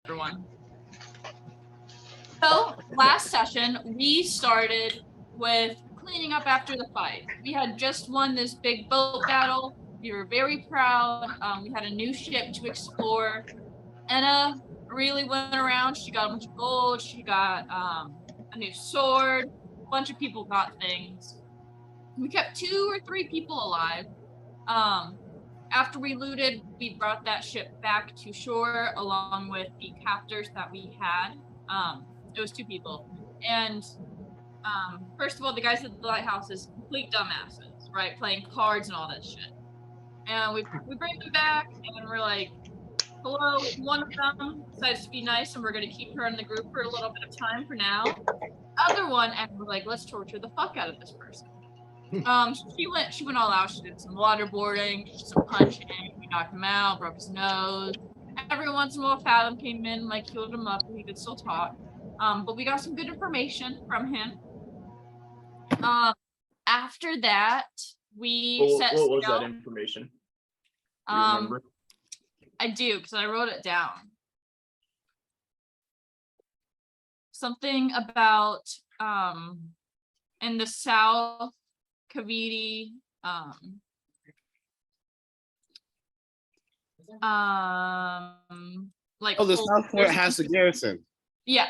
everyone. So, last session, we started with cleaning up after the fight. We had just won this big boat battle. We were very proud. We had a new ship to explore. Anna really went around. She got a bunch of gold. She got a new sword. A bunch of people got things. We kept 2 or 3 people alive. After we looted, we brought that ship back to shore along with the captors that we had. It was 2 people. And first of all, the guys at the lighthouse is complete dumbasses, right? Playing cards and all that shit. And we bring them back, and we're like, hello. One of them decides to be nice, and we're going to keep her in the group for a little bit of time for now. Other one, and we're like, let's torture the fuck out of this person. She went all out. She did some waterboarding, some punching. We knocked him out, broke his nose. Every once in a while, Fathom came in, like healed him up, and he could still talk. But we got some good information from him. After that, we what was that information? Do you remember? I do, because I wrote it down. Something about in the south, Kaviti, like the South Fort has a garrison. Yeah.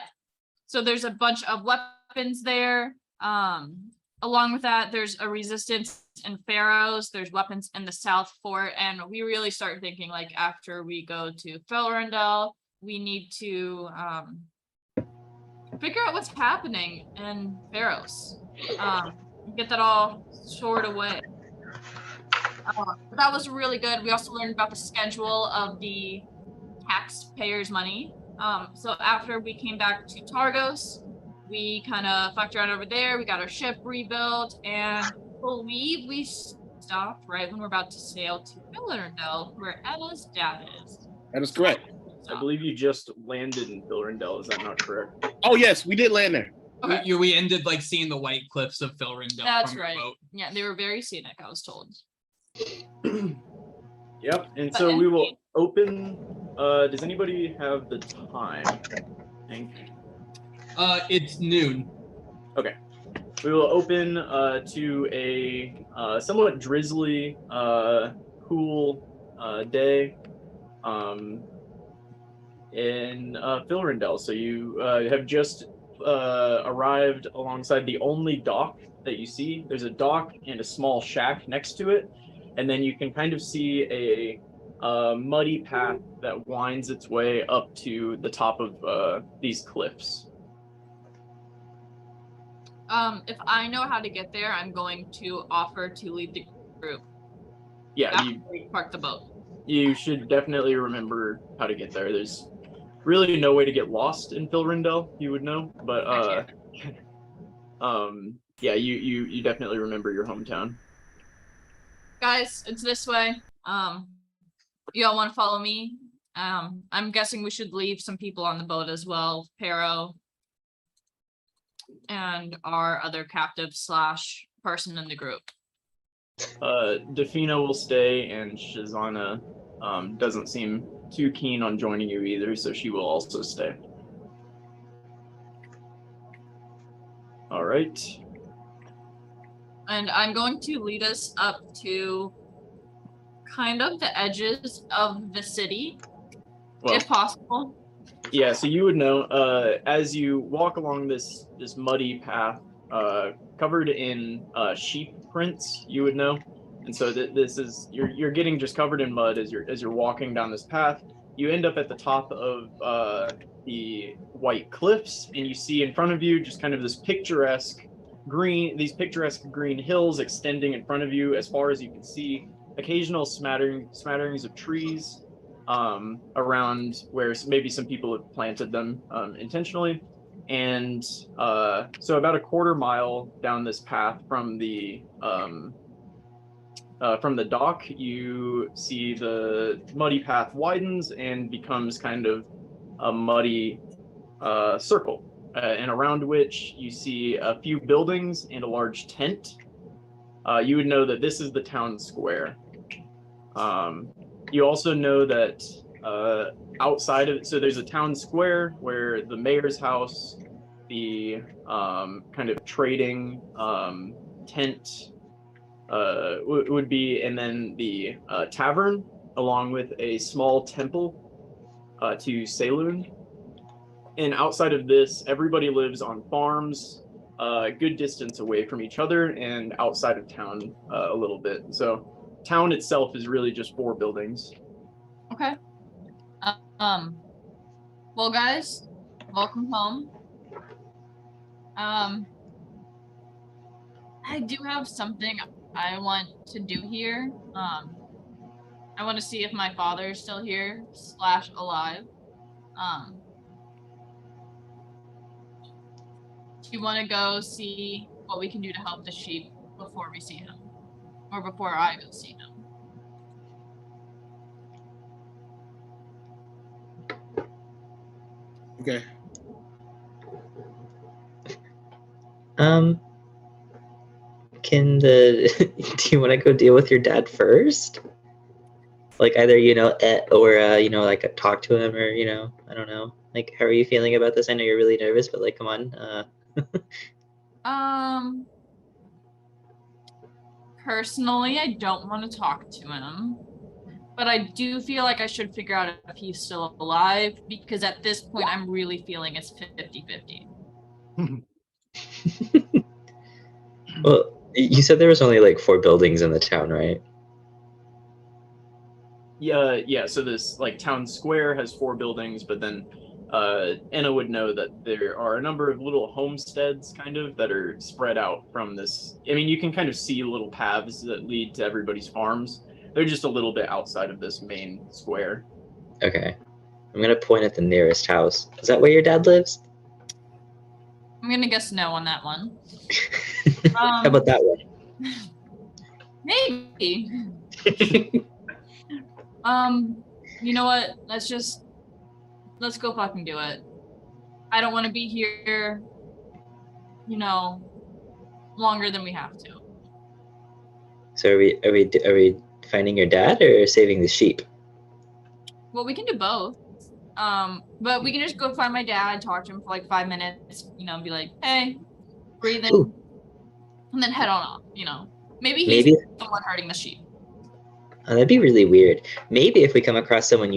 So there's a bunch of weapons there. Along with that, there's a resistance in Pharaohs. There's weapons in the South Fort, and we really start thinking like after we go to Felrendel, we need to figure out what's happening in Pharaohs. Get that all stored away. That was really good. We also learned about the schedule of the taxpayers' money. So after we came back to Targos, we kind of fucked around over there. We got our ship rebuilt, and I believe we stopped right when we're about to sail to Felrendel, where Ella's dad is. That is correct. I believe you just landed in Felrendel. Is that not correct? Oh yes, we did land there. Okay. We ended like seeing the white cliffs of Felrendel. That's from right. The boat. Yeah, they were very scenic, I was told. Yep. And so we will open. Does anybody have the time? I think. It's noon. Okay. We will open to a somewhat drizzly, cool day in Felrendel. So you have just arrived alongside the only dock that you see. There's a dock and a small shack next to it, and then you can kind of see a muddy path that winds its way up to the top of these cliffs. If I know how to get there, I'm going to offer to lead the group. Yeah, after we park the boat. You should definitely remember how to get there. There's really no way to get lost in Felrendel, you would know, but yeah, you definitely remember your hometown. Guys, it's this way. You all want to follow me? I'm guessing we should leave some people on the boat as well. Pero and our other captive / person in the group. Defina will stay, and Shazana doesn't seem too keen on joining you either, so she will also stay. All right. And I'm going to lead us up to kind of the edges of the city, if possible. Yeah, so you would know as you walk along this muddy path covered in sheep prints, you would know. And so this is you're getting just covered in mud as you're walking down this path. You end up at the top of the white cliffs, and you see in front of you just kind of this picturesque green hills extending in front of you as far as you can see. Occasional smatterings of trees around where maybe some people have planted them intentionally. And so about a quarter mile down this path from the dock, you see the muddy path widens and becomes kind of a muddy circle, and around which you see a few buildings and a large tent. You would know that this is the town square. You also know that outside of, so there's a town square where the mayor's house, the kind of trading tent would be, and then the tavern, along with a small temple to Saloon. And outside of this, everybody lives on farms, a good distance away from each other and outside of town a little bit. So town itself is really just 4 buildings. Okay. Well, guys, welcome home. I do have something I want to do here. I want to see if my father is still here / alive. Do you want to go see what we can do to help the sheep before we see him? Or before I go see him? Okay. Do you want to go deal with your dad first? Like either, or, like talk to him or, I don't know. Like, how are you feeling about this? I know you're really nervous, but like, come on. Personally, I don't want to talk to him, but I do feel like I should figure out if he's still alive, because at this point, I'm really feeling it's 50-50. Well, you said there was only like 4 buildings in the town, right? Yeah. So this like town square has 4 buildings, but then Anna would know that there are a number of little homesteads kind of that are spread out from this. I mean, you can kind of see little paths that lead to everybody's farms. They're just a little bit outside of this main square. Okay. I'm going to point at the nearest house. Is that where your dad lives? I'm going to guess no on that one. How about that one? Maybe. You know what? Let's go fucking do it. I don't want to be here, longer than we have to. So are we finding your dad or saving the sheep? Well, we can do both. But we can just go find my dad, talk to him for like 5 minutes, be like, hey, breathing, Ooh. and then head on off, Maybe he's Maybe. the one hurting the sheep. Oh, that'd be really weird. Maybe if we come across someone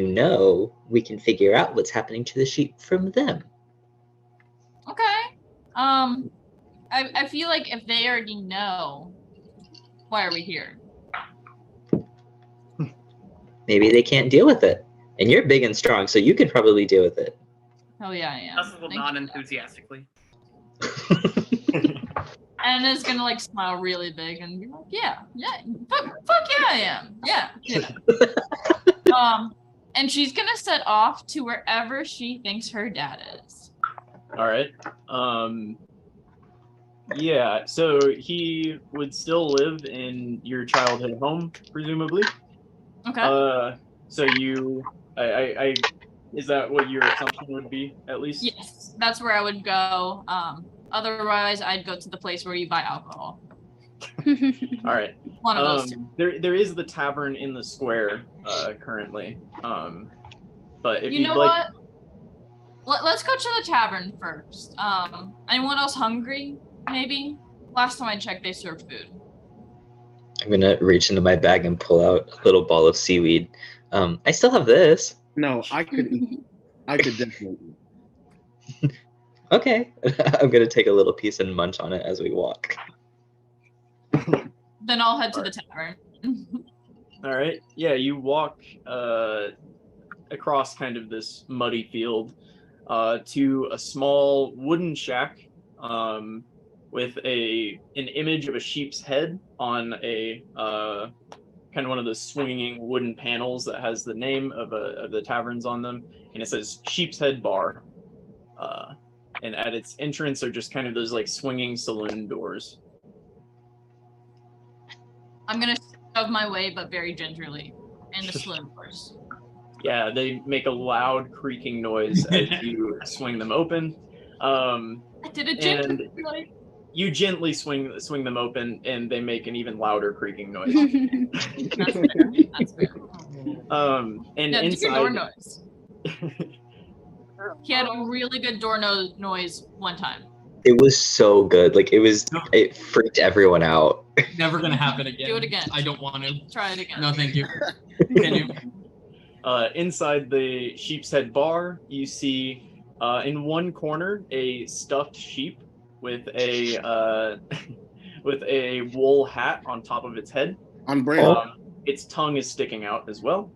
we can figure out what's happening to the sheep from them. Okay. I feel like if they already know, why are we here? Maybe they can't deal with it. And you're big and strong, so you could probably deal with it. Oh yeah, I am. Hustle will nod enthusiastically. Anna's gonna like smile really big and be like, yeah, fuck yeah, I am. Yeah. And she's gonna set off to wherever she thinks her dad is. All right. Yeah, so he would still live in your childhood home, presumably. Okay. So I is that what your assumption would be, at least? Yes, that's where I would go. Otherwise, I'd go to the place where you buy alcohol. All right. One of those two. There is the tavern in the square currently. But if You know like, what? Let's go to the tavern first. Anyone else hungry? Maybe. Last time I checked, they served food. I'm gonna reach into my bag and pull out a little ball of seaweed. I still have this. No, I could eat. I could definitely eat. Okay. I'm gonna take a little piece and munch on it as we walk. Then I'll head to the tavern. all right. Yeah, you walk across kind of this muddy field to a small wooden shack with an image of a sheep's head on a kind of one of those swinging wooden panels that has the name of the taverns on them, and it says Sheep's Head Bar. And at its entrance are just kind of those like swinging saloon doors. I'm gonna shove my way, but very gingerly, in the saloon doors. Yeah, they make a loud creaking noise as you swing them open. I did it gingerly. You gently swing them open, and they make an even louder creaking noise. That's fair. That's fair. And No, do your door inside, noise. He had a really good door noise one time. It was so good. Like it freaked everyone out. Never gonna happen again. Do it again. I don't want to. Try it again. No, thank you. Continue. inside the sheep's head bar, you see in one corner a stuffed sheep with a with a wool hat on top of its head. On brand. Its tongue is sticking out as well.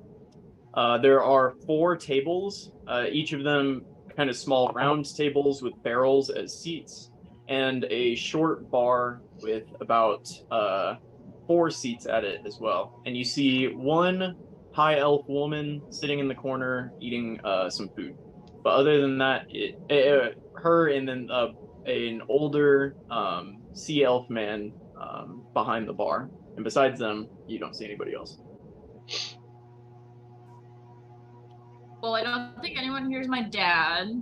There are 4 tables, each of them kind of small round tables with barrels as seats, and a short bar with about 4 seats at it as well. And you see one high elf woman sitting in the corner eating some food. But other than that, her and then an older sea elf man behind the bar. And besides them, you don't see anybody else. Well, I don't think anyone here is my dad.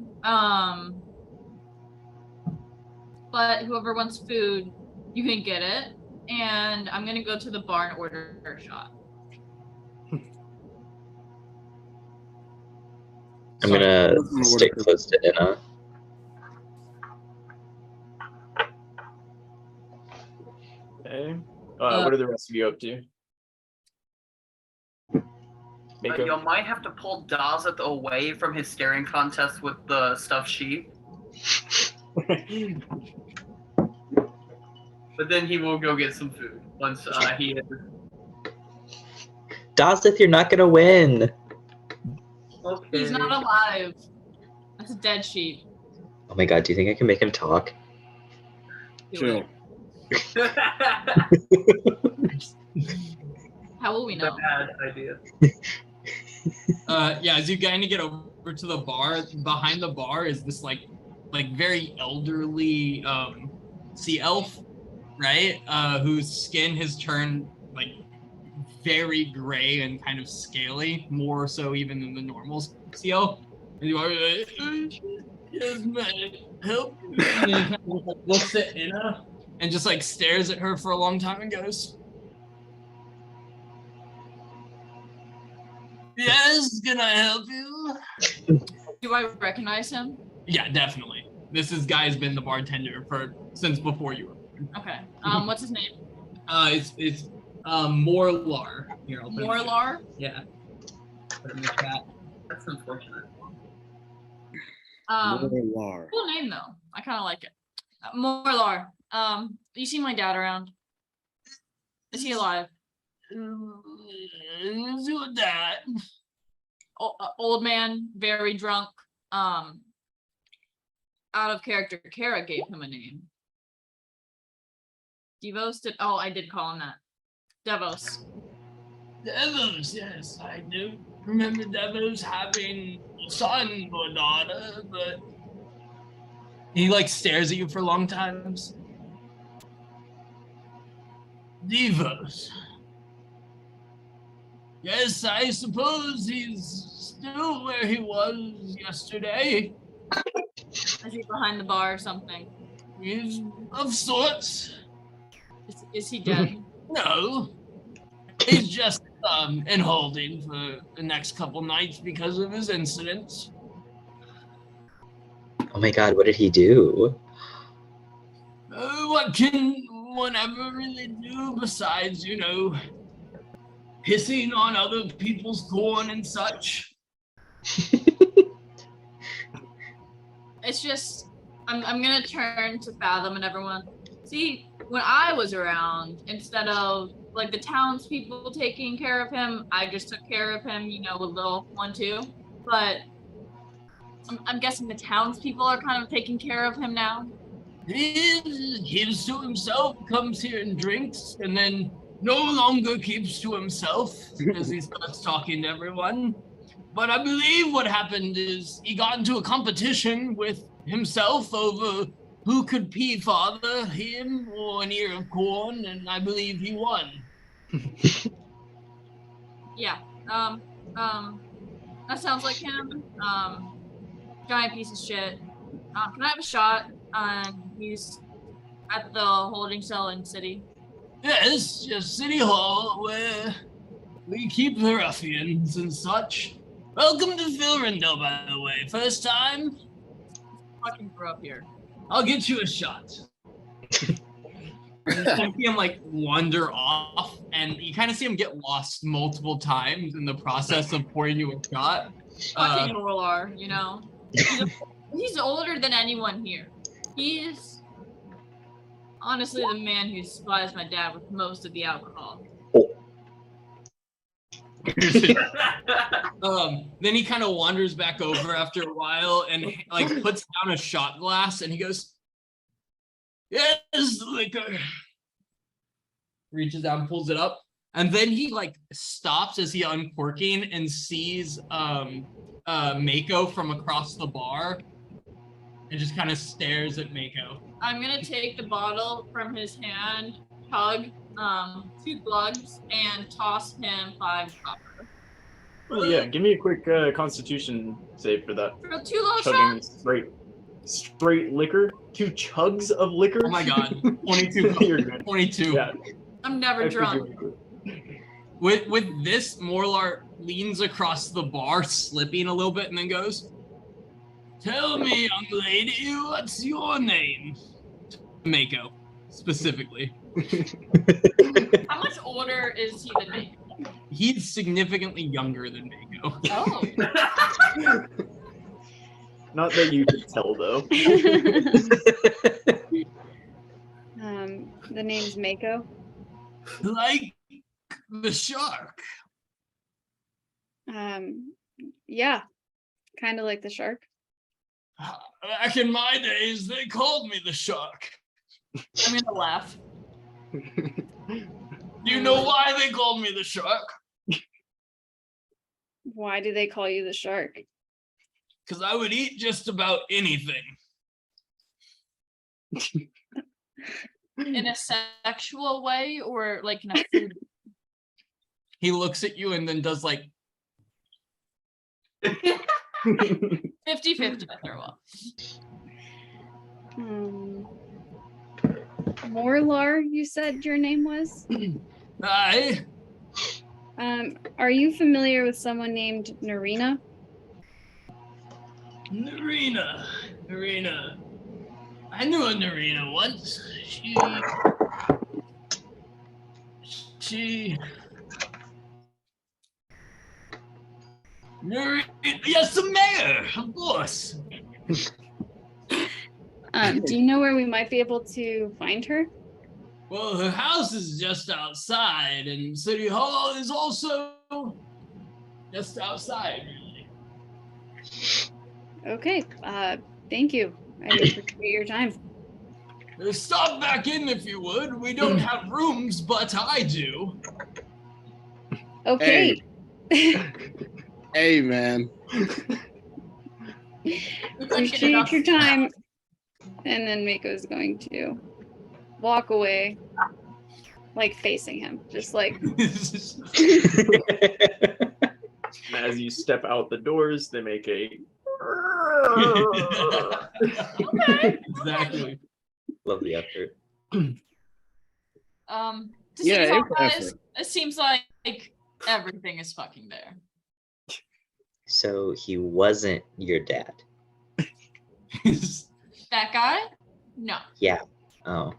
But whoever wants food, you can get it. And I'm gonna go to the bar and order a shot. I'm gonna stick close to Inna. Okay. What are the rest of you up to? Mako? You might have to pull Dazeth away from his staring contest with the stuffed sheep. But then he will go get some food once he is. Dazeth, you're not gonna win. Okay. He's not alive. That's a dead sheep. Oh my god, do you think I can make him talk? Do Chill. it. How will we know? Bad idea. Yeah, as you kind of get over to the bar, behind the bar is this like very elderly sea elf, right? Whose skin has turned like very gray and kind of scaly, more so even than the normal sea elf. And you are like, yes, man, help. And then he kind of like, looks at Inna and just like stares at her for a long time and goes, yes, can I help you? Do I recognize him? Yeah, definitely. This guy's been the bartender since before you were. Okay. What's his name? It's Morlar. Here, I'll put it in the chat. Morlar? Yeah. Put it in the chat. That's unfortunate. Morlar. Cool name though. I kind of like it. Morlar. You see my dad around? Is he alive? Is your dad? Old man, very drunk. Out of character. Kara gave him a name. Devos did. Oh, I did call him that. Devos. Devos, yes, I do remember Devos having a son or daughter, but he like stares at you for long times. Devos. Yes, I suppose he's still where he was yesterday. Is he behind the bar or something? He's of sorts. Is he dead? No. He's just in holding for the next couple nights because of his incidents. Oh my god, what did he do? What can one ever really do besides, pissing on other people's corn and such? It's just, I'm gonna turn to Fathom and everyone. See, when I was around, instead of like the townspeople taking care of him, I just took care of him, with little one too. But I'm guessing the townspeople are kind of taking care of him now. He keeps to himself, comes here and drinks, and then no longer keeps to himself as he starts talking to everyone. But I believe what happened is he got into a competition with himself over who could pee father, him or an ear of corn, and I believe he won. Yeah. That sounds like him. Giant piece of shit. Can I have a shot? at the holding cell in city? Yes, just City Hall, where we keep the ruffians and such. Welcome to Filrindel, by the way. First time? Fucking grew up here. I'll get you a shot. You kind of see him like wander off, and you kind of see him get lost multiple times in the process of pouring you a shot. Fucking Orlar, you know? He's older than anyone here. He's honestly the man who supplies my dad with most of the alcohol. Then he kind of wanders back over after a while and like puts down a shot glass, and he goes, "Yes, liquor." Reaches out and pulls it up, and then he like stops as he uncorking and sees Mako from across the bar, and just kind of stares at Mako. I'm gonna take the bottle from his hand, hug 2 glugs, and toss him 5 copper. Oh yeah, give me a quick Constitution save for that. For 2 little Chugging shots? straight liquor, 2 chugs of liquor. Oh my god, 22. You're good. 22. Yeah, I'm never I drunk. figured. With this, Morlar leans across the bar, slipping a little bit, and then goes, "Tell me, young lady, what's your name?" Mako, specifically. How much older is he than me? He's significantly younger than Mako. Oh. Not that you could tell though. The name's Mako. Like the shark. Yeah, kind of like the shark. Back in my days, they called me the shark. I'm gonna laugh. Do you know why they called me the shark? Why do they call you the shark? Because I would eat just about anything. In a sexual way or like in a food? He looks at you and then does like 50-50 I throw up. Morlar, you said your name was? Aye. Are you familiar with someone named Narina? Narina. I knew a Narina once. She. Narina. Yes, the mayor, of course. Do you know where we might be able to find her? Well, her house is just outside, and City Hall is also just outside, really. Okay, thank you. I appreciate your time. Stop back in if you would. We don't have rooms, but I do. Okay. Hey, man. Appreciate your time. And then Mako's going to walk away, like facing him, just like. As you step out the doors, they make a. Okay. Exactly. Love the effort. To Yeah, City Hall, it's guys, effort. it seems like everything is fucking there. So he wasn't your dad. That guy? No. Yeah. Oh.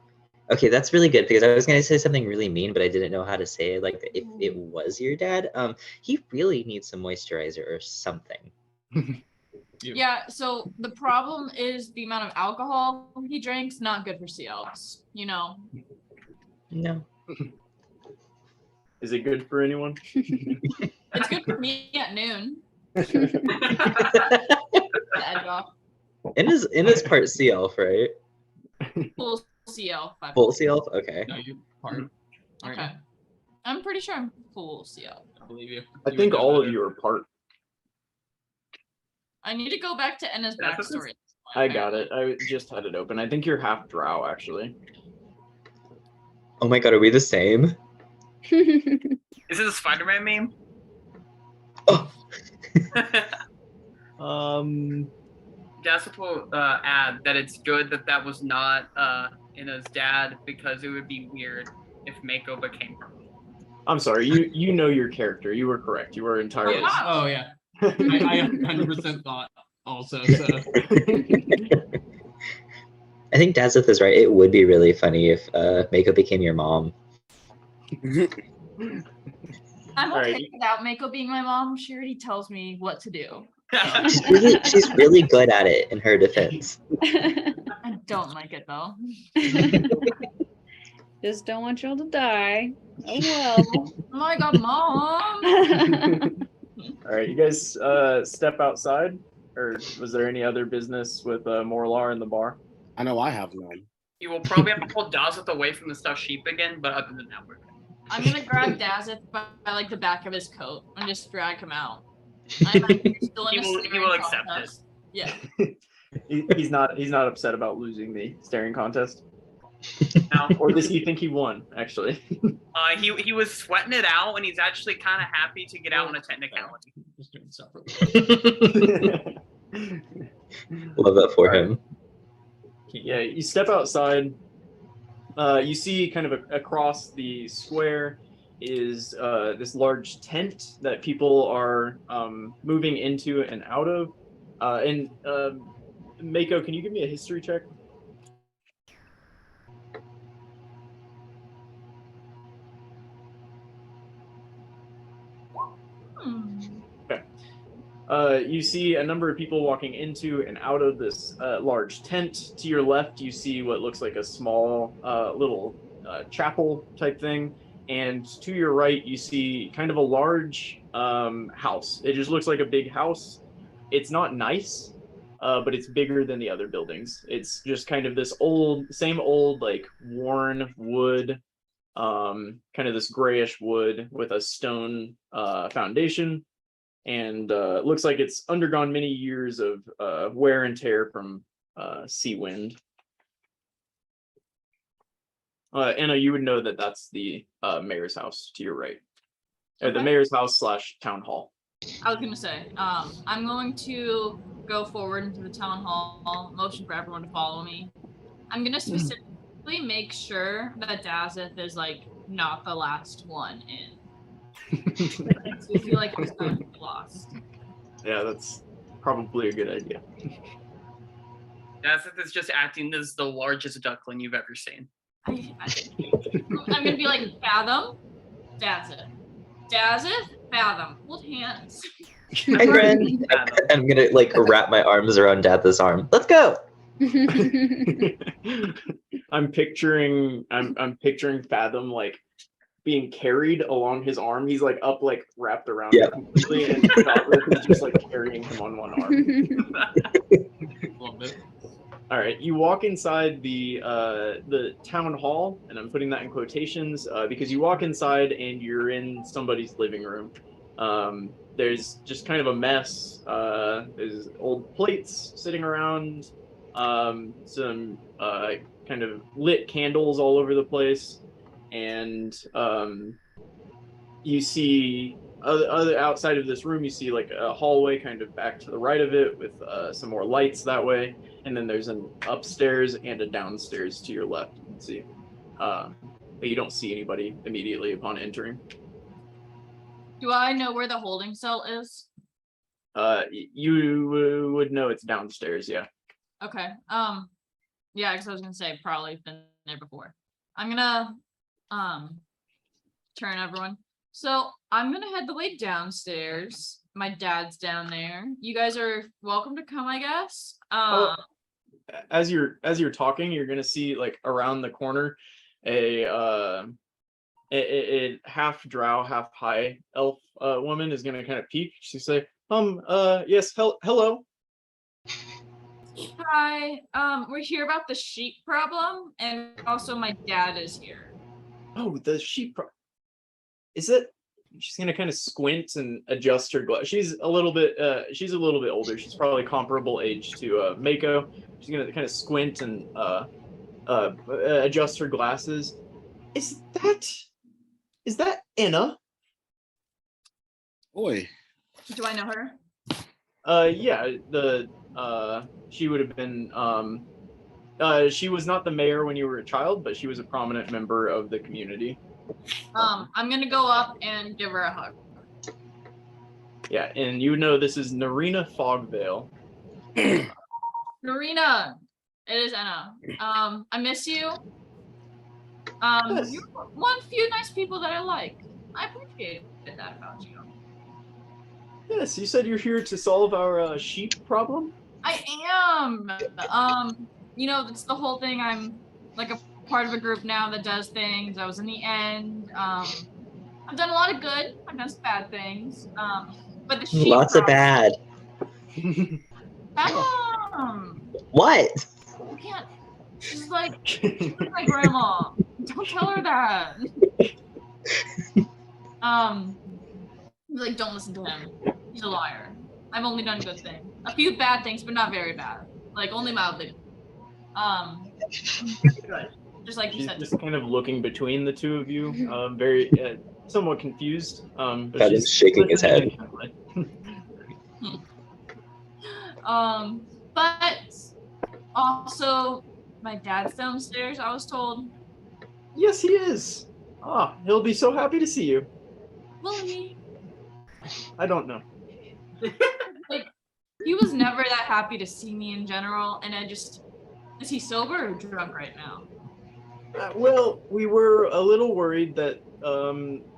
Okay, that's really good because I was gonna say something really mean, but I didn't know how to say it. Like if it was your dad, he really needs some moisturizer or something. Yeah, so the problem is the amount of alcohol he drinks, not good for sea elves, you know. No. Is it good for anyone? It's good for me at noon. In his part sea elf, right? Full sea elf. Full sea elf? Okay. No, you part. Okay. I'm pretty sure I'm full sea elf. I believe you. I think all of you are part. I need to go back to Enna's backstory. I got it. I just had it open. I think you're half drow, actually. Oh my god, are we the same? Is it a Spider-Man meme? Oh. Jasper will add that it's good that was not Ina's dad because it would be weird if Mako became her. I'm sorry, you know your character. You were correct. You were entirely. Yes. Oh yeah. I 100% thought also. So I think Dazeth is right. It would be really funny if Mako became your mom. I'm All okay right. without Mako being my mom. She already tells me what to do. She's really good at it in her defense. I don't like it though. Just don't want y'all to die. Oh well. Oh my god, mom! All right, you guys step outside, or was there any other business with Morlar in the bar? I know I have none. You will probably have to pull Dazeth away from the stuffed sheep again, but other than that, we're good. I'm gonna grab Dazeth by like the back of his coat and just drag him out. I'm still in He will accept it. Yeah. He's not upset about losing the staring contest. No. Or does he think he won? Actually, He was sweating it out, and he's actually kind of happy to get out on a technicality. just doing stuff. Love that for him. Yeah, you step outside. You see kind of across the square is this large tent that people are moving into and out of. And Mako, can you give me a history check? You see a number of people walking into and out of this large tent. To your left, you see what looks like a small little chapel type thing. And to your right, you see kind of a large house. It just looks like a big house. It's not nice, but it's bigger than the other buildings. It's just kind of this same old, like worn wood, kind of this grayish wood with a stone foundation. And looks like it's undergone many years of wear and tear from sea wind. Anna, you would know that that's the mayor's house to your right. The Okay. mayor's house / town hall. I was gonna say, I'm going to go forward into the town hall, motion for everyone to follow me. I'm gonna specifically make sure that Dazeth is like not the last one in. I do feel like he's going to be lost. Yeah, that's probably a good idea. Dazeth is just acting as the largest duckling you've ever seen. I'm gonna be like, Fathom, Dazeth, Fathom, hold hands. Hi, friend. I'm gonna like wrap my arms around Dazeth's arm. Let's go. I'm picturing Fathom like being carried along his arm. He's like up, like wrapped around him completely, and Dazeth is just like carrying him on one arm. Love it. All right, you walk inside the town hall, and I'm putting that in quotations because you walk inside and you're in somebody's living room. There's just kind of a mess. There's old plates sitting around, some kind of lit candles all over the place, and you see other outside of this room, you see like a hallway kind of back to the right of it with some more lights that way, and then there's an upstairs and a downstairs to your left. You can see, but you don't see anybody immediately upon entering. Do I know where the holding cell is? You would know it's downstairs, yeah. Okay. Yeah, because I was gonna say probably been there before. I'm gonna turn everyone. So I'm gonna head the way downstairs. My dad's down there. You guys are welcome to come, I guess. As you're talking, you're gonna see like around the corner a half drow, half high elf woman is gonna kind of peek. She say, yes, hello. Hi. We're here about the sheep problem, and also my dad is here. Oh, the sheep. Is it? She's gonna kind of squint and adjust her glass. She's a little bit older. She's probably comparable age to Mako. She's gonna kind of squint and adjust her glasses. Is that Anna? Oi. Do I know her? Yeah, she would have been She was not the mayor when you were a child, but she was a prominent member of the community. I'm gonna go up and give her a hug. Yeah, and you know this is Narina Fogvale. Narina, it is Anna. I miss you. Yes. You're one few nice people that I like. I appreciate that about you. Yes, you said you're here to solve our sheep problem? I am. You know, it's the whole thing. I'm like a part of a group now that does things. I was in the end. I've done a lot of good. I've done some bad things. But the sheep Lots of problem- bad. What? You can't. She's like my grandma. Don't tell her that. Like, don't listen to him. He's a liar. I've only done good things. A few bad things, but not very bad. Like, only mildly. Good. Just like you She's said. just kind of looking between the two of you, very somewhat confused. But Adam's she's shaking his head. But also, my dad's downstairs, I was told. Yes, he is. Ah, he'll be so happy to see you. Will he? I don't know. Like, he was never that happy to see me in general, and I just... Is he sober or drunk right now? Well, we were a little worried that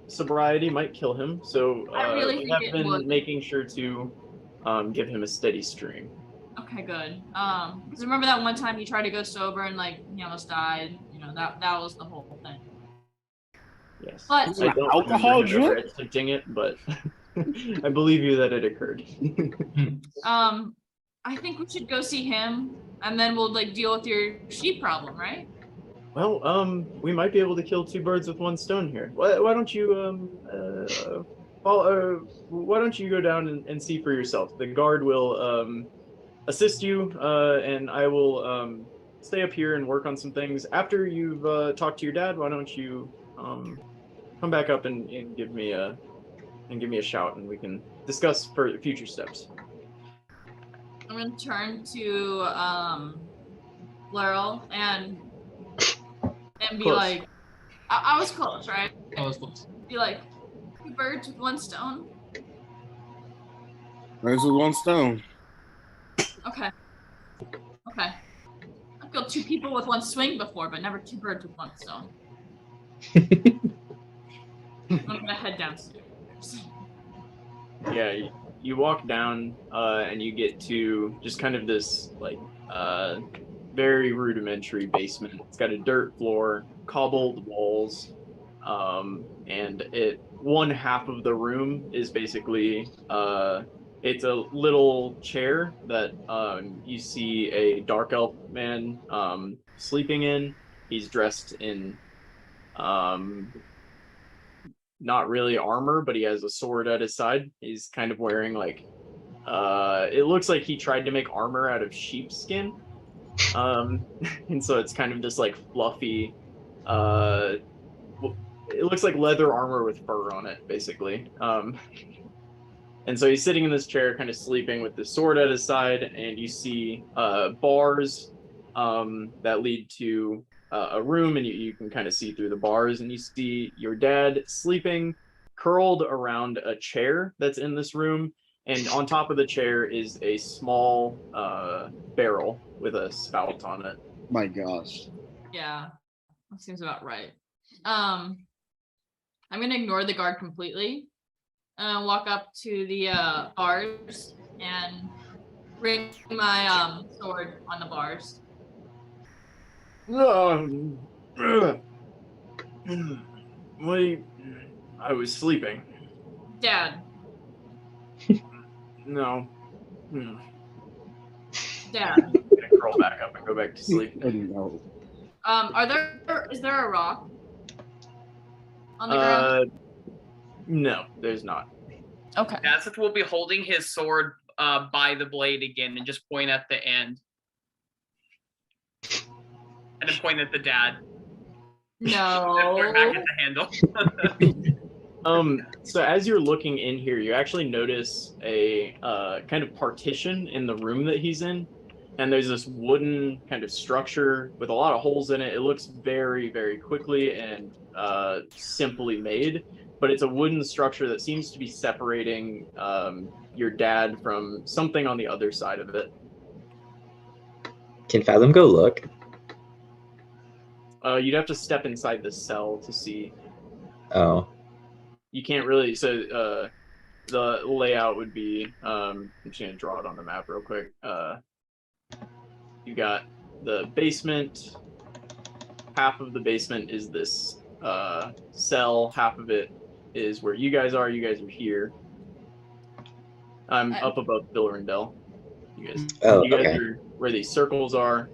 sobriety might kill him, so I really we think have it been would. making sure to give him a steady stream. Okay, good. Because remember that one time he tried to go sober and, like, he almost died? You know, that was the whole thing. Yes. But- I don't Alcohol remember him ever drink? attempting it, but I believe you that it occurred. I think we should go see him, and then we'll, like, deal with your sheep problem, right? Well, we might be able to kill two birds with one stone here. Why don't you why don't you go down and see for yourself? The guard will assist you, and I will stay up here and work on some things. After you've talked to your dad, why don't you come back up and give me a shout, and we can discuss for future steps. I'm gonna turn to Laurel and be Close. like, I was close, right? I was close. Be like, two birds with one stone. There's with one stone. Okay. I've killed two people with one swing before, but never two birds with one stone. I'm gonna head downstairs. Yeah, you walk down and you get to just kind of this like very rudimentary basement. It's got a dirt floor, cobbled walls, and one half of the room is basically it's a little chair that you see a dark elf man sleeping in. He's dressed in not really armor, but he has a sword at his side. He's kind of wearing like it looks like he tried to make armor out of sheepskin. And so it's kind of this like fluffy it looks like leather armor with fur on it, basically. And so he's sitting in this chair, kind of sleeping with the sword at his side, and you see bars that lead to a room, and you can kind of see through the bars, and you see your dad sleeping, curled around a chair that's in this room, and on top of the chair is a small barrel with a spout on it. My gosh. Yeah, that seems about right. I'm gonna ignore the guard completely. Walk up to the bars and ring my sword on the bars. Wait, I was sleeping. Dad. No. Dad. I'm gonna crawl back up and go back to sleep. No. Is there a rock on the ground? No, there's not. Okay. Nazith will be holding his sword by the blade again and just point at the end. And then point at the dad. No. And point back at the handle. So as you're looking in here, you actually notice a kind of partition in the room that he's in. and there's this wooden kind of structure with a lot of holes in it. It looks very, very quickly and simply made, but it's a wooden structure that seems to be separating your dad from something on the other side of it. Can Fathom go look? You'd have to step inside the cell to see. Oh. You can't really. So the layout would be. I'm just gonna draw it on the map real quick. You got the basement. Half of the basement is this cell. Half of it is where you guys are. You guys are here. I'm up above Bilrindel. You guys. Oh, you guys okay. are where these circles are.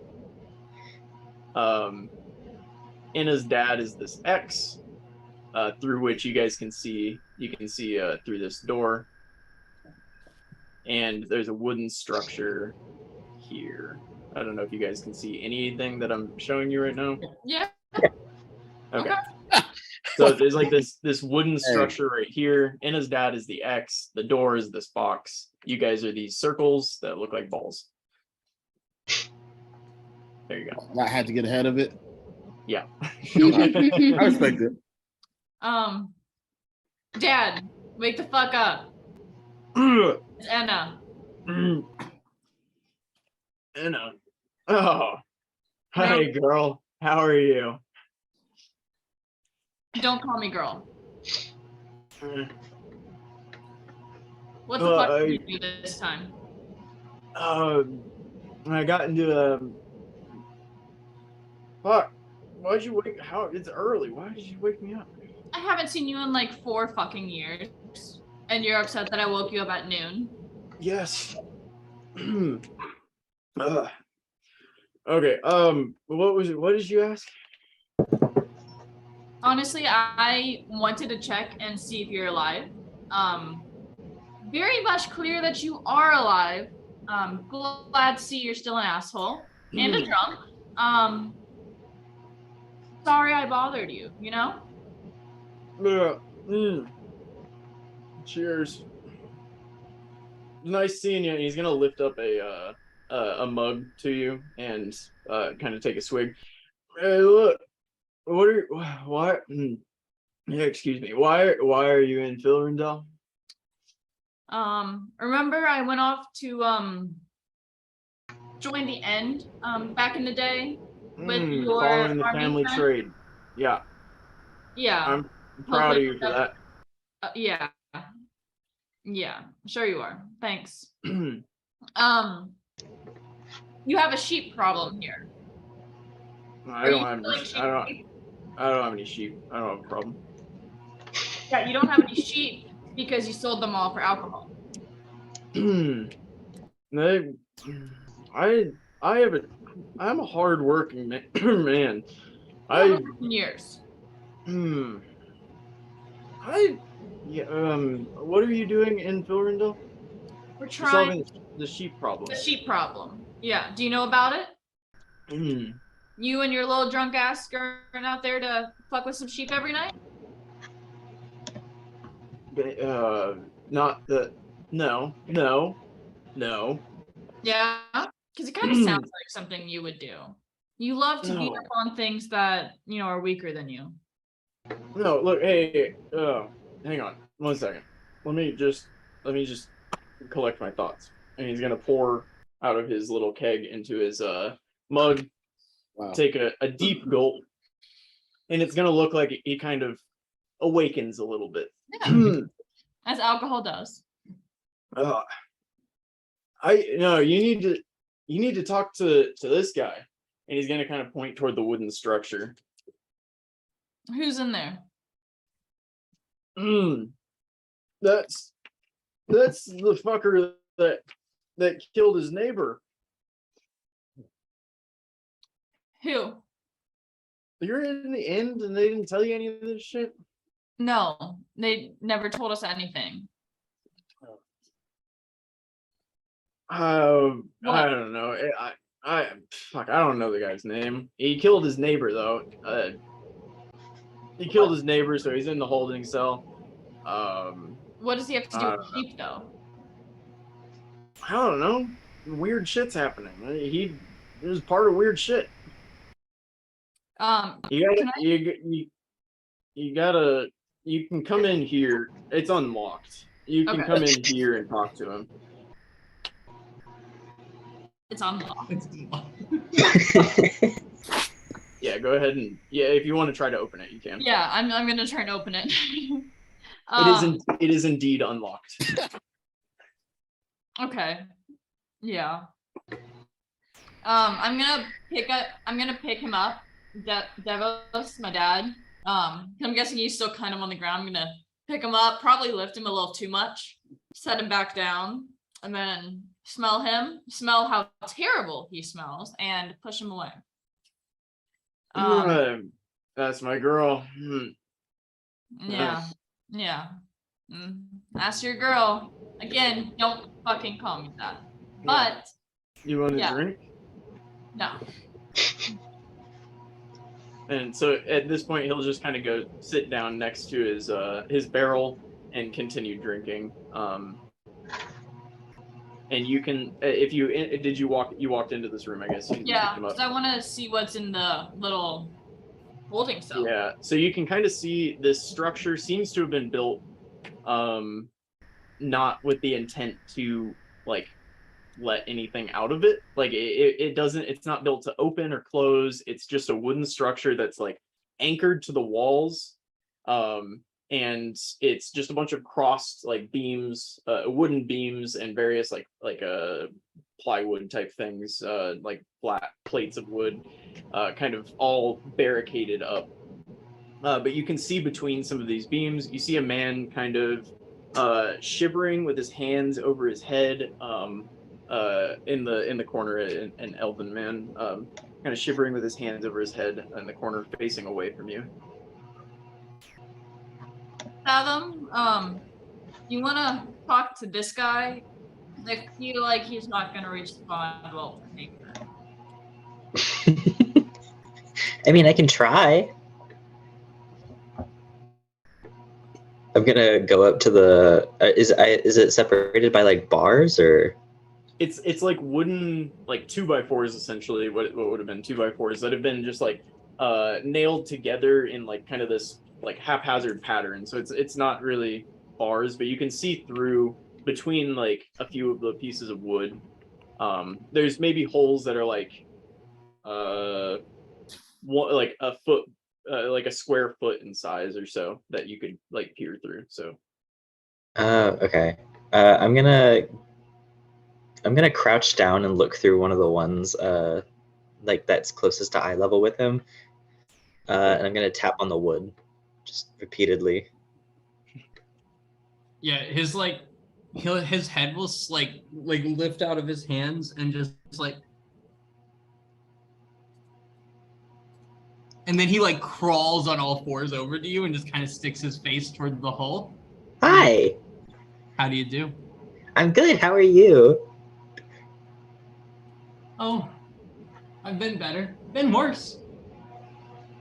Inna's dad is this X, through which you guys can see. You can see through this door, and there's a wooden structure here. I don't know if you guys can see anything that I'm showing you right now. Yeah. Okay. So there's like this wooden structure right here. Inna's dad is the X. The door is this box. You guys are these circles that look like balls. There you go. I had to get ahead of it. Yeah. I respect it. Dad, wake the fuck up. It's Enna. Inna. Oh. Hi, girl. How are you? Don't call me girl. What the Well, fuck did you do this time? I got into a. Fuck. Why'd you wake? How? It's early. Why did you wake me up? I haven't seen you in like 4 fucking years, and you're upset that I woke you up at noon. Yes. Okay. What was it? What did you ask? Honestly, I wanted to check and see if you're alive. Very much clear that you are alive. Glad to see you're still an asshole and a drunk. Sorry I bothered you, you know? Cheers. Nice seeing you. He's gonna lift up a mug to you and kind of take a swig. Hey, look. Why? Yeah, excuse me. Why are you in Filrindel? Remember I went off to join the End back in the day with your following the army family friend? trade. Yeah, Yeah. I'm proud of you for that. Yeah. Yeah, sure you are. Thanks. You have a sheep problem here. I don't have any sheep. I don't have a problem. Yeah, you don't have any sheep because you sold them all for alcohol. I'm a hard-working man. Years. What are you doing in Filrindel? We're trying solving the sheep problem. the sheep problem. Yeah. Do you know about it? You and your little drunk ass going out there to fuck with some sheep every night? Not the. No. Yeah. Because it kind of sounds like something you would do. You love to beat No. up on things that, you know, are weaker than you. No, look, hey, hang on, 1 second. Let me just collect my thoughts. And he's gonna pour out of his little keg into his mug. Wow. Take a deep gulp, and it's gonna look like he kind of awakens a little bit. Yeah. As alcohol does. You need to talk to this guy, and he's gonna kind of point toward the wooden structure. Who's in there? That's the fucker that killed his neighbor. Who? You're in the end, and they didn't tell you any of this shit. No, they never told us anything. I don't know. I don't know the guy's name. He killed his neighbor though. He killed his neighbor, so he's in the holding cell. What does he have to do with sheep, though? I don't know. weird shit's happening. He is part of weird shit. You Can gotta you can come in here. It's unlocked. You can Okay. come in here and talk to him. It's unlocked. Yeah, go ahead and if you want to try to open it, you can. Yeah, I'm gonna try and open it. It is indeed unlocked. Okay. Yeah. I'm gonna pick him up. Devos, my dad. I'm guessing he's still kind of on the ground. I'm gonna pick him up, probably lift him a little too much, set him back down, and then smell how terrible he smells, and push him away. That's my girl. Yeah. Yeah. That's your girl. Again, don't fucking call me that. But You want a yeah. drink? No. And so at this point, he'll just kind of go sit down next to his barrel and continue drinking. And you can, if you walked into this room, I guess. Yeah, because I want to see what's in the little holding cell. Yeah, so you can kind of see this structure seems to have been built, not with the intent to like let anything out of it. Like it doesn't. It's not built to open or close. It's just a wooden structure that's like anchored to the walls. And it's just a bunch of crossed like beams, wooden beams, and various like plywood type things, like flat plates of wood, kind of all barricaded up. But you can see between some of these beams, you see a man kind of shivering with his hands over his head, in the corner, an elven man, kind of shivering with his hands over his head in the corner, facing away from you. Fathom, you want to talk to this guy? I feel like he's not going to reach the bond vault. I mean, I can try. I'm gonna go up to the. Is it separated by like bars or? It's like wooden, like 2x4s essentially. What would have been 2x4s that have been just like nailed together in like kind of this like haphazard pattern. So it's not really bars, but you can see through between like a few of the pieces of wood. There's maybe holes that are like like a foot, like a square foot in size or so that you could like peer through. So. Okay. I'm gonna crouch down and look through one of the ones like that's closest to eye level with him. And I'm gonna tap on the wood just repeatedly. Yeah, his head will like lift out of his hands and just like, and then he like crawls on all fours over to you and just kind of sticks his face toward the hull. Hi. How do you do? I'm good. How are you? Oh, I've been better. Been worse.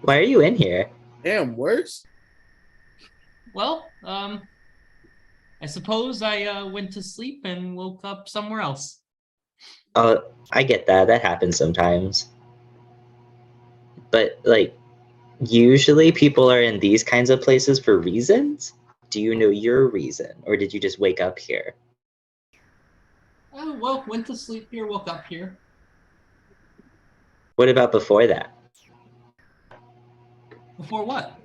Why are you in here? Damn, worse. Well, I suppose I went to sleep and woke up somewhere else. I get that. That happens sometimes. But like, usually people are in these kinds of places for reasons. Do you know your reason, or did you just wake up here? Oh, well, went to sleep here, woke up here. What about before that? Before what?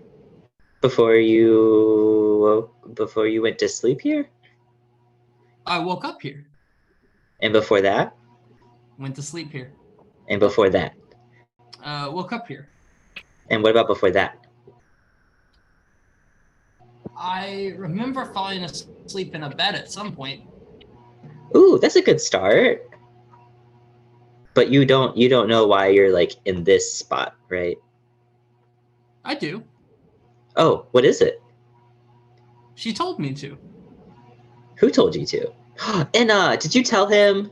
Before you went to sleep here? I woke up here. And before that? Went to sleep here. And before that? Woke up here. And what about before that? I remember falling asleep in a bed at some point. Ooh, that's a good start. But you don't know why you're like in this spot, right? I do. Oh, what is it? She told me to. Who told you to? And did you tell him?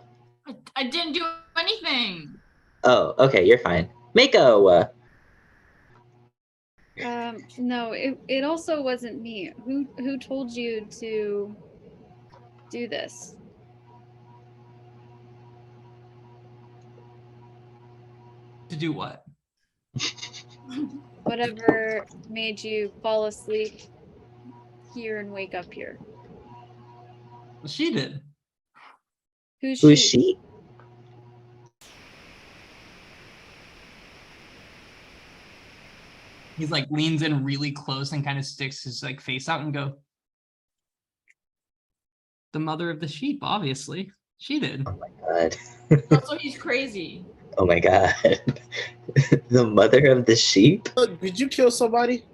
I didn't do anything. Oh, okay, you're fine. Mako. No, it also wasn't me. Who told you to do this? To do what? Whatever made you fall asleep here and wake up here. Well, she did. Who's Who's she? she? He's like leans in really close and kind of sticks his like face out and go. The mother of the sheep, obviously. She did. God. Also, he's crazy. Oh my god. The mother of the sheep? Look, did you kill somebody?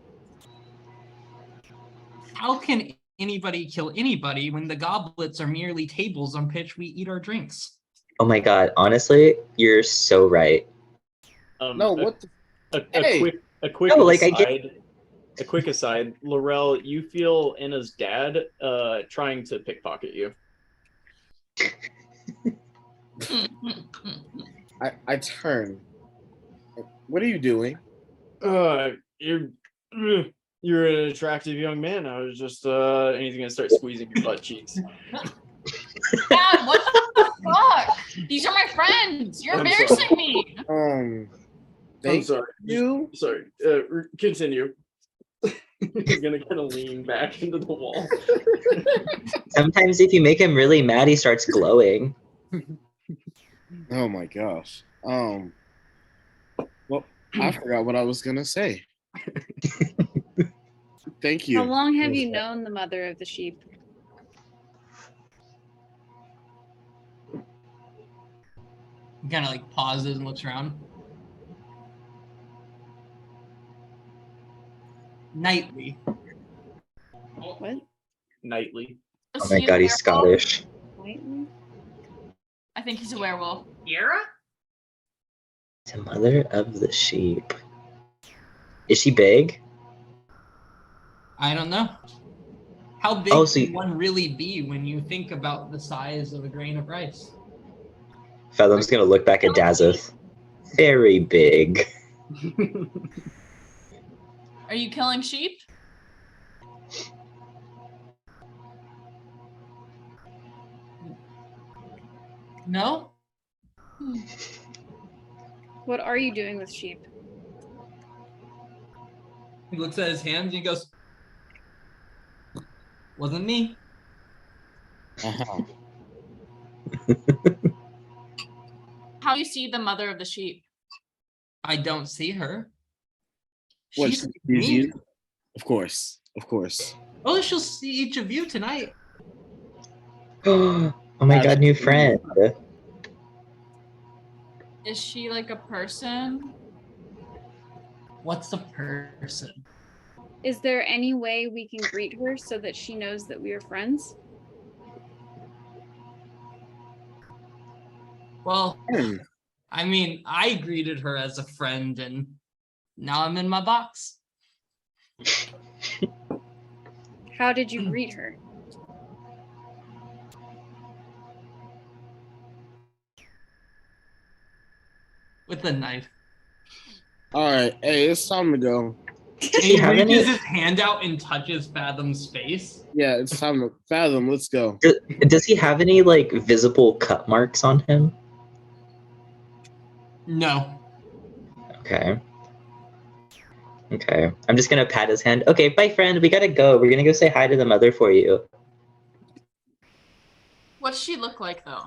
How can anybody kill anybody when the goblets are merely tables on which we eat our drinks? Oh my god. Honestly, you're so right. No, what the Hey! A quick No, like, I aside. get- A quick aside, Laurel, you feel Inna's dad trying to pickpocket you. I turn. What are you doing? You're an attractive young man. I was just and he's gonna start squeezing your butt cheeks. Dad, what the fuck? These are my friends. You're I'm embarrassing me. I'm Thank sorry. you. Sorry. Continue. He's gonna kind of lean back into the wall. Sometimes if you make him really mad, he starts glowing. Oh my gosh. Well, I forgot what I was gonna say. Thank you. How long have you known the mother of the sheep? He kind of like pauses and looks around. Nightly. What? Nightly. Oh my god, he's Scottish. Lightly? I think he's a werewolf. Yara? The mother of the sheep. Is she big? I don't know. How big Oh, so can one really be when you think about the size of a grain of rice? Fathom's gonna look back at Dazeth. Very big. Are you killing sheep? No? What are you doing with sheep? He looks at his hands and he goes, wasn't me. Uh-huh. How do you see the mother of the sheep? I don't see her. What, She's she me. sees you? Of course. Of course. Oh, she'll see each of you tonight. Oh my god, new friend. Is she like a person? What's a person? Is there any way we can greet her so that she knows that we are friends? Well, Hmm. I mean, I greeted her as a friend and now I'm in my box. How did you greet her? With a knife. All right. Hey, it's time to go. And he have any- reaches his hand out and touches Fathom's face. Yeah, it's time to fathom. Let's go. Does he have any like visible cut marks on him? No. Okay. Okay. I'm just gonna pat his hand. Okay, bye friend. We gotta go. We're gonna go say hi to the mother for you. What does she look like though?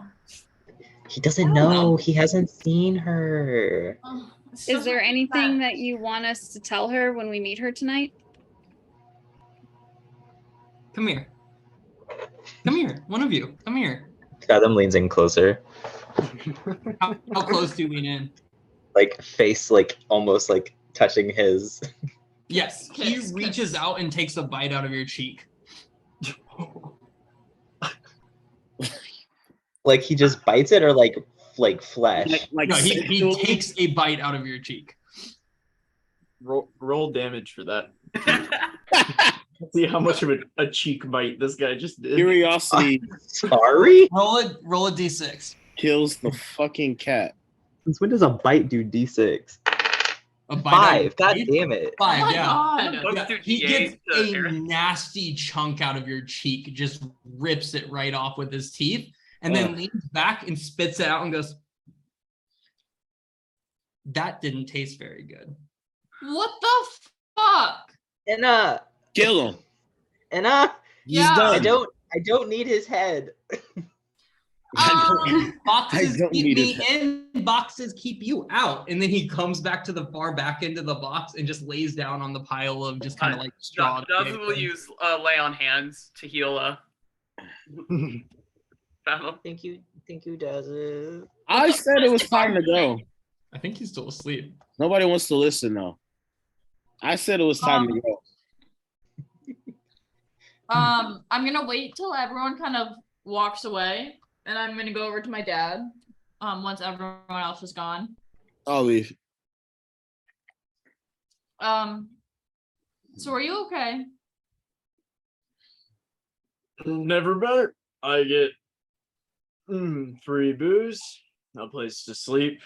He doesn't I don't know. know. He hasn't seen her. Oh, this Is doesn't there make anything sense. that you want us to tell her when we meet her tonight? Come here. Come here. One of you. Come here. Fathom leans in closer. How close do you lean in? Like face like almost like touching his. Yes. He Kiss, reaches kiss. out and takes a bite out of your cheek. Like he just bites it or like flesh. Like No, he sexually? takes a bite out of your cheek. Roll damage for that. See how much of a cheek bite this guy just did. Curiosity Sorry? Roll a d6. kills the fucking cat. Since when does a bite do D6? A bite out of your 5. God teeth? damn it. Oh 5, my yeah. god. Look Yeah, through he D8 gets to a Aaron. nasty chunk out of your cheek, just rips it right off with his teeth, and then Ugh. leans back and spits it out and goes, that didn't taste very good. What the fuck? Anna, Kill him. Anna, He's Yeah. done. I don't need his head. Boxes don't keep need me his in, boxes keep you out. And then he comes back to the far back end of the box and just lays down on the pile of just kind of like straw. Daz will use lay on hands to heal Fathom. Thank you, Daz. I said it was time to go. I think he's still asleep. Nobody wants to listen though. I said it was time to go. I'm gonna wait till everyone kind of walks away, and I'm gonna go over to my dad. Once everyone else is gone. I'll leave. So are you okay? Never better. I get free booze, a place to sleep.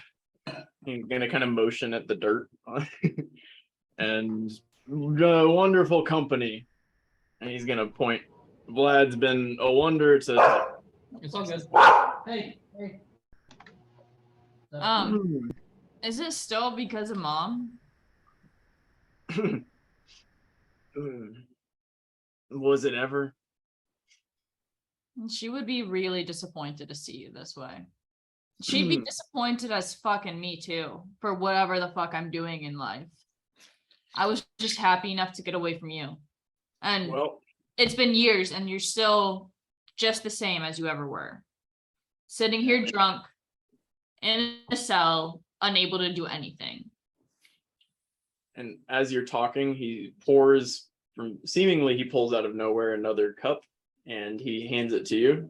I'm gonna kind of motion at the dirt, and wonderful company. And he's gonna point. Vlad's been a wonder to. It's all good. Hey. Is it still because of mom? Was it ever? She would be really disappointed to see you this way. She'd be disappointed as fucking me too, for whatever the fuck I'm doing in life. I was just happy enough to get away from you. And Well, it's been years and you're still just the same as you ever were. Sitting here drunk in a cell, unable to do anything. and as you're talking, he pours from seemingly he pulls out of nowhere another cup and he hands it to you.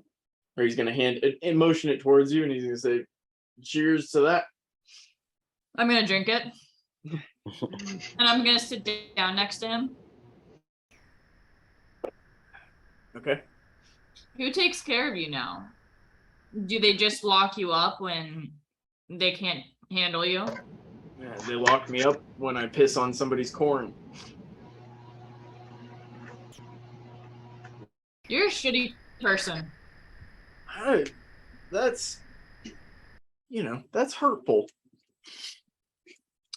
Or he's gonna hand it and motion it towards you, and he's gonna say, "Cheers to that." I'm gonna drink it. And I'm gonna sit down next to him. Okay. Who takes care of you now? Do they just lock you up when they can't handle you? Yeah, they lock me up when I piss on somebody's corn. You're a shitty person. That's that's hurtful.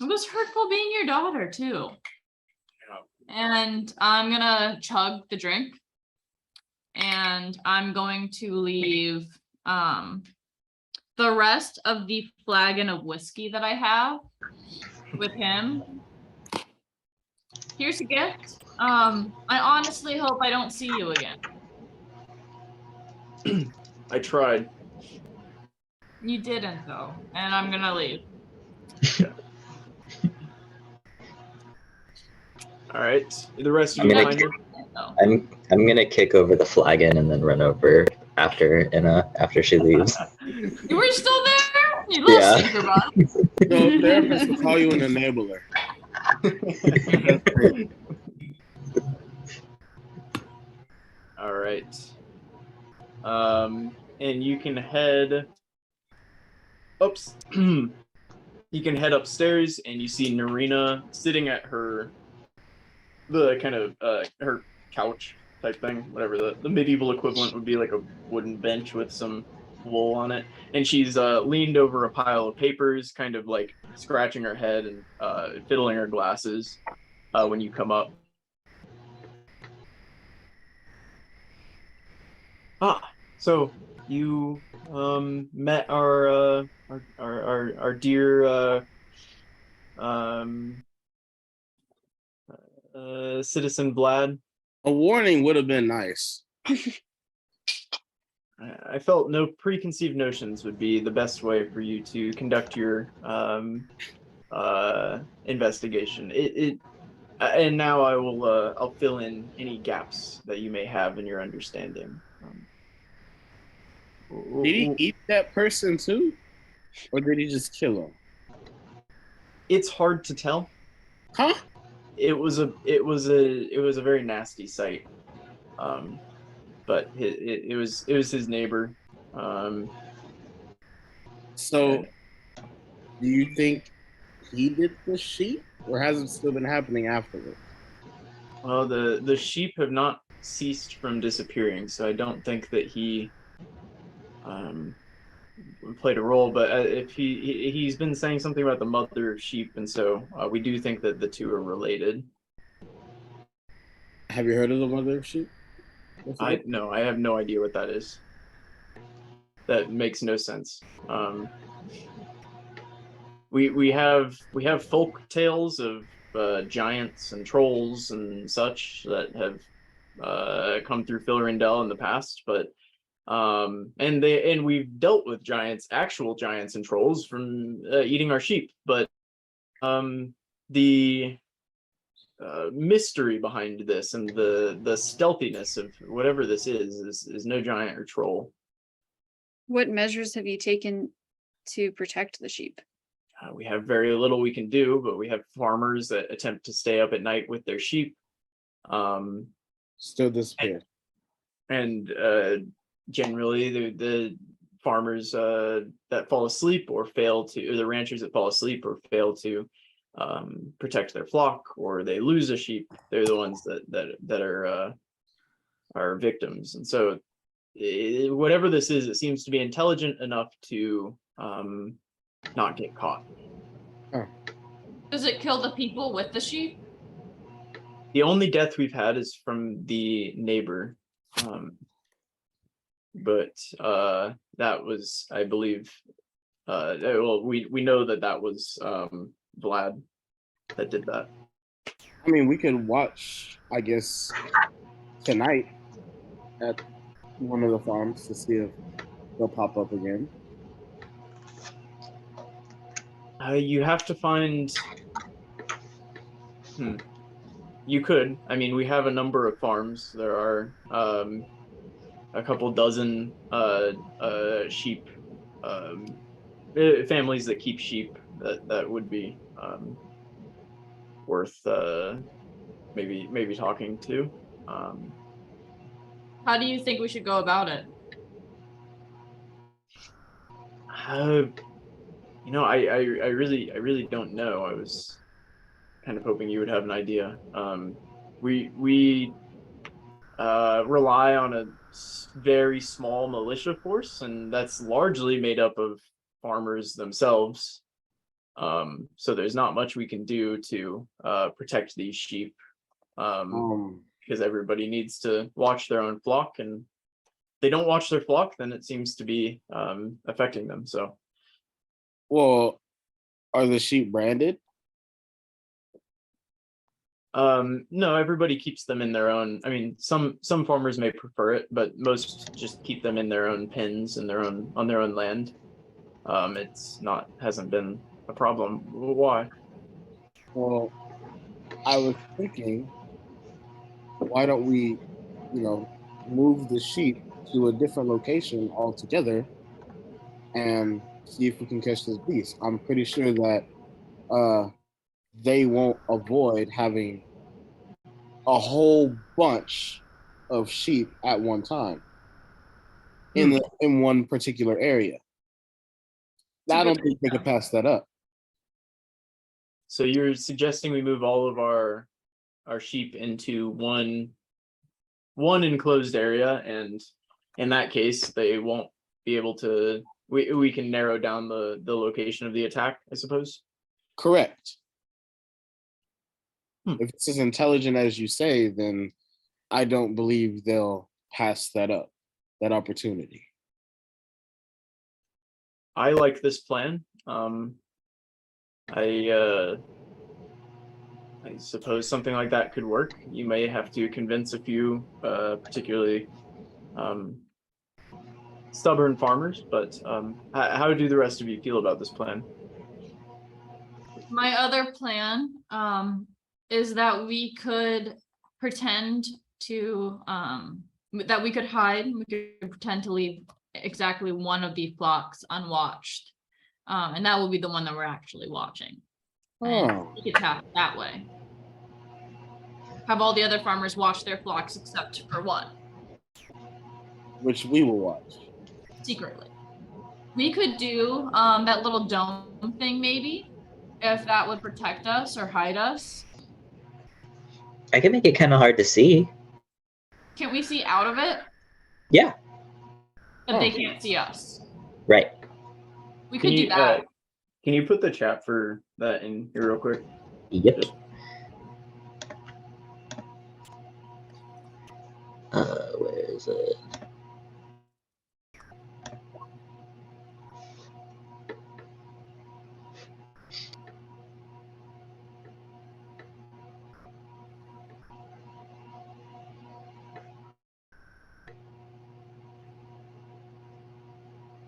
It was hurtful being your daughter too. Yeah. And I'm gonna chug the drink. And I'm going to leave the rest of the flagon of whiskey that I have with him. Here's a gift. I honestly hope I don't see you again. I tried. You didn't though, and I'm gonna leave. All right. The rest of I'm you gonna behind you? So, I'm gonna kick over the flagon and then run over after Anna after she leaves. you were still there? You little Yeah. stinker bug. No, therapist will call you an enabler. All right. And you can head. Oops. You can head upstairs, and you see Narina sitting at her, the kind of her couch type thing, whatever the medieval equivalent would be, like a wooden bench with some wool on it, and she's leaned over a pile of papers, kind of like scratching her head and fiddling her glasses when you come up. So you met our dear citizen Vlad. A warning would have been nice. I felt no preconceived notions would be the best way for you to conduct your investigation. And now I will I'll fill in any gaps that you may have in your understanding. Did he eat that person too, or did he just kill him? It's hard to tell. Huh? It was a very nasty sight. But it was his neighbor. So, do you think he did the sheep, or has it still been happening afterward? Well, the sheep have not ceased from disappearing, so I don't think that he played a role, but if he's been saying something about the mother sheep, and so we do think that the two are related. Have you heard of the mother sheep? I have no idea what that is. That makes no sense. We have folk tales of giants and trolls and such that have come through Filrindel in the past, but and we've dealt with actual giants and trolls from eating our sheep, but the mystery behind this and the stealthiness of whatever this is no giant or troll. What measures have you taken to protect the sheep? We have very little we can do, but we have farmers that attempt to stay up at night with their sheep. Still disappear. And generally, the farmers that fall asleep or the ranchers that fall asleep or fail to protect their flock, or they lose a sheep, they're the ones that are victims. And so, whatever this is, it seems to be intelligent enough to not get caught. Does it kill the people with the sheep? The only death we've had is from the neighbor, but that was, I believe, well, we know that was Vlad that did that. I mean, we could watch, I guess, tonight at one of the farms to see if they'll pop up again. You have to find. You could. I mean, we have a number of farms. There are a couple dozen sheep families that keep sheep that would be worth maybe talking to. How do you think we should go about it? I really don't know. I was kind of hoping you would have an idea. We rely on a very small militia force, and that's largely made up of farmers themselves. So there's not much we can do to protect these sheep, because everybody needs to watch their own flock, and if they don't watch their flock, then it seems to be affecting them. So. Well, are the sheep branded? No, everybody keeps them in their own. I mean, some farmers may prefer it, but most just keep them in their own pens and on their own land. Hasn't been a problem. Why? Well, I was thinking, why don't we, move the sheep to a different location altogether and see if we can catch this beast. I'm pretty sure that they won't avoid having a whole bunch of sheep at one time in one particular area. I don't think they could pass that up. So you're suggesting we move all of our sheep into one enclosed area, and in that case, they won't be able to. We can narrow down the location of the attack, I suppose. Correct. If it's as intelligent as you say, then I don't believe they'll pass that opportunity. I like this plan. I suppose something like that could work. You may have to convince a few particularly stubborn farmers, but how do the rest of you feel about this plan? My other plan is that we could pretend to that we could hide. We could pretend to leave exactly one of the flocks unwatched, and that will be the one that we're actually watching. And we could tap that way. Have all the other farmers watch their flocks except for one, which we will watch secretly. We could do that little dome thing, maybe, if that would protect us or hide us. I can make it kind of hard to see. Can we see out of it? Yeah. But they can't see us. Right. We could do that. Can you put the chat for that in here real quick? Yep. Where is it?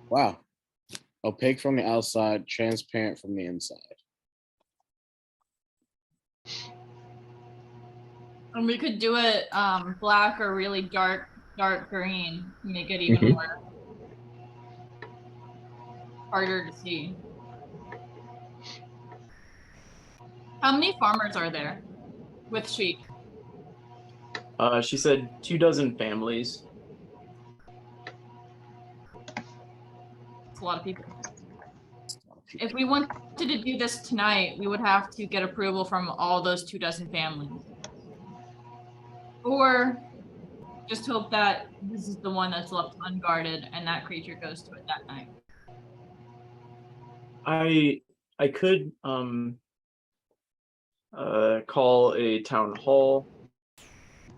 Wow. Opaque from the outside, transparent from the inside. And we could do it black or really dark green. Make it even Mhm. more harder to see. How many farmers are there with sheep? She said 24 families. It's a lot of people. If we wanted to do this tonight, we would have to get approval from all those 24 families. Or just hope that this is the one that's left unguarded and that creature goes to it that night. I could call a town hall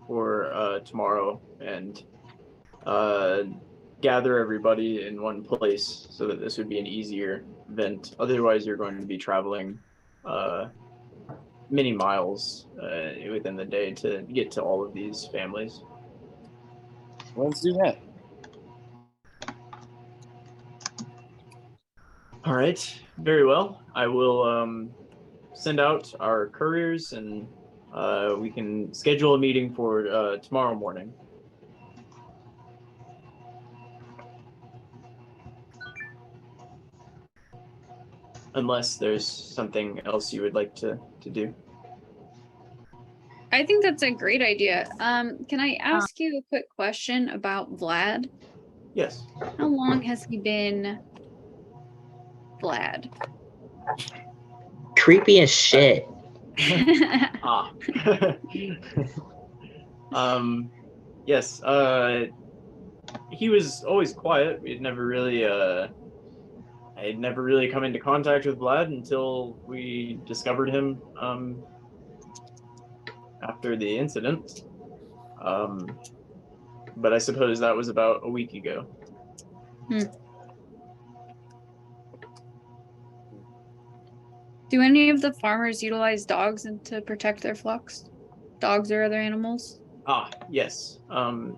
for tomorrow and gather everybody in one place so that this would be an easier event. Otherwise, you're going to be traveling many miles within the day to get to all of these families. Let's do that. All right, very well. I will send out our couriers and we can schedule a meeting for tomorrow morning. Unless there's something else you would like to do. I think that's a great idea. Can I ask you a quick question about Vlad? Yes. How long has he been Vlad? Creepy as shit. Yes. He was always quiet. We'd never really I had never really come into contact with Vlad until we discovered him after the incident. But I suppose that was about a week ago. Do any of the farmers utilize dogs to protect their flocks? Dogs or other animals? Yes.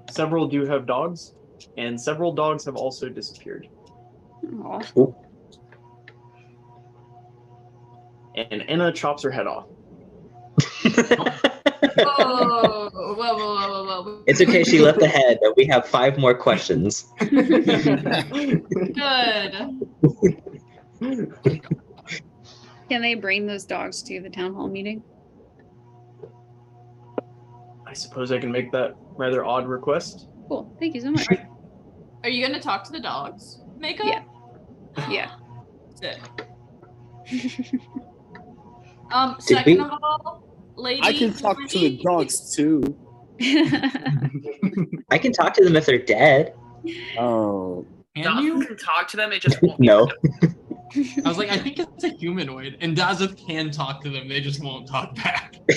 Several do have dogs, and several dogs have also disappeared. Aw. Ooh. And Anna chops her head off. Whoa, whoa, whoa, whoa, whoa. It's okay, she left the head, but we have 5 more questions. Good. Can they bring those dogs to the town hall meeting? I suppose I can make that rather odd request. Cool. Thank you so much. Are you gonna talk to the dogs, Mako? Yeah. Yeah. Sick. Second of all, lady. I can talk to the dogs too. I can talk to them if they're dead. Oh. Can you? Dazeth can talk to them, it just won't No. I was like, I think it's a humanoid, and Dazeth can talk to them, they just won't talk back. Do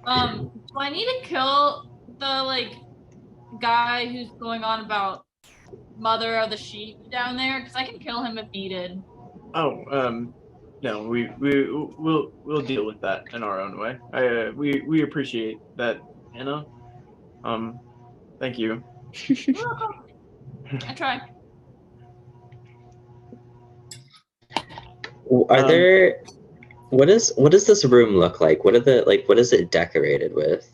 I need to kill the guy who's going on about mother of the sheep down there? Because I can kill him if needed. No, we'll deal with that in our own way. We appreciate that, Anna. Thank you. You're welcome. I try. Are there what does this room look like? What is it decorated with?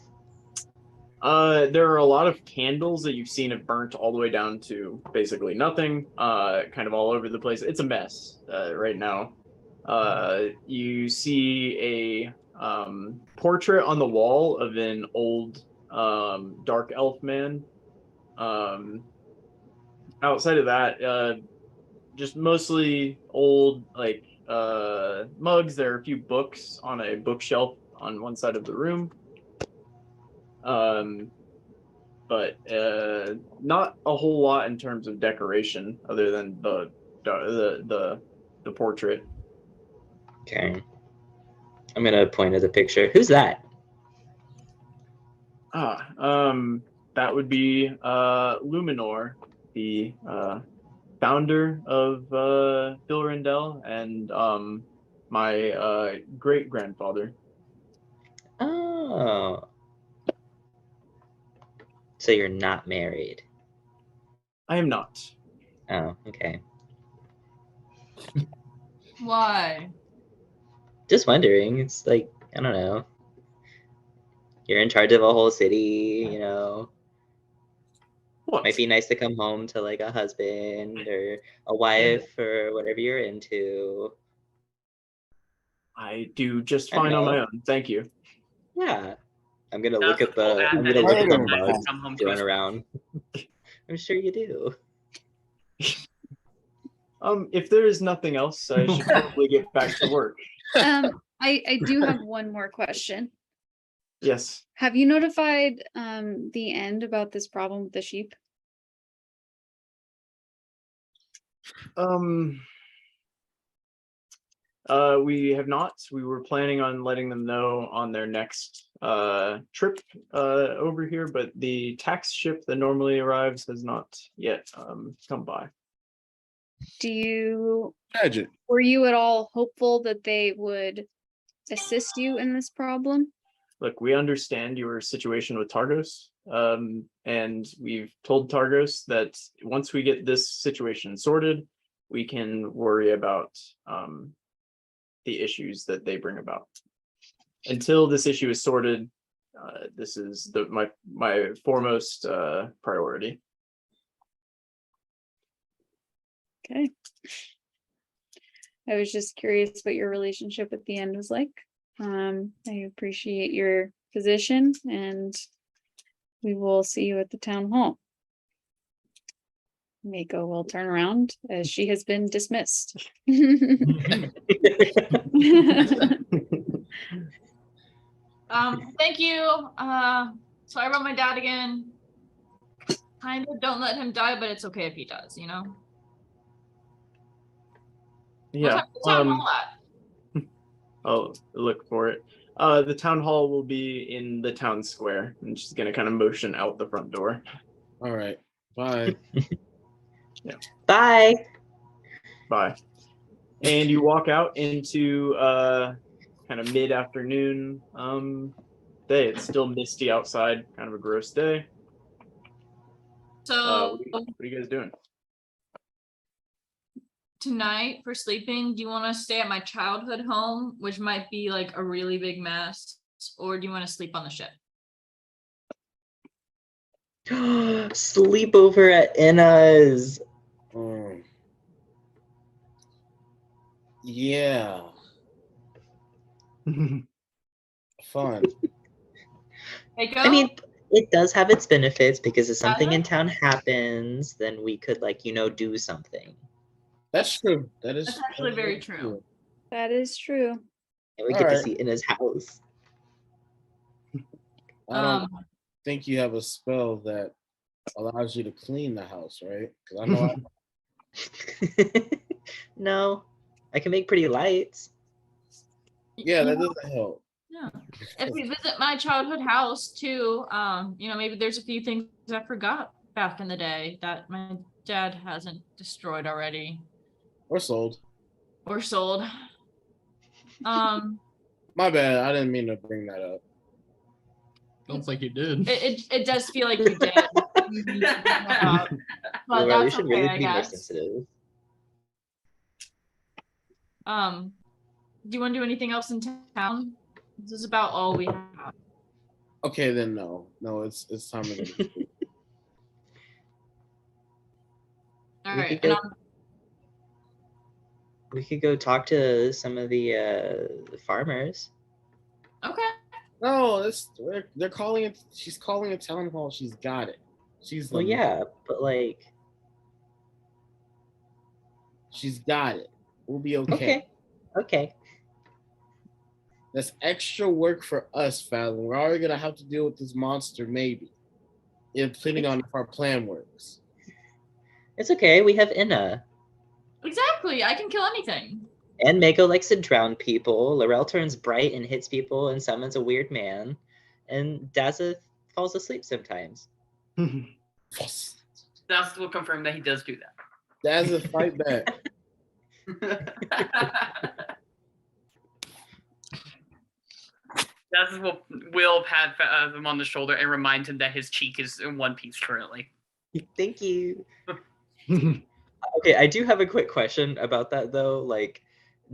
There are a lot of candles that you've seen have burnt all the way down to basically nothing, kind of all over the place. It's a mess right now. You see a portrait on the wall of an old dark elf man. Outside of that, just mostly old mugs. There are a few books on a bookshelf on one side of the room. but not a whole lot in terms of decoration, other than the portrait. Okay. I'm gonna point at the picture. Who's that? That would be Luminor, the founder of Bilrindel, and my great grandfather. Oh. So you're not married. I am not. Oh, okay. Why? Just wondering. It's like, I don't know. You're in charge of a whole city, you know. What? Might be nice to come home to like a husband or a wife or whatever you're into. I do just I don't fine on my know. own, thank you. Yeah. I'm gonna Does look at well, the and I'm then gonna look his at the wife would mugs come home to going his around. I'm sure you do. If there is nothing else, I should probably get back to work. I do have one more question. Yes. Have you notified the end about this problem with the sheep? We have not. We were planning on letting them know on their next trip over here, but the tax ship that normally arrives has not yet come by. Imagine. Were you at all hopeful that they would assist you in this problem? Look, we understand your situation with Targos, and we've told Targos that once we get this situation sorted, we can worry about the issues that they bring about. Until this issue is sorted, this is my foremost priority. Okay. I was just curious what your relationship at the end was like. I appreciate your position, and we will see you at the town hall. Mako will turn around as she has been dismissed. Thank you. So I wrote my dad again. Kind of don't let him die, but it's okay if he does, you know? Yeah. What's the town hall at? I'll look for it. The town hall will be in the town square, and she's gonna kind of motion out the front door. All right. Bye. Yeah. Bye. Bye. And you walk out into kind of mid-afternoon day. It's still misty outside, kind of a gross day. So what are you guys doing? tonight for sleeping, do you want to stay at my childhood home, which might be like a really big mess, or do you want to sleep on the ship? Sleep over at Inna's. Yeah. Fun. I mean, it does have its benefits because if something in it? town happens, then we could like, you know, do something. That's true. That's actually very true. That is true. And we get to see Inna's house. I don't think you have a spell that allows you to clean the house, right? Because I know No, I can make pretty lights. Yeah, that doesn't help. Yeah. If we visit my childhood house too, you know, maybe there's a few things I forgot back in the day that my dad hasn't destroyed already. Or sold. Or sold. My bad. I didn't mean to bring that up. Sounds like you did. It does feel like you did. But We that's should okay, really I be more guess. sensitive. Do you want to do anything else in town? This is about all we have. Okay, then no. No, it's time to go. All We right. could go- We could go talk to some of the farmers. Okay. No, they're calling it. She's calling a town hall. She's got it. She's Well, yeah, but like, she's got it. We'll be okay. Okay. That's extra work for us, Fallon. We're already gonna have to deal with this monster, maybe. depending on if our plan works. It's okay. We have Inna. Exactly. I can kill anything. And Mako likes to drown people. Laurel turns bright and hits people and summons a weird man. And Dazza falls asleep sometimes. Yes. That's will confirm that he does do that. That's a fight back. That's what will pat him on the shoulder and remind him that his cheek is in one piece currently. Thank you. Okay, I do have a quick question about that though. Like,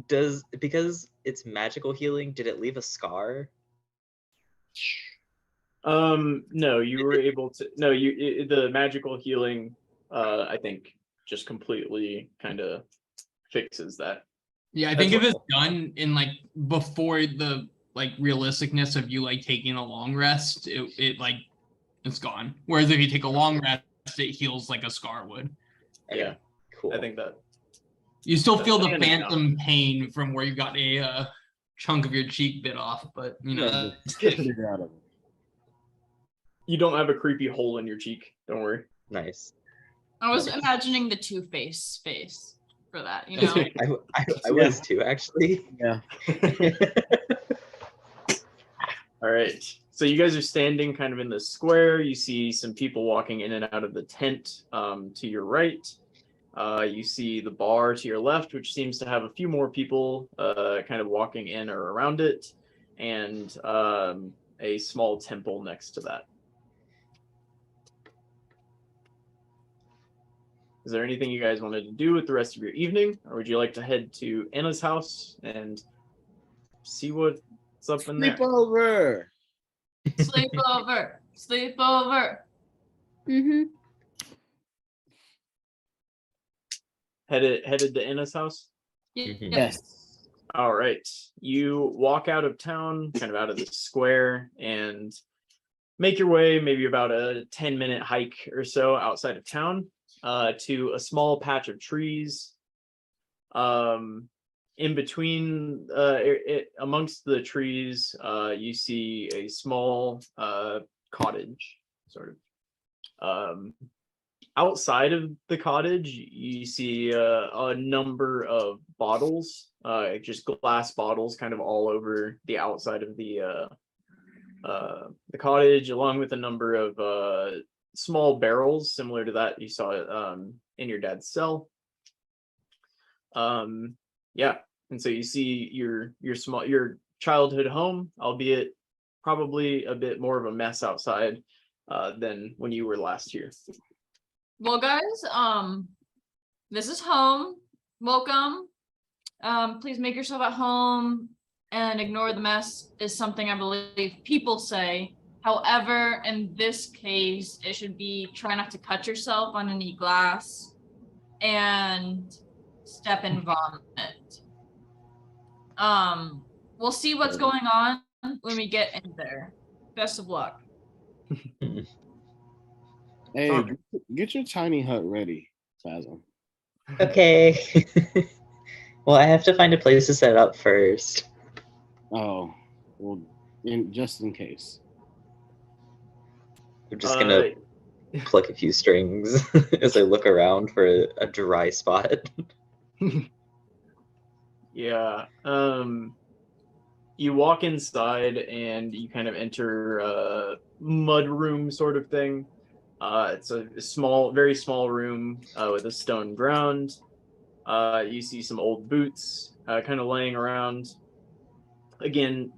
because it's magical healing, did it leave a scar? No, you were able to. No, the magical healing, I think, just completely kind of fixes that. Yeah, I think if it's done in like before the like realisticness of you like taking a long rest, it like it's gone. Whereas if you take a long rest, it heals like a scar would. Yeah, Cool. I think that You still feel the That's phantom pain from where you got a chunk of your cheek bit off, but you know. Yeah, that's get it. it out of it. you don't have a creepy hole in your cheek. Don't worry. Nice. I was imagining the Two-Face face for that, you know? I was too, actually. Yeah. All right. So you guys are standing kind of in the square. You see some people walking in and out of the tent to your right. You see the bar to your left, which seems to have a few more people kind of walking in or around it, and a small temple next to that. Is there anything you guys wanted to do with the rest of your evening, or would you like to head to Anna's house and see what's up in there? Sleepover. Sleepover. Sleepover. Mm-hmm. Headed to Anna's house? Yep. Yes. All right. You walk out of town, kind of out of the square, and make your way maybe about a 10-minute hike or so outside of town to a small patch of trees. In between, amongst the trees, you see a small cottage, sort of. Outside of the cottage, you see a number of bottles, just glass bottles, kind of all over the outside of the cottage, along with a number of small barrels similar to that you saw in your dad's cell. Yeah, and so you see your childhood home, albeit probably a bit more of a mess outside than when you were last here. Well, guys, this is home. Welcome. Please make yourself at home and ignore the mess is something I believe people say. However, in this case, it should be try not to cut yourself on any glass and step in vomit. We'll see what's going on when we get in there. Best of luck. Hey, get your tiny hut ready, Phasm. Okay. Well, I have to find a place to set it up first. Oh, well, just in case. I'm just gonna pluck a few strings as I look around for a dry spot. Yeah. You walk inside and you kind of enter a mud room sort of thing. It's a small, very small room with a stone ground. You see some old boots kind of laying around. Again,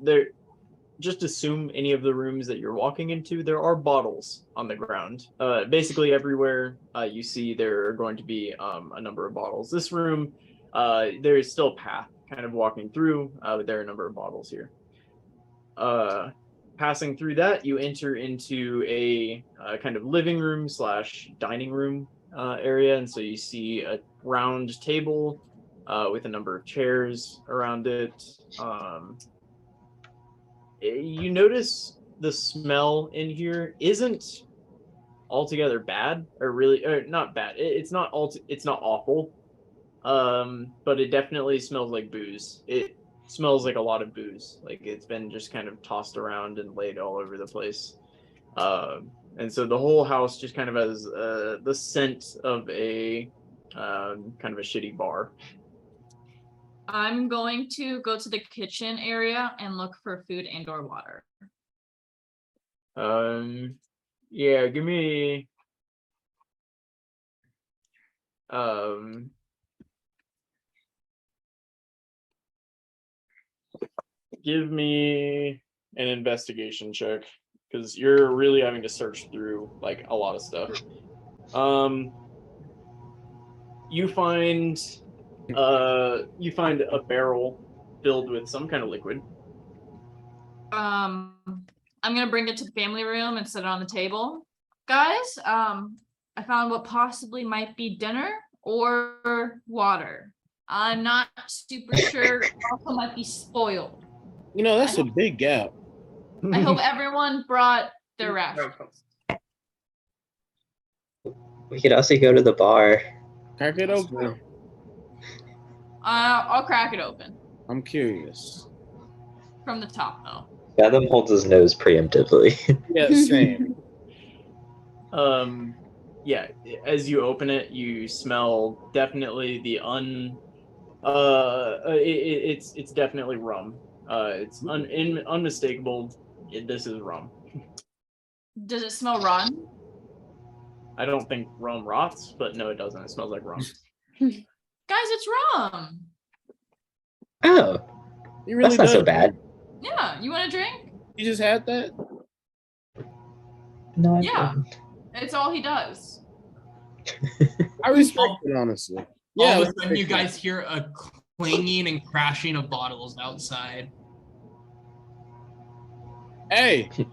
just assume any of the rooms that you're walking into, there are bottles on the ground. Basically everywhere you see there are going to be a number of bottles. This room, there is still a path kind of walking through, but there are a number of bottles here. Passing through that, you enter into a kind of living room / dining room area, and so you see a round table with a number of chairs around it. You notice the smell in here isn't altogether bad, or not bad. It's not awful, but it definitely smells like booze. It smells like a lot of booze. Like it's been just kind of tossed around and laid all over the place. And so the whole house just kind of has the scent of a kind of a shitty bar. I'm going to go to the kitchen area and look for food and or water. Yeah, give me give me an investigation check, because you're really having to search through like a lot of stuff. You find a barrel filled with some kind of liquid. I'm gonna bring it to the family room and set it on the table. Guys, I found what possibly might be dinner or water. I'm not super sure. It also might be spoiled. You know, that's a big gap. I hope everyone brought their rations. We could also go to the bar. Crack it open. I'll crack it open I'm curious. from the top though. Fathom holds his nose preemptively. Yeah, same. Yeah, as you open it, you smell definitely the it's definitely rum. It's unmistakable. This is rum. Does it smell rotten? I don't think rum rots, but no, it doesn't. It smells like rum. Guys, it's rum. Oh, It really that's not so does. bad. Yeah, you want a drink? You just had that? No, Yeah. It's all he does. I respect it, honestly. Yeah, All of a let's sudden, you take that. guys hear a clanging and crashing of bottles outside. Hey, The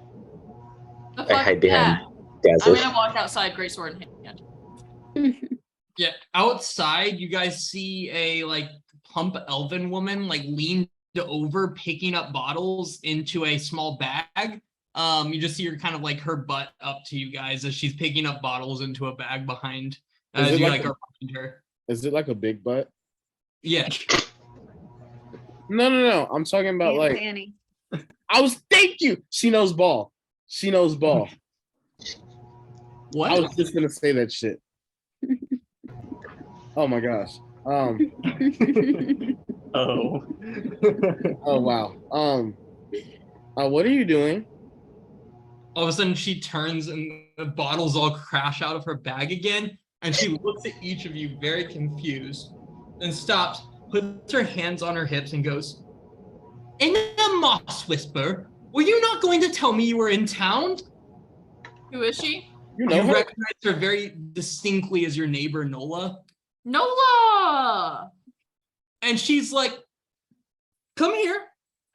I fuck hide is behind that? I'm Dazzle. gonna walk outside, great sword in hand. Yeah, outside, you guys see a like plump elven woman like leaned over, picking up bottles into a small bag. You just see her kind of like her butt up to you guys as she's picking up bottles into a bag behind. Is As it you like like a- are behind her. is it like a big butt? Yeah. No. I'm talking about like Annie. thank you. She knows ball. She knows ball. What? I was just gonna say that shit. Oh my gosh. Oh. Oh wow. What are you doing? All of a sudden, she turns and the bottles all crash out of her bag again, and she looks at each of you very confused, then stops, puts her hands on her hips, and goes, "In a moss whisper, were you not going to tell me you were in town?" Who is she? You know You her? recognize her very distinctly as your neighbor Nola, Nola! and she's like, "Come here."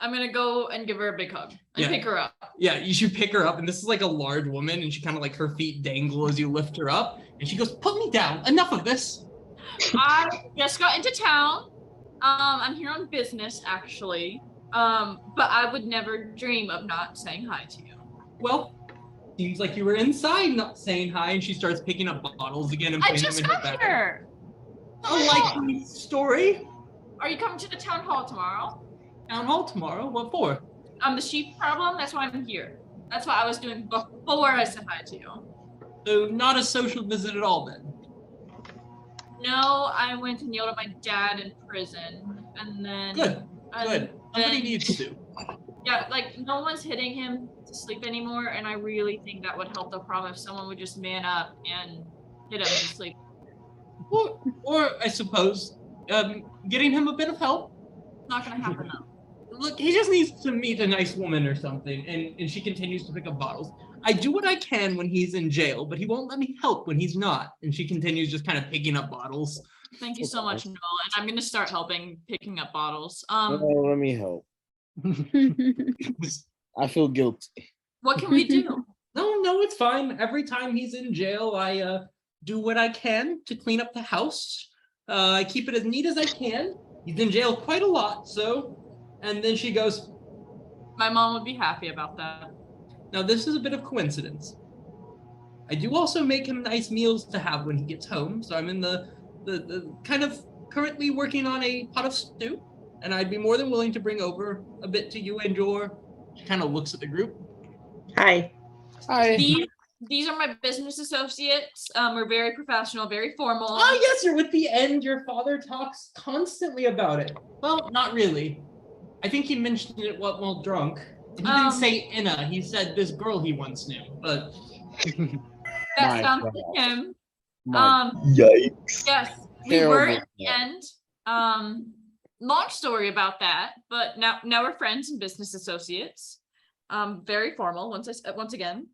I'm gonna go and give her a big hug and Yeah. pick her up. Yeah, you should pick her up, and this is like a large woman, and she kind of like her feet dangle as you lift her up, and she goes, "Put me down. Enough of this." I just got into town. I'm here on business actually. But I would never dream of not saying hi to you. Well, seems like you were inside not saying hi, and she starts picking up bottles again and I putting them just in her got bag. here. A likely story. Are you coming to the town hall tomorrow? Town hall tomorrow. What for? The sheep problem. That's why I'm here. That's what I was doing before I said hi to you. So not a social visit at all then. No, I went and yelled at my dad in prison, and then Good. Good. Somebody then- needs to. Yeah, like no one's hitting him to sleep anymore, and I really think that would help the problem if someone would just man up and hit him to sleep. Or I suppose, getting him a bit of help. It's not gonna happen though. Look, he just needs to meet a nice woman or something, and she continues to pick up bottles. I do what I can when he's in jail, but he won't let me help when he's not. And she continues just kind of picking up bottles. Thank you so much, Noel. And I'm gonna start helping picking up bottles. Oh, let me help. I feel guilty. What can we do? No, it's fine. Every time he's in jail, I do what I can to clean up the house. I keep it as neat as I can. He's in jail quite a lot, so. And then she goes, My mom would be happy about that. "Now this is a bit of coincidence. I do also make him nice meals to have when he gets home, so I'm in the kind of currently working on a pot of stew, and I'd be more than willing to bring over a bit to you and your." She kind of looks at the group. Hi. Hi. These these are my business associates. We're very professional, very formal. Oh, yes, you're with the end. Your father talks constantly about it. Well, not really. I think he mentioned it while drunk. He didn't say Inna. He said this girl he once knew, but... That My sounds God. like him. My Yikes. Yes, we were Terrible. at the end. Long story about that, but now we're friends and business associates. Very formal once again,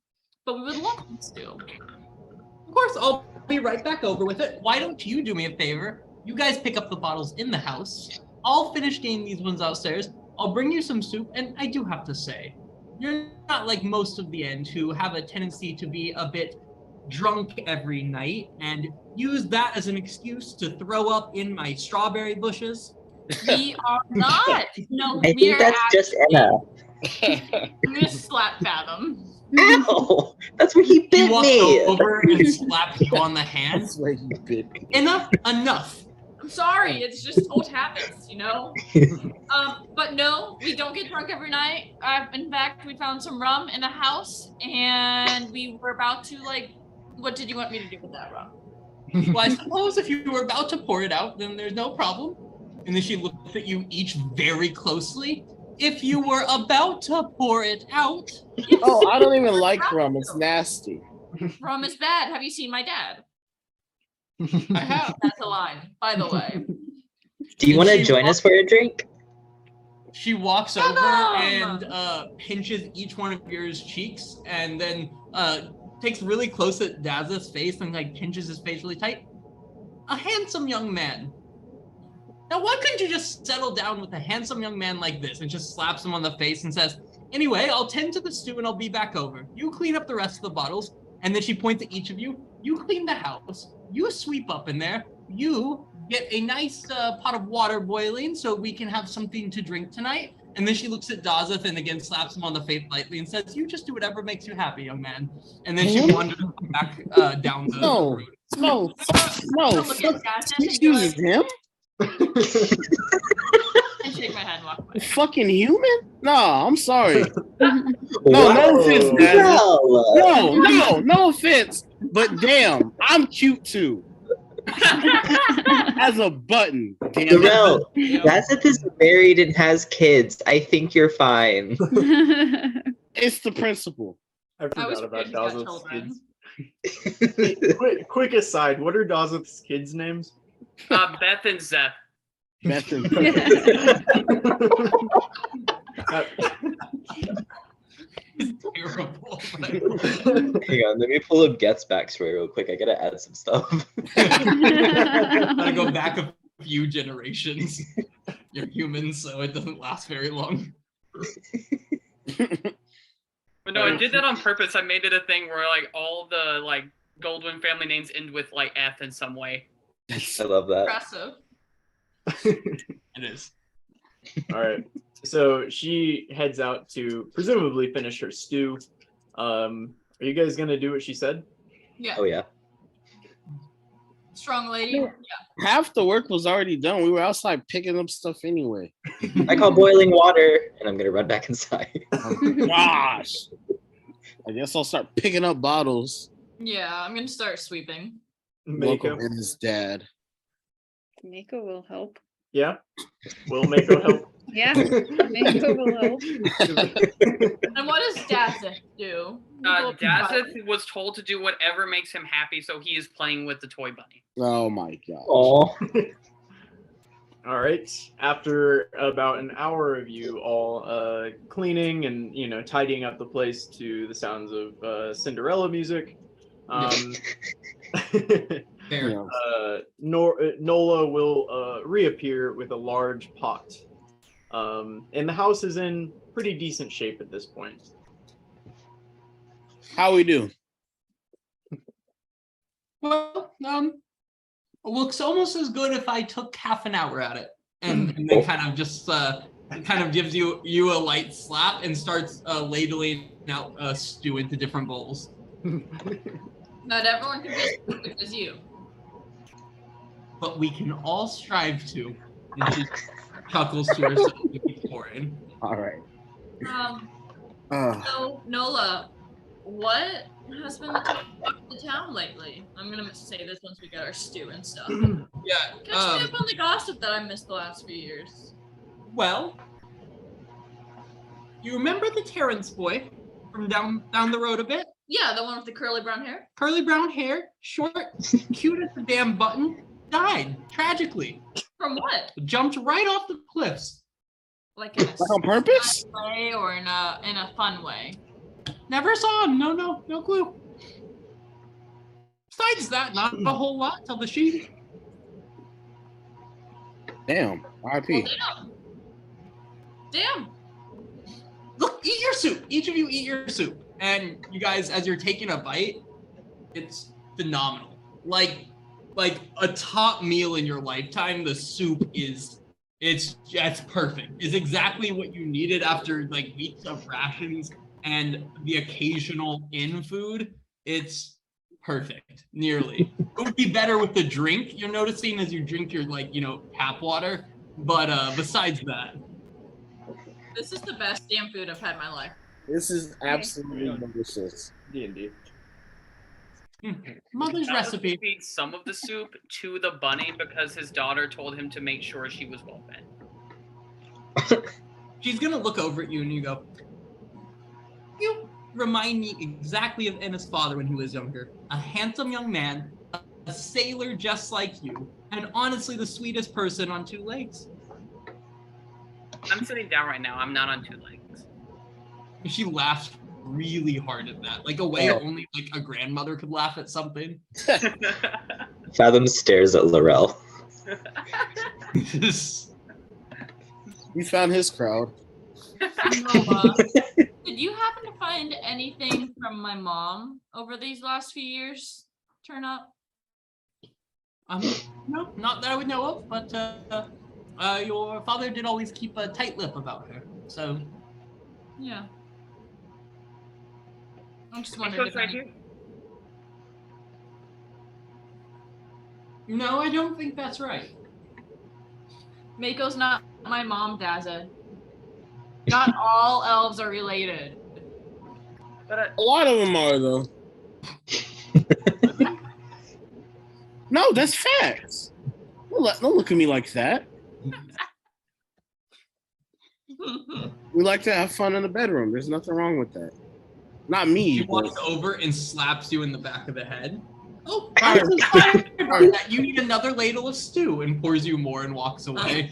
but we would love to. Of course, I'll be right back over with it. Why don't you do me a favor? You guys pick up the bottles in the house. I'll finish getting these ones downstairs. I'll bring you some soup, and I do have to say, you're not like most of the end who have a tendency to be a bit drunk every night and use that as an excuse to throw up in my strawberry bushes. We are not. No, I we think are that's just Anna. I'm gonna slap Fathom. Ow! That's where he He bit walks me. over and slaps you on the hand. That's where you bit me. Enough. I'm sorry, it's just old habits, you know. But no, we don't get drunk every night. In fact, we found some rum in the house, and we were about to what did you want me to do with that rum? Well, I suppose if you were about to pour it out, then there's no problem. And then she looked at you each very closely. If you were about to pour it out... Oh, I don't even like rum. It's nasty. Rum is bad. Have you seen my dad? I have. That's a line, by the way. Do you want to She join us for a drink? She walks over Fathom! and pinches each one of yours cheeks and then takes really close at Daz's face and pinches his face really tight. A handsome young man. Now, why couldn't you just settle down with a handsome young man like this and just slaps him on the face and says, anyway, I'll tend to the stew and I'll be back over. You clean up the rest of the bottles. And then she points at each of you. You clean the house. You sweep up in there. You get a nice pot of water boiling so we can have something to drink tonight. And then she looks at Dazeth and again slaps him on the face lightly and says, you just do whatever makes you happy, young man. And then she wanders back down the road. No. Look at Dad and She be like, chooses him? and shake my head and walk away. Fucking human? No, I'm sorry. Whoa. No offense, Well, no offense. But damn, I'm cute too. As a button. Damn it. Darrell, Dazeth is married and has kids. I think you're fine. It's the principle. I I was forgot about afraid he's got Dazeth's children. kids. Quick aside, what are Dazeth's kids' names? Beth and Zeth. Beth and Terrible. Hang on, let me pull up Get's backstory real quick. I gotta add some stuff. Gotta go back a few generations. You're human, so it doesn't last very long. But no, I did that on purpose. I made it a thing where all the Goldwyn family names end with F in some way. I love that. Impressive. It is. All right. So she heads out to presumably finish her stew. Are you guys gonna do what she said? Yeah. Oh yeah. Strong lady. Yeah. Half the work was already done. We were outside picking up stuff anyway. I call boiling water, and I'm gonna run back inside. Oh, gosh. I guess I'll start picking up bottles. Yeah, I'm gonna start sweeping. Mako. Welcome in his dad. Mako will help. Yeah. Will Mako help? Yeah, Mako will help. And what does Dazeth do? Dazeth was told to do whatever makes him happy, so he is playing with the toy bunny. Oh my god. Oh. All right. After about an hour of you all cleaning and tidying up the place to the sounds of Cinderella music, Fair. Yeah. Nola will reappear with a large pot. And the house is in pretty decent shape at this point. How we do? Well, looks almost as good if I took half an hour at it, and then kind of just kind of gives you a light slap and starts ladling out stew into different bowls. Not everyone can be as stupid as you. But we can all strive to. And she chuckles to herself and keeps pouring. All right. So Nola, what has been the talk of the town lately? I'm gonna say this once we get our stew and stuff. Yeah. Catch me up on the gossip that I missed the last few years. Well, you remember the Terrence boy from down the road a bit? Yeah, the one with the curly brown hair. Curly brown hair, short, cute as a damn button, died tragically. From what? Jumped right off the cliffs. Like in a Like on purpose? sad way or in a fun way? Never saw him. No clue. Besides that, not a whole lot till the sheep. Damn. R.I.P. Well, damn. Look, eat your soup. Each of you eat your soup. And you guys, as you're taking a bite, it's phenomenal. Like a top meal in your lifetime, the soup it's perfect. It's exactly what you needed after like weeks of rations and the occasional inn food. It's perfect, nearly. It would be better with the drink you're noticing as you drink your tap water. But besides that. This is the best damn food I've had in my life. This is absolutely delicious. D&D. Mother's That was recipe. to feed some of the soup to the bunny because his daughter told him to make sure she was well fed. She's gonna look over at you and you go, you remind me exactly of Enna's father when he was younger. A handsome young man, a sailor just like you, and honestly the sweetest person on two legs. I'm sitting down right now. I'm not on two legs. She laughs really hard at that, like a way only like a grandmother could laugh at something. Fathom stares at Laurel. He's found his crowd. Noah, did you happen to find anything from my mom over these last few years turn up? No, not that I would know of, but your father did always keep a tight lip about her, so. Yeah. I'm just wondering if right here. No, I don't think that's right. Mako's not my mom, Daza. Not all elves are related. But A lot of them are, though. No, that's facts. Don't look at me like that. We like to have fun in the bedroom. There's nothing wrong with that. Not me. She but- walks over and slaps you in the back of the head. Oh, Alright. I'm so sorry about that. You need another ladle of stew, and pours you more and walks away.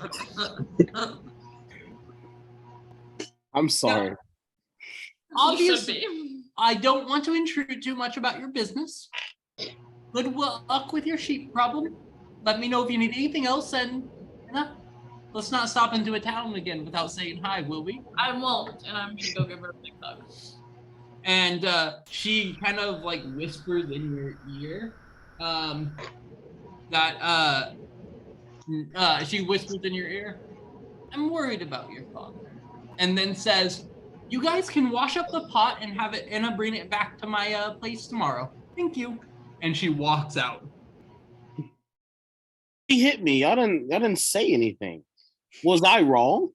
I'm sorry. Obviously, I don't want to intrude too much about your business. Good luck with your sheep problem. Let me know if you need anything else, and let's not stop into a town again without saying hi, will we? I won't, and I'm gonna go give her a big hug. And she kind of like whispers in your ear she whispers in your ear, I'm worried about your father. And then says, you guys can wash up the pot and have it, and I'll bring it back to my place tomorrow. Thank you. And she walks out. He hit me. Y'all didn't say anything. Was I wrong?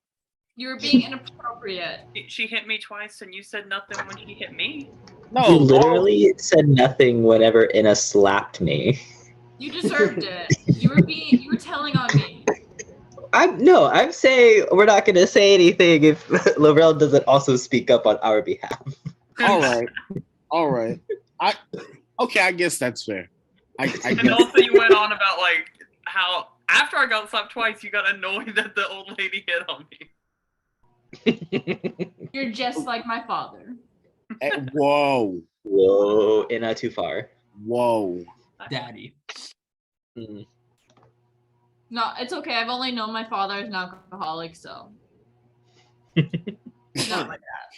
You were being inappropriate. she hit me twice, and you said nothing when she hit me. No. You literally said nothing whenever Inna slapped me. You deserved it. You were telling on me. I'm saying we're not going to say anything if Laurel doesn't also speak up on our behalf. All right. I guess that's fair. I And guess. also, you went on about like how after I got slapped twice, you got annoyed that the old lady hit on me. You're just like my father. Whoa. Whoa, Inna, too far. Whoa. Daddy. Mm. No, it's okay. I've only known my father as an alcoholic, so. Not like that.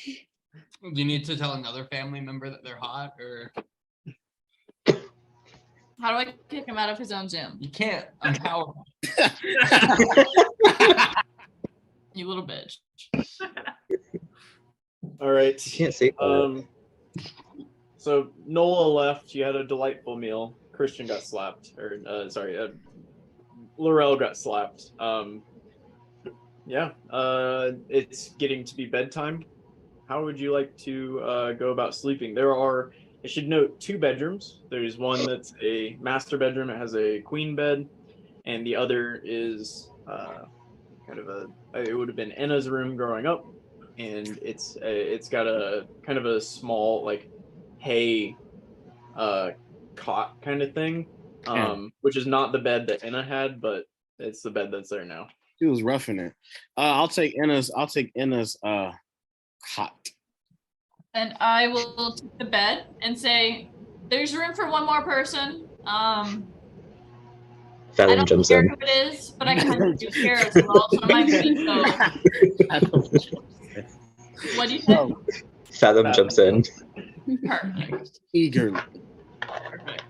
Do you need to tell another family member that they're hot, or How do I kick him out of his own gym? you can't? I'm powerful. You little bitch. All right. You can't say that. So Nola left. You had a delightful meal. Christian got slapped, Laurel got slapped. It's getting to be bedtime. how would you like to go about sleeping? There are, I should note, 2 bedrooms. There's one that's a master bedroom. It has a queen bed, and the other is kind of it would have been Enna's room growing up, and it's got a kind of a small like hay cot kind of thing, which is not the bed that Enna had, but it's the bed that's there now. She was roughing it. I'll take Enna's cot. And I will take the bed and say, "There's room for one more person." I Fathom don't jumps care in. who it is, but I kind of do care as well. So I might be so. What do you think? Fathom jumps in. Perfect. Eagerly. Perfect.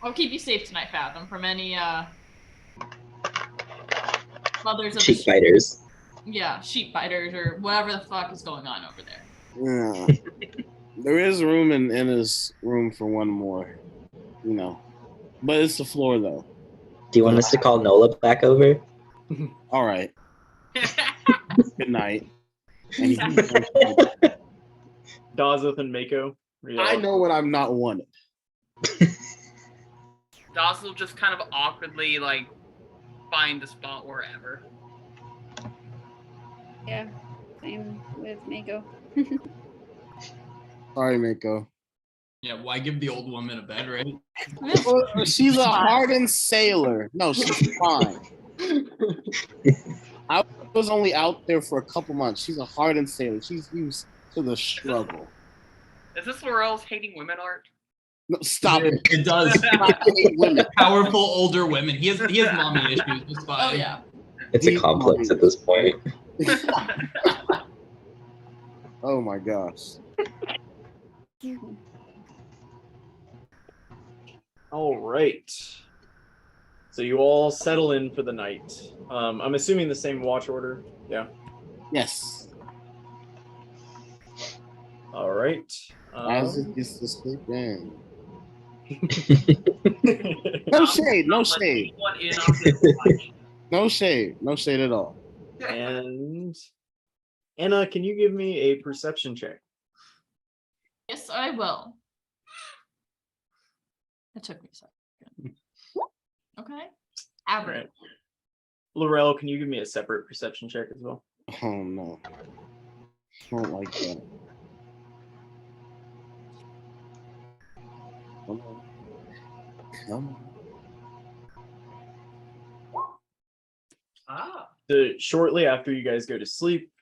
I'll keep you safe tonight, Fathom, from any mothers of the Cheek biters. Yeah, sheep biters or whatever the fuck is going on over there. Yeah. There is room in Enna's room for one more, but it's the floor though. Do you want us to call Nola back over? All right. Good night. And Dazeth and Mako. I know when I'm not wanted. Dawes will just kind of awkwardly like find a spot wherever. Yeah, same with Mako. Sorry, Mako. Yeah, why give the old woman a bed, right? Well, she's a hardened sailor. No, she's fine. I was only out there for a couple months. She's a hardened sailor. She's used to the struggle. Is this Laurel's hating women art? No, stop it. It does. I hate women. Powerful older women. He has mommy issues. It's fine. Oh yeah. It's a complex at this point. Oh my gosh. All right. So you all settle in for the night. I'm assuming the same watch order. Yeah. Yes. All right. As it gets to sleep in. No shade. No shade. No shade. No shade at all. And Enna, can you give me a perception check? Yes, I will. It took me a second. Okay. Average. Right. Laurel, can you give me a separate perception check as well? Oh no. I don't like that. Come on. Come on. Ah. So shortly after you guys go to sleep,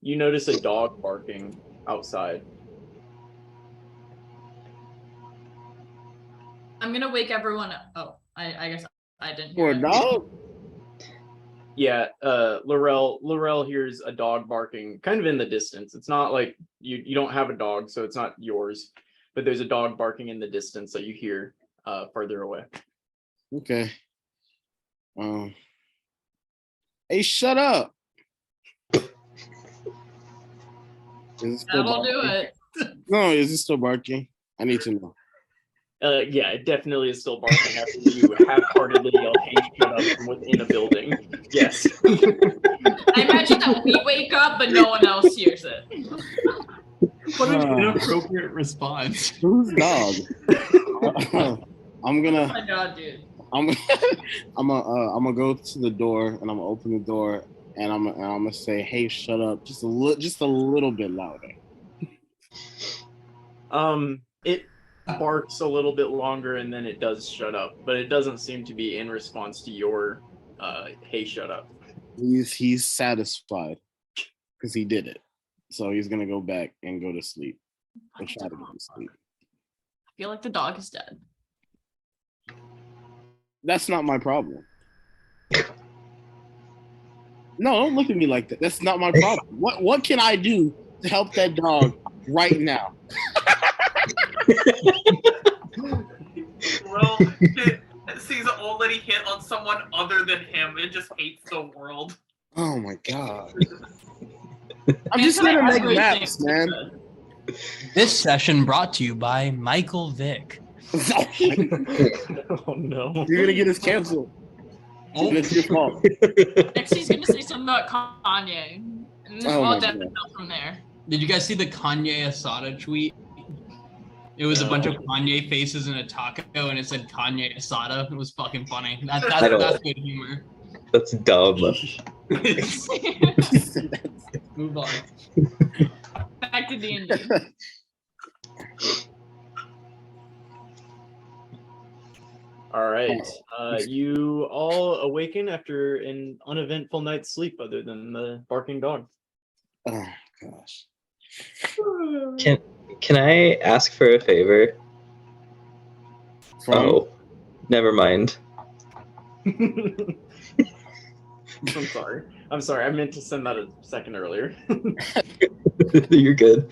you notice a dog barking outside. I'm gonna wake everyone up. Oh, I guess I didn't For hear a that. dog? Yeah, Laurel hears a dog barking kind of in the distance. It's not like you don't have a dog, so it's not yours, but there's a dog barking in the distance that you hear further away. Okay. Hey, shut up. Is it still That'll do barking? it. No, is it still barking? I need to know. Yeah, it definitely is still barking after you half-heartedly yell, "Hey, shut up," from within a building. Yes. I imagine that we wake up, but no one else hears it. What an inappropriate response. Whose dog? I'm Oh gonna my god, dude. I'm gonna go to the door and I'm gonna open the door and I'm gonna say, "Hey, shut up," just a little bit louder. It barks a little bit longer and then it does shut up, but it doesn't seem to be in response to your "Hey, shut up." He's satisfied because he did it, so he's gonna go back and go to sleep. Or try to go to sleep. I feel like the dog is dead. That's not my problem. No, don't look at me like that. That's not my problem. What can I do to help that dog right now? Well, sees an old lady hit on someone other than him and just hates the world. Oh my god. I'm just gonna make maps, man. This session brought to you by Michael Vick. Oh no. You're gonna get us canceled. Oh. It's your fault. Next he's gonna say something about Kanye. And Oh I'll my definitely God. know from there. Did you guys see the Kanye Asada tweet? It was a bunch of Kanye faces in a taco, and it said Kanye Asada. It was fucking funny. That's good humor. That's dumb. Move on. Back to D&D. All right. You all awaken after an uneventful night's sleep, other than the barking dog. Oh gosh. Can I ask for a favor? From Oh, never mind. I'm sorry. I meant to send that a second earlier. You're good.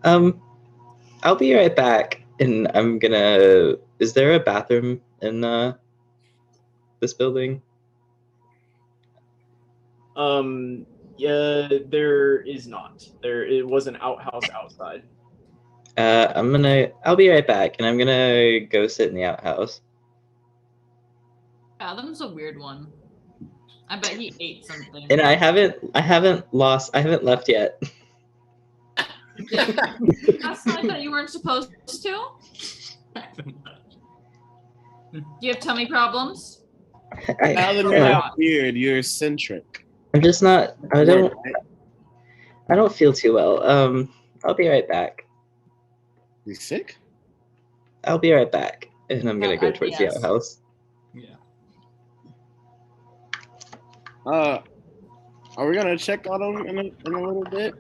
I'll be right back, and I'm gonna. Is there a bathroom in this building? Yeah, there is not. It was an outhouse outside. I'll be right back, and I'm gonna go sit in the outhouse. Fathom's a weird one. I bet he ate something. And I haven't left yet. Last night that you weren't supposed to? Do you have tummy problems? now that you have a beard, you're eccentric. I'm just not. I don't feel too well. I'll be right back. You sick? I'll be right back, and I'm gonna go towards the yes. outhouse. Yeah. Are we gonna check on him in a little bit?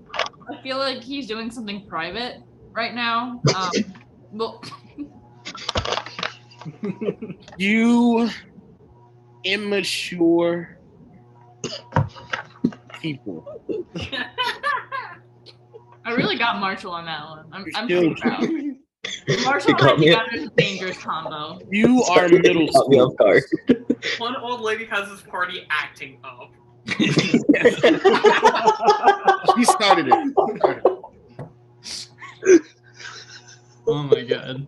I feel like he's doing something private right now. Well, You immature people. I really got Marshall on that one. I'm Still- pretty proud. Marshall You and I got me. together is a dangerous combo. You are middle Caught me school. off guard. One old lady has this party acting up. She started it. Oh my god.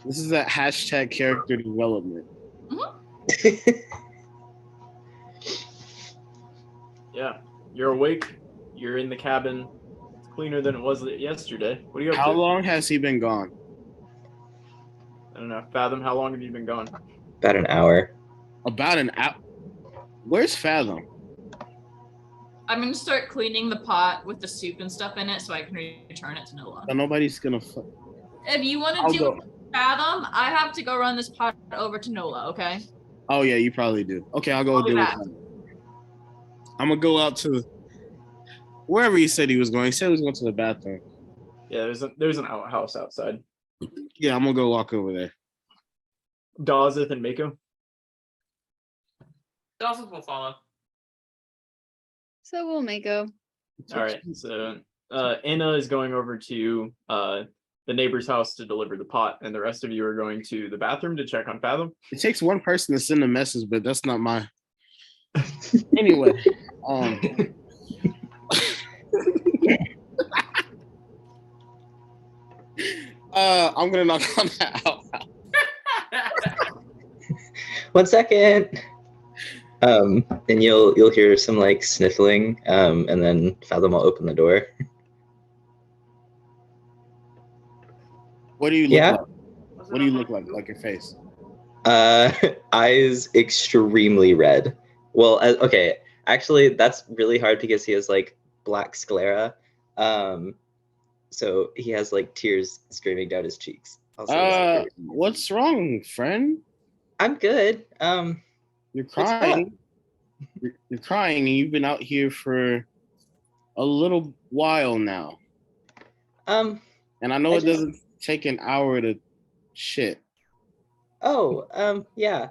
This is a hashtag character development. Yeah, you're awake. You're in the cabin. It's cleaner than it was yesterday. What are you up How to? long has he been gone? I don't know. Fathom, how long have you been gone? About an hour. About an hour. Where's Fathom? I'm gonna start cleaning the pot with the soup and stuff in it so I can return it to Noah. Nobody's gonna. If you want I'll to do go. Fathom, I have to go run this pot over to Nola, okay? Oh yeah, you probably do. Okay, I'll go I'll be do it. back. I'm gonna go out to wherever he said he was going. He said he was going to the bathroom. Yeah, there's an outhouse outside. Yeah, I'm gonna go walk over there. Dawseth and Mako. Dawson will follow. So we'll make go. All right. So Anna is going over to the neighbor's house to deliver the pot, and the rest of you are going to the bathroom to check on Fathom. It takes one person to send a message, but that's not my. Anyway, I'm gonna knock on that out. 1 second. And you'll hear some like sniffling, and then Fathom will open the door. What do you look Yeah. like? What do you look like? Like your face? Eyes extremely red. Well, okay, actually, that's really hard because he has like black sclera. So he has like tears streaming down his cheeks. Also, What's wrong, friend? I'm good. You're crying. You're crying, and you've been out here for a little while now. And I know it doesn't take an hour to shit. Oh, yeah.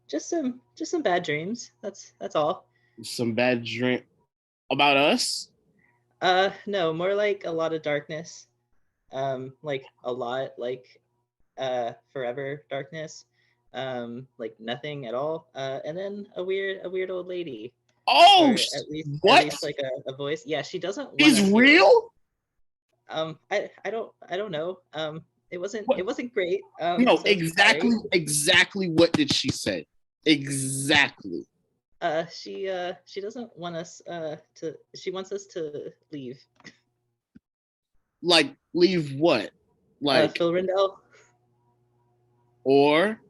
Just some bad dreams. That's all. Some bad dream about us. No, more like a lot of darkness. Like a lot, like forever darkness. Like nothing at all. And then a weird old lady. Oh, Or at least like a voice. Yeah, she doesn't. He's wanna hear- real. I don't know. It wasn't What? it wasn't great. No, so sorry. exactly what did she say? Exactly. She doesn't want us she wants us to leave. Like, leave what? Like, Philrindel? or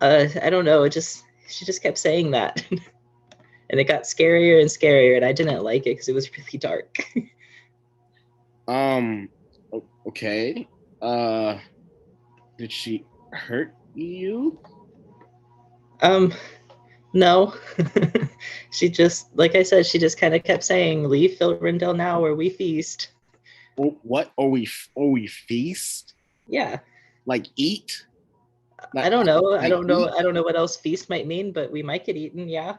I don't know, she just kept saying that. And it got scarier and scarier, and I didn't like it because it was really dark. okay. Did she hurt you? No. She just, like I said, she just kind of kept saying, "Leave Philrindel now, or we feast." What? Or we feast? Yeah. Like eat? I don't know. Like I don't know. eat? I don't know what else feast might mean, but we might get eaten. Yeah.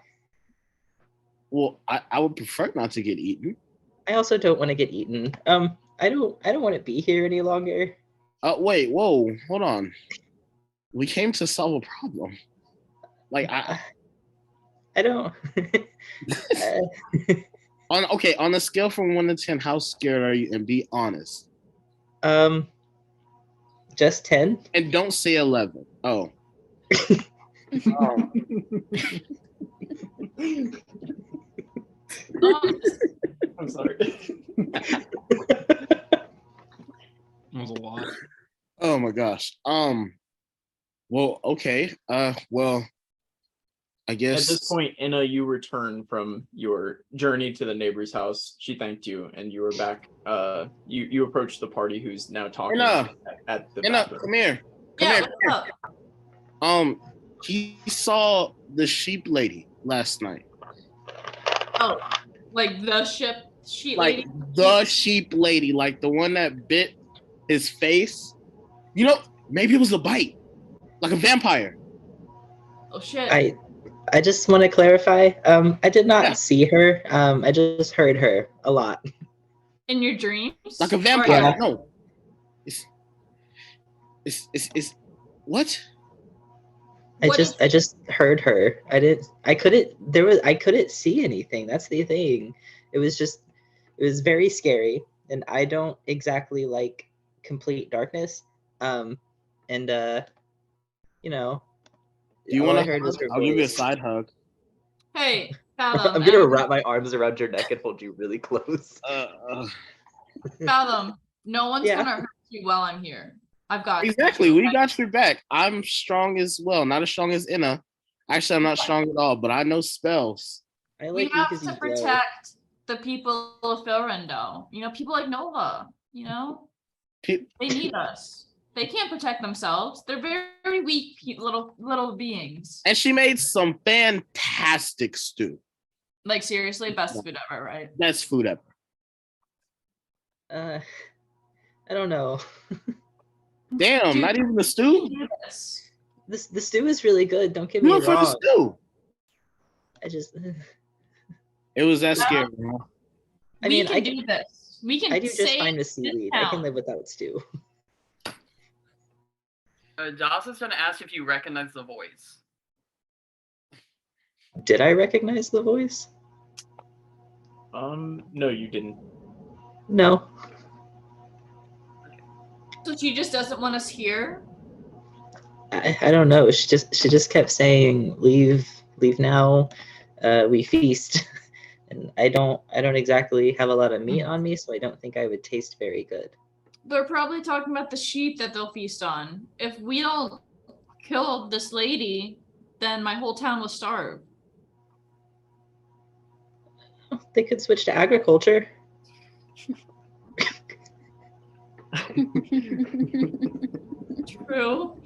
Well, I would prefer not to get eaten. I also don't want to get eaten. I don't want to be here any longer. Wait, whoa, hold on. We came to solve a problem. Like I don't. on a scale from 1 to 10, how scared are you? And be honest. Just 10. And don't say 11. Oh. I'm sorry. That was a lot. Oh my gosh. Well, okay. Well, I guess At this point, Inna, you return from your journey to the neighbor's house. She thanked you, and you were back. You approached the party, who's now talking Inna, at the Inna, bathroom. come here. Come Yeah, here. what's up? He saw the sheep lady last night. Oh, like the sheep Like lady? the sheep lady, like the one that bit his face. You know, maybe it was a bite, like a vampire. Oh shit. I just want to clarify. I did not Yeah. see her. I just heard her a lot. In your dreams? Like a Or- vampire. Yeah. No. It's what? What I just heard her. I couldn't see anything. That's the thing. It was very scary, and I don't exactly like complete darkness. And you know, Do you all want I a heard was hug? her I'll give you a voice. side hug. Hey, I'm Fathom. gonna wrap my arms around your neck and hold you really close. Fathom. No one's Yeah. gonna hurt you while I'm here. I've got Exactly. you. We got your back. I'm strong as well. Not as strong as Inna. Actually, I'm not strong at all, but I know spells. I We like you have because to you glow. protect the people of Philrindel. You know, people like Nova. You know, Pe- they need us. They can't protect themselves. They're very, very weak little beings. And she made some fantastic stew. Like seriously, best food ever, right? Best food ever. I don't know. Damn, Dude, not even the we stew? can do this. The stew is really good. Don't get Do me it for the wrong. stew. I just It was that scary. Huh? I We mean, can do this. We can I do just save fine with this seaweed. I can town. live without stew. Joss is going to ask if you recognize the voice. Did I recognize the voice? No, you didn't. No. So she just doesn't want us here. I don't know. She just kept saying, leave now. We feast. And I don't exactly have a lot of meat on me, so I don't think I would taste very good. They're probably talking about the sheep that they'll feast on. If we don't kill this lady, then my whole town will starve. They could switch to agriculture. True.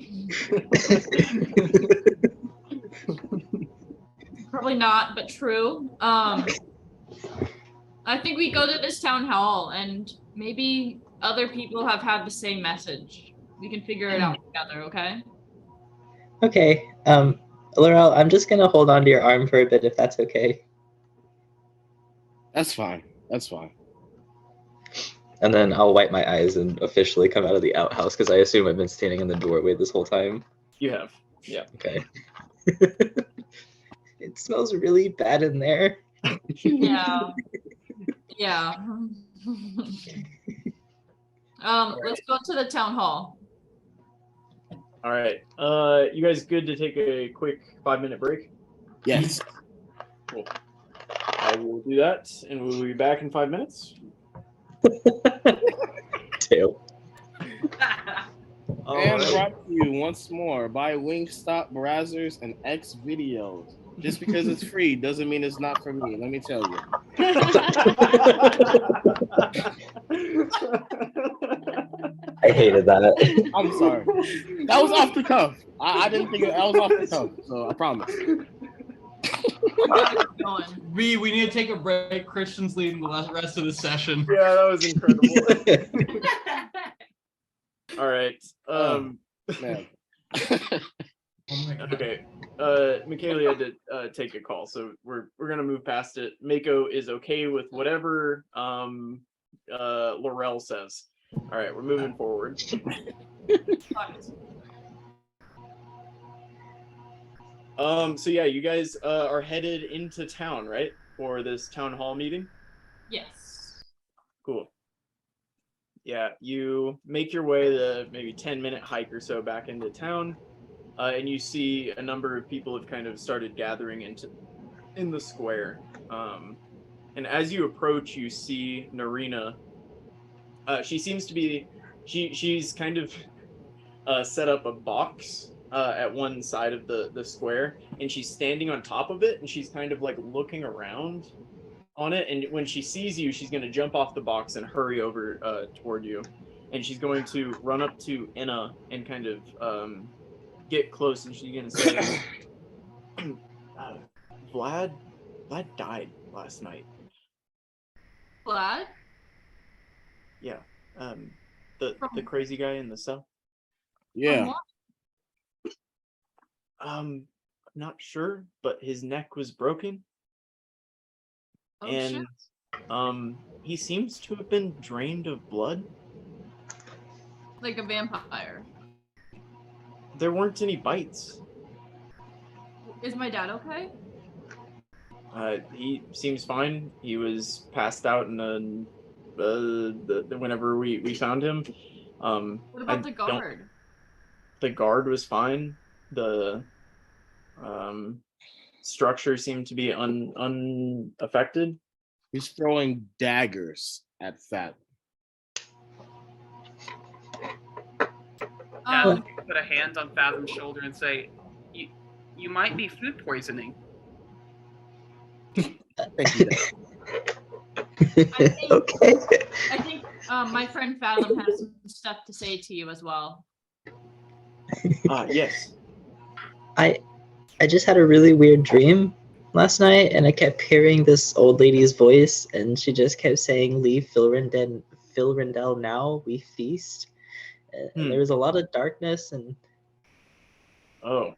Probably not, but true. I think we go to this town hall and maybe other people have had the same message. We can figure it out together, okay? Okay. Laurel, I'm just gonna hold on to your arm for a bit if that's okay. That's fine. That's fine. And then I'll wipe my eyes and officially come out of the outhouse because I assume I've been standing in the doorway this whole time. You have. Yeah. Okay. It smells really bad in there. Yeah. Yeah. Let's go to the town hall. All right. You guys good to take a quick 5-minute break? Yes. Cool. I will do that, and we'll be back in 5 minutes. Two. And Alright. brought to you once more by Wingstop, Brazzers, and X Videos. Just because it's free doesn't mean it's not for me. Let me tell you. I hated that. I'm sorry. That was off the cuff. I didn't think that was off the cuff. So I promise. We need to take a break. Christian's leading the rest of the session. Yeah, that was incredible. All right. Man. Oh my God. Okay. Michaela had to take a call, so we're gonna move past it. Mako is okay with whatever Laurel says. All right, we're moving forward. So yeah, you guys are headed into town, right? For this town hall meeting? Yes. Cool. Yeah, you make your way the maybe 10-minute hike or so back into town, and you see a number of people have kind of started gathering in the square. And as you approach, you see Narina. She seems to be she's kind of set up a box at one side of the square, and she's standing on top of it, and she's kind of like looking around on it. And when she sees you, she's going to jump off the box and hurry over toward you, and she's going to run up to Enna and kind of get close, and she's going to say, Vlad died last night. Vlad? Yeah. The crazy guy in the cell. Yeah. I'm not sure, but his neck was broken. Oh, And shit. he seems to have been drained of blood. Like a vampire. There weren't any bites. Is my dad okay? He seems fine. He was passed out in whenever we found him. What about the guard? The guard was fine. The structure seemed to be unaffected. He's throwing daggers at Fat. Put a hand on Fathom's shoulder and say, "You might be food poisoning." Thank you. Okay. I think my friend Fathom has some stuff to say to you as well. Yes. I just had a really weird dream last night, and I kept hearing this old lady's voice, and she just kept saying, "Leave Philrindel now, we feast." And there was a lot of darkness and. Oh.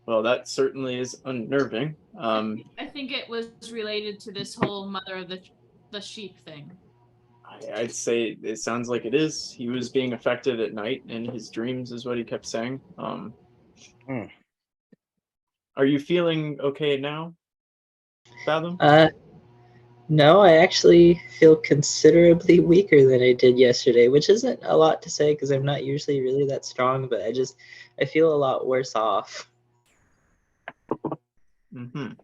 Well, that certainly is unnerving. I think it was related to this whole mother of the sheep thing. I'd say it sounds like it is. He was being affected at night in his dreams, is what he kept saying. Are you feeling okay now, Fathom? No, I actually feel considerably weaker than I did yesterday, which isn't a lot to say because I'm not usually really that strong, but I feel a lot worse off. You're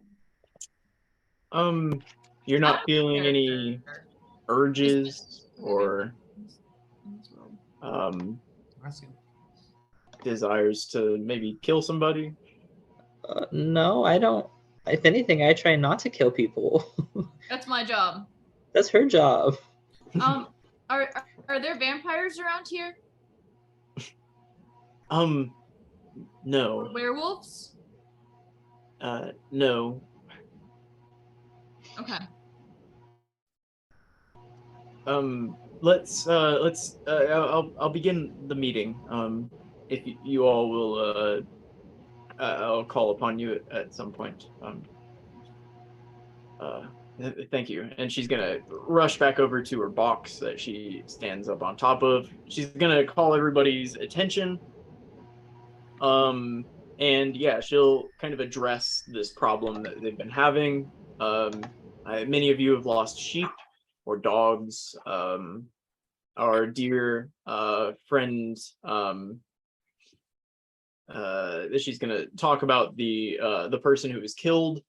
not feeling any urges or desires to maybe kill somebody? No, I don't. If anything, I try not to kill people. That's my job. That's her job. Are there vampires around here? No. Werewolves? No. Okay. I'll begin the meeting. If you all will, I'll call upon you at some point. Thank you. And she's gonna rush back over to her box that she stands up on top of. She's gonna call everybody's attention. And yeah, she'll kind of address this problem that they've been having. Many of you have lost sheep or dogs. our dear friend. She's going to talk about the person who was killed,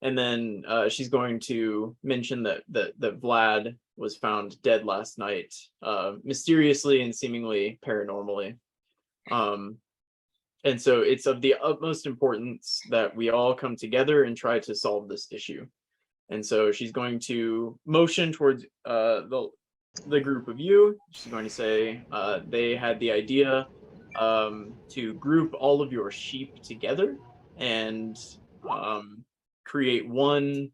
and then she's going to mention that Vlad was found dead last night, mysteriously and seemingly paranormally. And so it's of the utmost importance that we all come together and try to solve this issue. And so she's going to motion towards the group of you. She's going to say they had the idea to group all of your sheep together and create one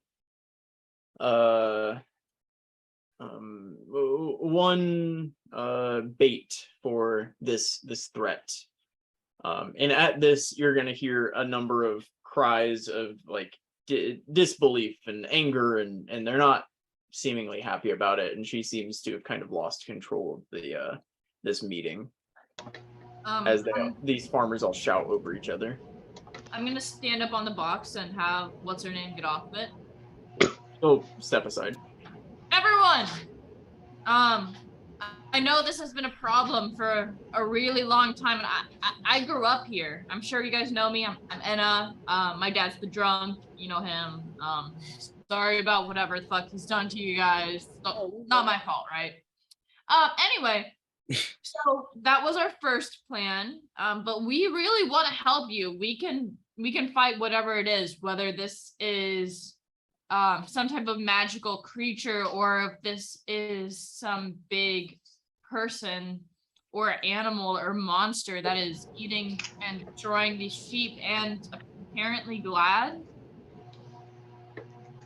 bait for this threat. And at this, you're going to hear a number of cries of like disbelief and anger, and they're not seemingly happy about it. And she seems to have kind of lost control of the this meeting as these farmers all shout over each other. I'm gonna stand up on the box and have what's her name get off of it. Oh, step aside. Everyone, I know this has been a problem for a really long time, and I grew up here. I'm sure you guys know me. I'm Enna. My dad's the drunk. You know him. Sorry about whatever the fuck he's done to you guys. Not my fault, right? Anyway, so that was our first plan. But we really want to help you. We can fight whatever it is, whether this is some type of magical creature, or if this is some big person or animal or monster that is eating and destroying these sheep and apparently glad.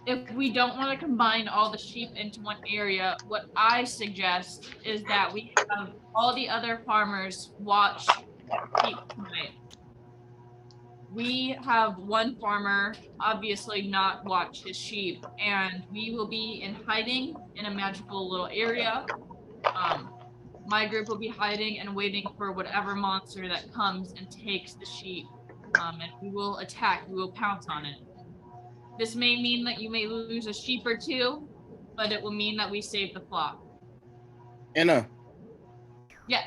If we don't want to combine all the sheep into one area, what I suggest is that we have all the other farmers watch sheep tonight. We have one farmer obviously not watch his sheep, and we will be in hiding in a magical little area. My group will be hiding and waiting for whatever monster that comes and takes the sheep, and we will attack. We will pounce on it. This may mean that you may lose a sheep or two, but it will mean that we save the flock. Anna. Yeah.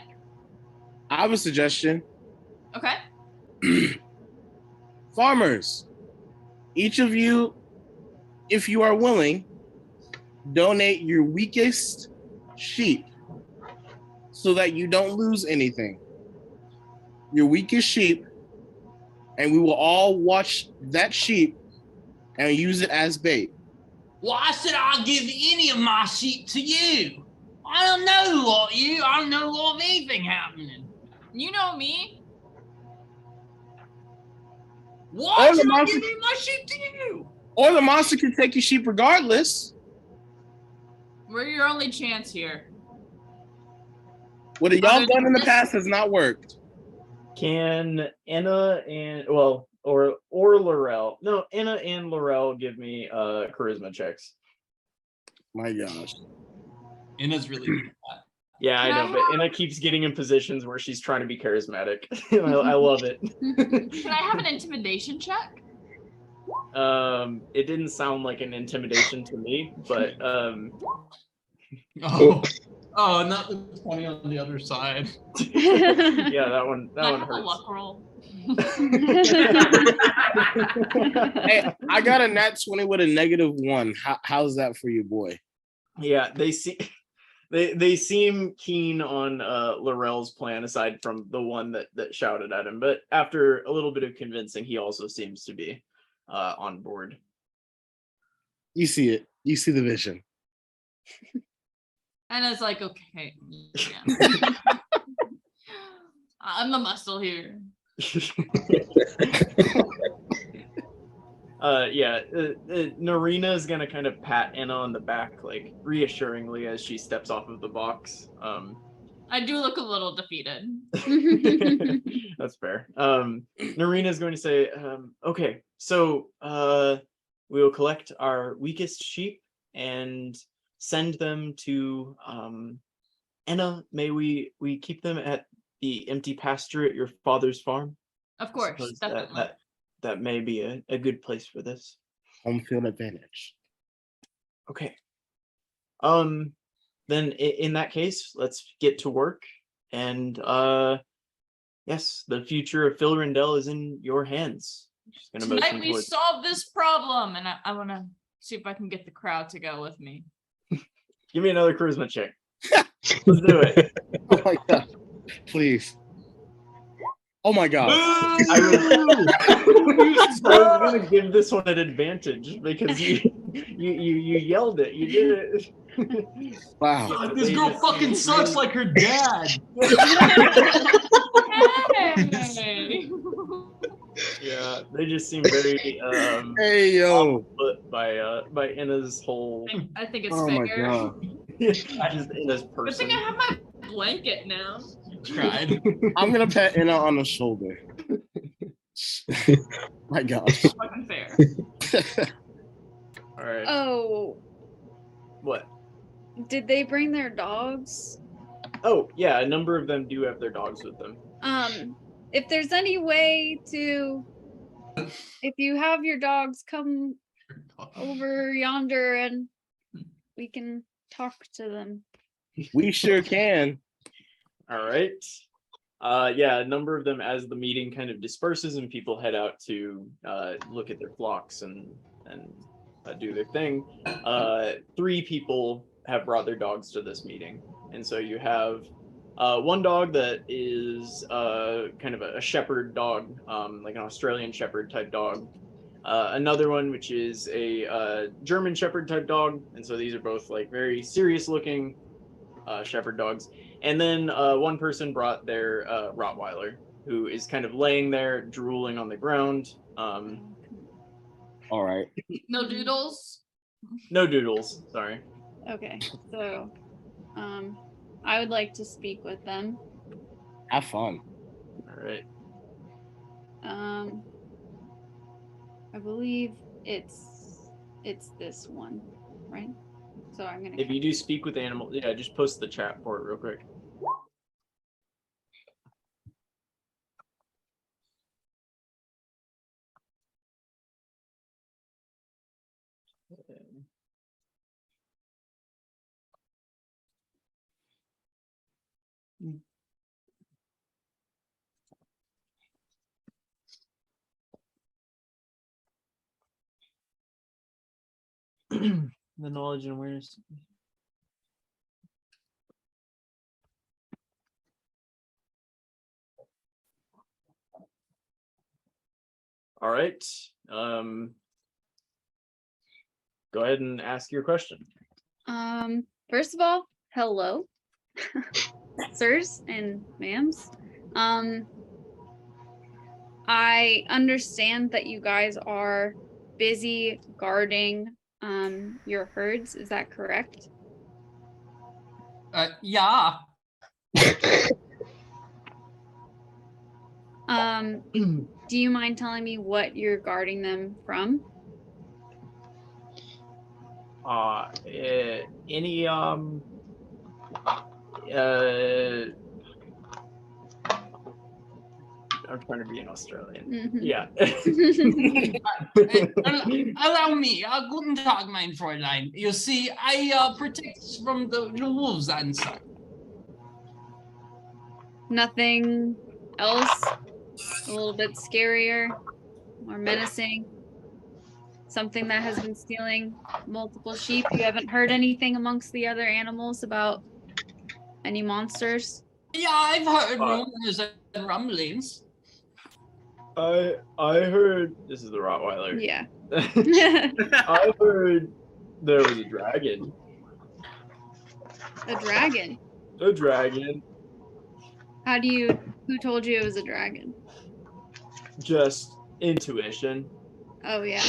I have a suggestion. Okay. Farmers, each of you, if you are willing, donate your weakest sheep so that you don't lose anything. Your weakest sheep, and we will all watch that sheep and use it as bait. Why should I give any of my sheep to you? I don't know what you. I don't know of anything happening. You know me. Why should I give my sheep to you? Or the monster can take your sheep regardless. We're your only chance here. What y'all done in the past has not worked. Can Enna and or Laurel? No, Enna and Laurel give me charisma checks. My gosh. Enna's really good at that. Yeah, I know, but Enna keeps getting in positions where she's trying to be charismatic. I love it. Can I have an intimidation check? It didn't sound like an intimidation to me, but Oh, not the 20 on the other side. Yeah, that one hurts. A luck roll. Hey, I got a nat 20 with a -1. How's that for you, boy? Yeah, they seem keen on Laurel's plan, aside from the one that shouted at him. But after a little bit of convincing, he also seems to be on board. You see it. You see the vision. And it's like, okay, yeah. I'm the muscle here. Narina is gonna kind of pat Enna on the back, like reassuringly, as she steps off of the box. I do look a little defeated. That's fair. Narina is going to say, okay, so we will collect our weakest sheep and send them to Enna. May we keep them at the empty pasture at your father's farm? Of course, definitely. That may be a good place for this. Home field advantage. Okay. then in that case, let's get to work. And yes, the future of Phil Rindell is in your hands. She's gonna Tonight motion we towards. solve this problem, and I want to see if I can get the crowd to go with me. Give me another charisma check. Let's do it. Oh my god. Please. Oh my god. I was gonna give this one an advantage because you yelled it. You did it. Wow. God, this They girl just fucking seem sucks really- like her dad. Hey! Yeah, they just seem very Hey yo. put by Inna's whole I think it's Oh my fair. god. just Inna's Good person. thing I have my blanket now. Cried. I'm gonna pat Inna on the shoulder. My gosh. Fucking fair. All right. Oh, What? did they bring their dogs? Oh, yeah, a number of them do have their dogs with them. If there's any way to, if you have your dogs come over yonder and we can talk to them. We sure can. All right. Yeah, a number of them as the meeting kind of disperses and people head out to look at their flocks and do their thing. 3 people have brought their dogs to this meeting. And so you have one dog that is kind of a shepherd dog, like an Australian shepherd type dog. Another one, which is a German shepherd type dog. And so these are both like very serious looking shepherd dogs. And then one person brought their Rottweiler, who is kind of laying there drooling on the ground. All right. No doodles. No doodles, sorry. Okay, so, I would like to speak with them. Have fun. All right. I believe it's this one, right? So I'm gonna. If you do speak with animals, yeah, just post the chat for it real quick. The knowledge and awareness. All right. Go ahead and ask your question. First of all, hello, sirs and ma'ams. I understand that you guys are busy guarding your herds. Is that correct? Yeah. Do you mind telling me what you're guarding them from? Any I'm trying to be an Australian. Mhm. Yeah. Allow me. Guten Tag, mein Fräulein. You see, I protect from the wolves and such. Nothing else? A little bit scarier, more menacing? Something that has been stealing multiple sheep? You haven't heard anything amongst the other animals about any monsters? Yeah, I've heard rumors and rumblings. I heard this is the Rottweiler. Yeah. I heard there was a dragon. A dragon? A dragon. Who told you it was a dragon? Just intuition. Oh yeah.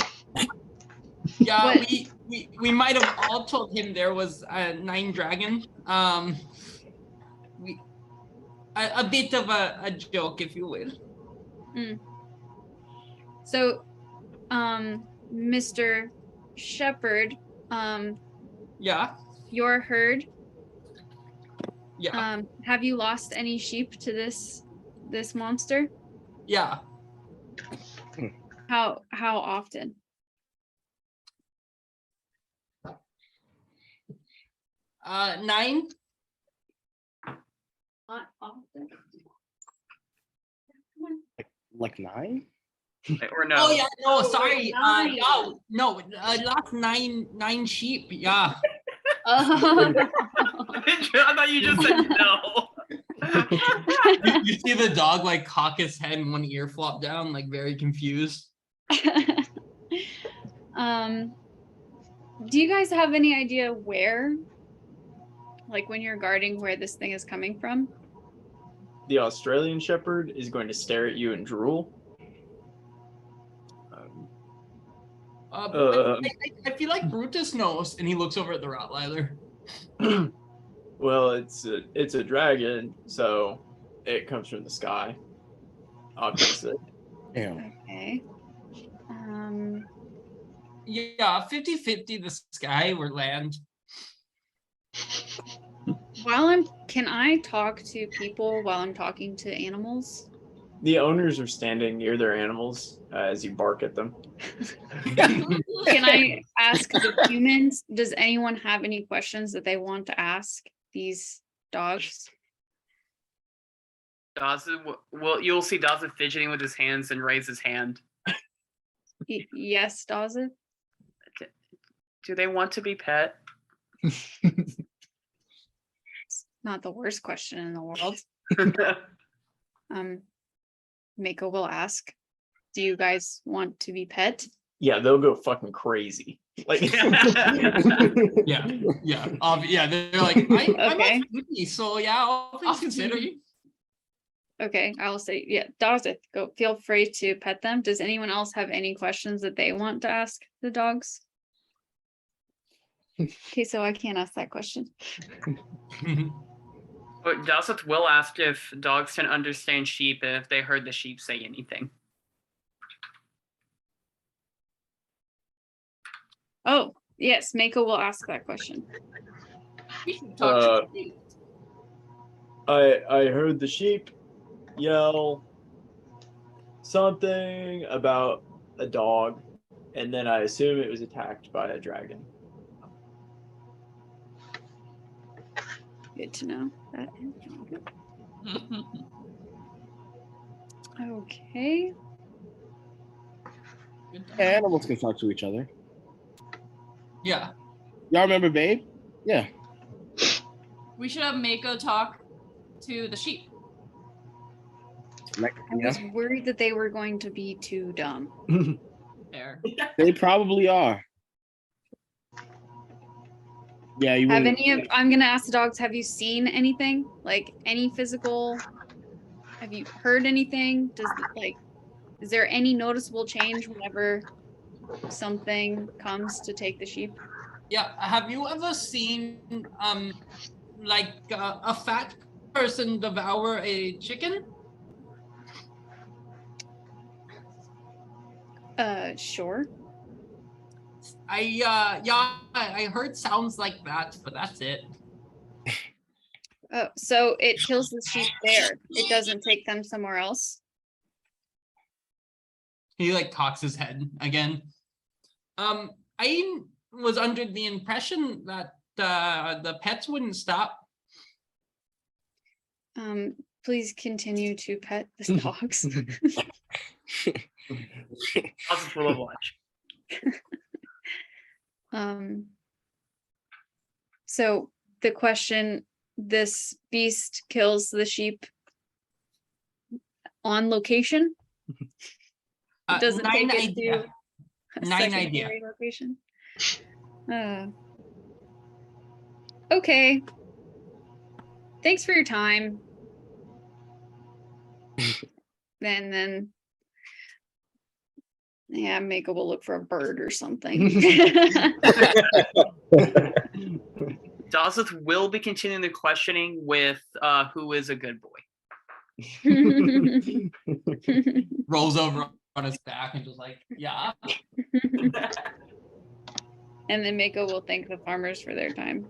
Yeah, What? we might have all told him there was a 9 dragon. A bit of a joke, if you will. So, Mr. Shepherd, Yeah, your herd, yeah, have you lost any sheep to this monster? yeah. How often? 9. Not often. Like 9? Or no? Oh yeah, no, sorry. Nine. No, last nine sheep. Yeah. Oh. I thought you just said no. You see the dog like cock his head and one ear flop down, like very confused. Do you guys have any idea where, like when you're guarding, where this thing is coming from? The Australian Shepherd is going to stare at you and drool. I feel like Brutus knows, and he looks over at the Rottweiler. Well, it's a dragon, so it comes from the sky, obviously. Damn. Okay. Yeah, 50-50 the sky or land. Can I talk to people while I'm talking to animals? The owners are standing near their animals as you bark at them. Can I ask the humans? Does anyone have any questions that they want to ask these dogs? Dawson, well, you'll see Dawson fidgeting with his hands and raise his hand. Yes, Dawson? Do they want to be pet? Not the worst question in the world. Mako will ask, do you guys want to be pet? Yeah, they'll go fucking crazy. Like, Yeah. They're like, I'm Okay. a foodie, so yeah, I'll please consider you. Okay, I'll say, yeah, Dawson, go, feel free to pet them. Does anyone else have any questions that they want to ask the dogs? Okay, so I can't ask that question. But Dawson will ask if dogs can understand sheep and if they heard the sheep say anything. Oh, yes, Mako will ask that question. We should talk to you. I heard the sheep yell something about a dog, and then I assume it was attacked by a dragon. Good to know that. Okay. Yeah, animals can talk to each other. Yeah. Y'all remember Babe? Yeah. We should have Mako talk to the sheep. I was worried that they were going to be too dumb. There. They probably are. Yeah, you Have wouldn't- any of, I'm gonna ask the dogs, have you seen anything? Like any physical, have you heard anything? Is there any noticeable change whenever something comes to take the sheep? Yeah. Have you ever seen like a fat person devour a chicken? Sure. I heard sounds like that, but that's it. Oh, so it kills the sheep there. It doesn't take them somewhere else. He like cocks his head again. I was under the impression that the pets wouldn't stop. Please continue to pet the dogs. Dawson will watch. So the question, this beast kills the sheep on location? It doesn't take it to a secondary location? Okay. Thanks for your time. And then yeah, Mako will look for a bird or something. Dawson will be continuing the questioning with who is a good boy. Rolls over on his back and just like, yeah. And then Mako will thank the farmers for their time.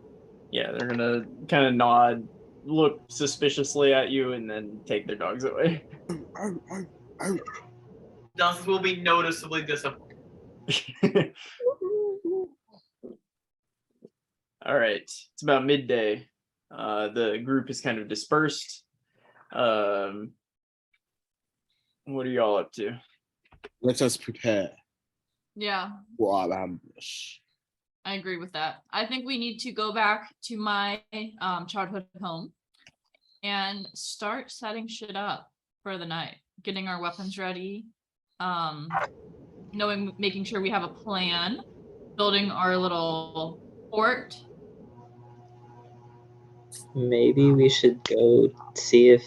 Yeah, they're gonna kind of nod, look suspiciously at you, and then take their dogs away. Dawson will be noticeably disappointed. All right. It's about midday. The group is kind of dispersed. What are y'all up to? Let us prepare Yeah, for our ambush. I agree with that. I think we need to go back to my childhood home and start setting shit up for the night, getting our weapons ready, making sure we have a plan, building our little fort. Maybe we should go see if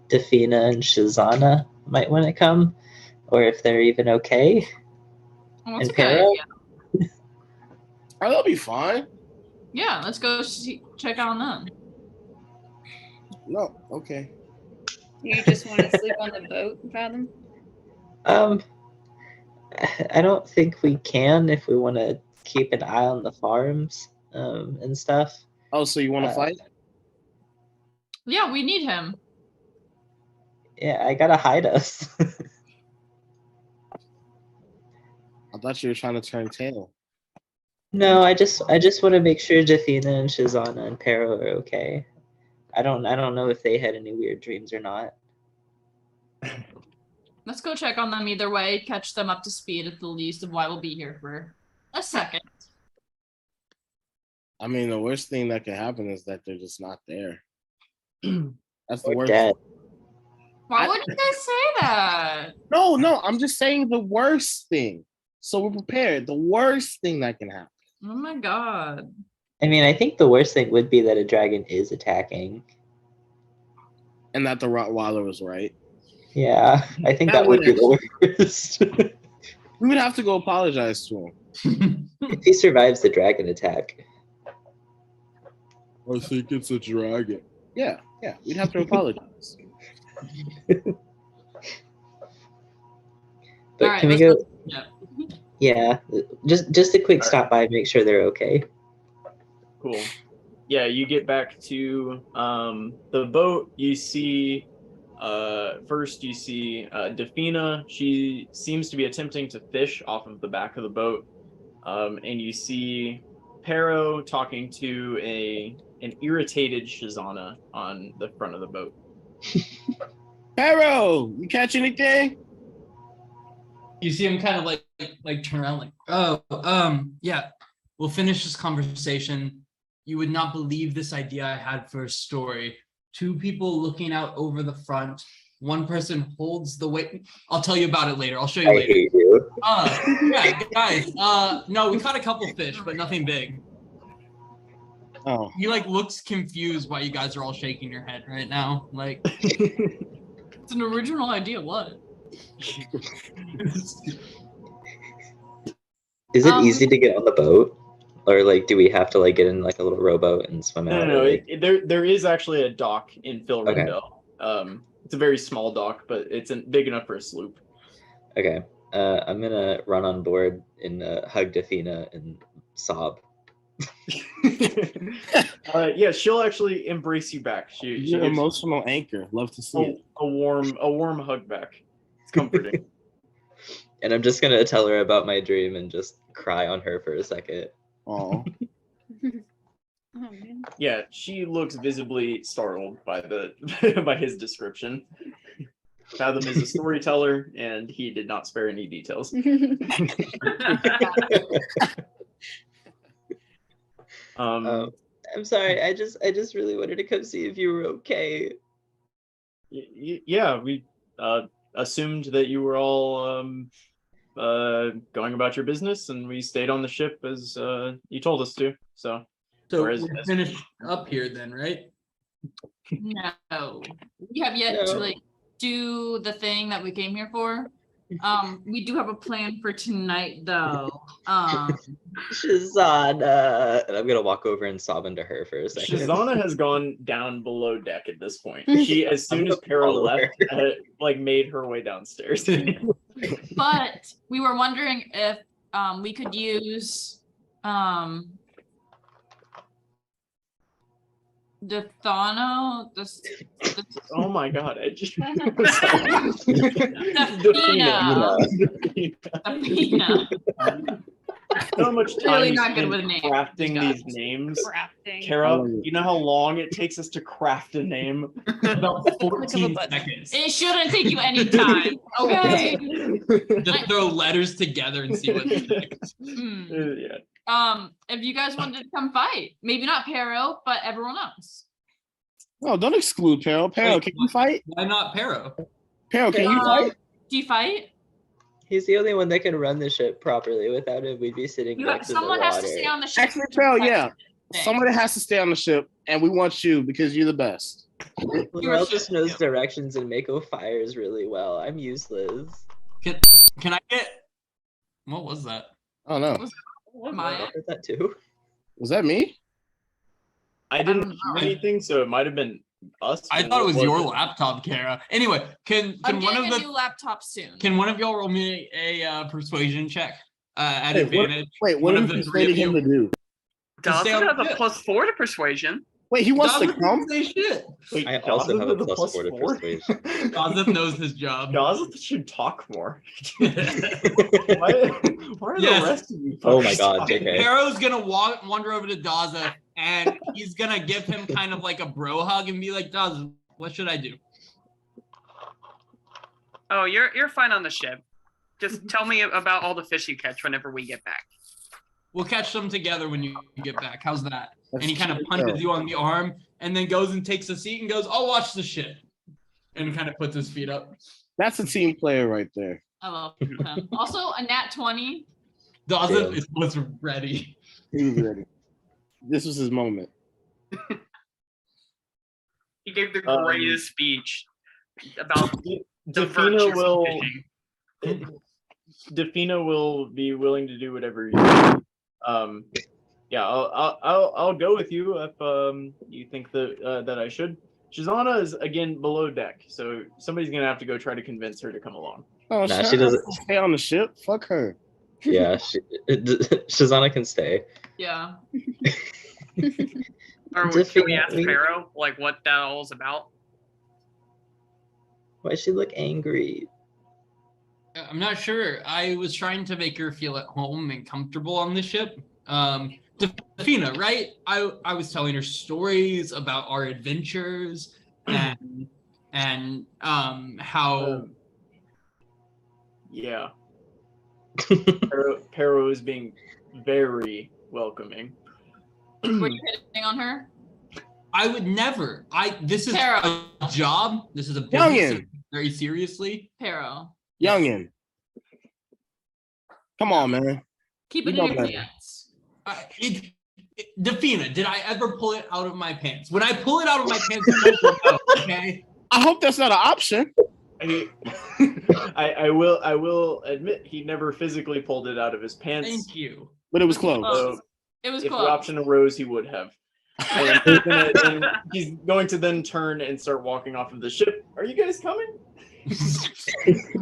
Defina and Shazana might want to come, or if they're even okay. Oh, that's And a good Para? idea. Oh, they'll be fine. Yeah, let's go check on them. No, okay. You just want to sleep on the boat, Fathom? I don't think we can if we want to keep an eye on the farms and stuff. Oh, so you want to fight? Yeah, we need him. Yeah, I gotta hide us. I thought you were trying to turn tail. No, I just want to make sure Defina and Shazana and Pero are okay. I don't know if they had any weird dreams or not. Let's go check on them either way, catch them up to speed at the least of why we'll be here for a second. I mean, the worst thing that can happen is that they're just not there. That's the Or worst. dead. Why would you guys say that? No, I'm just saying the worst thing. So we're prepared. The worst thing that can happen. Oh my god. I mean, I think the worst thing would be that a dragon is attacking. And that the Rottweiler was right. Yeah, I think That that would be would the worst. We would have to go apologize to him. If he survives the dragon attack. I think it's a dragon. Yeah, we'd have to apologize. But Alright, can we let's go? Yeah. Yeah, just a quick stop by, make sure they're okay. Cool. Yeah, you get back to the boat. You see, first you see Defina. She seems to be attempting to fish off of the back of the boat, and you see Pero talking to an irritated Shazana on the front of the boat. Pero, you catch anything? You see him kind of like turn around like, yeah, we'll finish this conversation. You would not believe this idea I had for a story. Two people looking out over the front. One person holds the weight. I'll tell you about it later. I'll show you I later. hate you. Yeah, guys. No, we caught a couple fish, but nothing big. Oh, He like looks confused why you guys are all shaking your head right now. Like, It's an original idea, what? Is it easy to get on the boat? Or like, do we have to like get in like a little rowboat and swim out? No. Or, like... There is actually a dock in Philrindo. Okay. It's a very small dock, but it's big enough for a sloop. Okay. I'm gonna run on board and hug Defina and sob. Yeah, she'll actually embrace you back. She your gives emotional anchor. Love to see it. a warm hug back. It's comforting. And I'm just gonna tell her about my dream and just cry on her for a second. Oh, Oh man. Yeah, she looks visibly startled by by his description. Fathom is a storyteller, and he did not spare any details. I'm sorry. I just really wanted to come see if you were okay. Yeah, we assumed that you were all going about your business, and we stayed on the ship as you told us to. So we're finished up here then, right? No. We have yet to like do the thing that we came here for. We do have a plan for tonight though. Shazana. And I'm gonna walk over and sob into her for a second. Shazana has gone down below deck at this point. She, as soon as Pero left, like made her way downstairs. But we were wondering if we could use Defina. Oh my god! I just Defina. so much time Really you not good spend with names, crafting guys. these names. Crafting. Kara, love it. you know how long it takes us to craft a name? About 14 button. seconds. It shouldn't take you any time, okay? Just throw letters together and see what sticks. Yeah. If you guys wanted to come fight, maybe not Pero, but everyone else. No, don't exclude Peril. Peril, Wait, can you fight? Why not Pero? Peril, can you fight? Do you fight? He's the only one that can run the ship properly. Without him, we'd be sitting next to the Someone water. has to stay on the ship. Actually, Peril, yeah. Somebody has to stay on the ship, and we want you because you're the best. Laurel just knows directions and Mako fires really well. I'm useless. Can I get? What was that? Oh no, Maya. I heard that too. was that me? I didn't do anything, so it might have been us. I thought it was your laptop, Kara. Anyway, can I'm one getting of a new laptop soon. can one of y'all roll me a persuasion check at Wait, advantage? Wait, One what are of we the three of persuading him you. to do? Does stay it on have the a ship. +4 to persuasion? Wait, he wants to Dazeth come. didn't say shit. Wait, I also have a Dazeth with +4 to persuasion. Dazeth knows his job. Dazeth should talk more. Yes. Why are the rest of you? Oh my fuckers God, talking? JK. Harrow's gonna wander over to Dazeth and he's gonna give him kind of like a bro hug and be like, Dazeth, what should I do? Oh, you're fine on the ship. Just tell me about all the fish you catch whenever we get back. We'll catch them together when you get back. How's that? And he kind of That's punches true. you on the arm and then goes and takes a seat and goes, I'll watch the shit. And kind of puts his feet up. That's a team player right there. I love him. Also, a nat 20. Dazeth was ready. He was ready. This was his moment. He gave the greatest speech about the Defina virtues of will. fishing. Defina will be willing to do whatever you do. Yeah, I'll go with you if you think that I should. Shazana is again below deck, so somebody's gonna have to go try to convince her to come along. Oh, Nah, she she doesn't doesn't- stay on the ship. Fuck her. Yeah, Shazana can stay. Yeah. Or can we ask Definitely. Pharaoh like what that all is about? Why does she look angry? I'm not sure. I was trying to make her feel at home and comfortable on the ship. Defina, right? I was telling her stories about our adventures and how Yeah. Pero is being very welcoming. Were you hitting on her? I would never. This is Tara. a job. This is a business. Youngin. Very seriously. Pero. Youngin. Come on, man. Keep it You in know your better. pants. Defina, did I ever pull it out of my pants? When I pull it out of my pants, you will know, okay? I hope that's not an option. I will admit he never physically pulled it out of his pants. Thank you. But it was close. So It was if the close. option arose, he would have. And he's going to then turn and start walking off of the ship. Are you guys coming?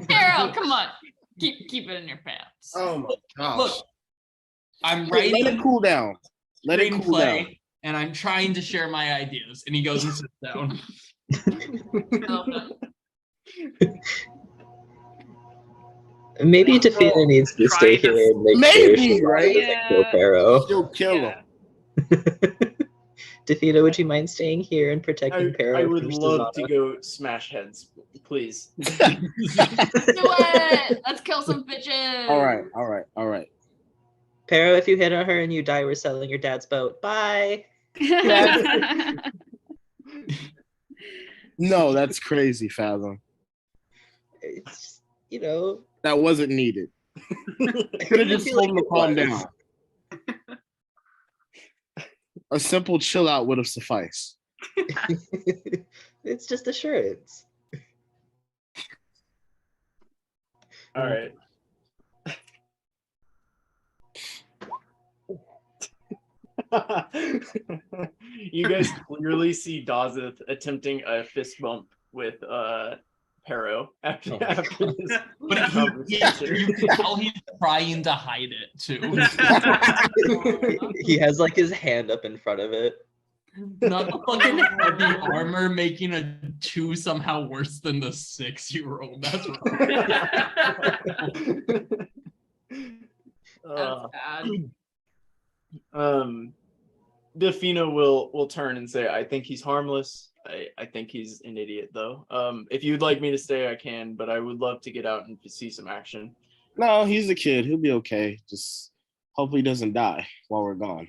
Pero, come on. Keep it in your pants. Oh my gosh. Look, I'm Wait, writing let it cool down. Let it cool down. screenplay, and I'm trying to share my ideas. And he goes and sits down. I love him. Maybe Defina Well, needs to try stay to- here and make Maybe, sure she right? doesn't kill Pero. She'll kill him. Defina, would you mind staying here and protecting Pero? I would from love to Shazana? go smash heads, please. Do it. Let's kill some bitches. All right, all right, all right. Pero, if you hit on her and you die, we're selling your dad's boat. Bye. No, that's crazy, Fathom. It's, you know, That wasn't needed. Could have just feel told like him to it calm was. down. A simple chill out would have sufficed. it's just assurance. All right. You guys clearly see Dazeth attempting a fist bump with Pero after this But conversation. you can tell he's trying to hide it too. He has like his hand up in front of it. Not the fucking heavy armor making a 2 somehow worse than the 6 you rolled. That's right. That's bad. Defina will turn and say, I think he's harmless. I think he's an idiot though. If you'd like me to stay, I can, but I would love to get out and see some action. No, he's a kid. He'll be okay. Just hopefully he doesn't die while we're gone.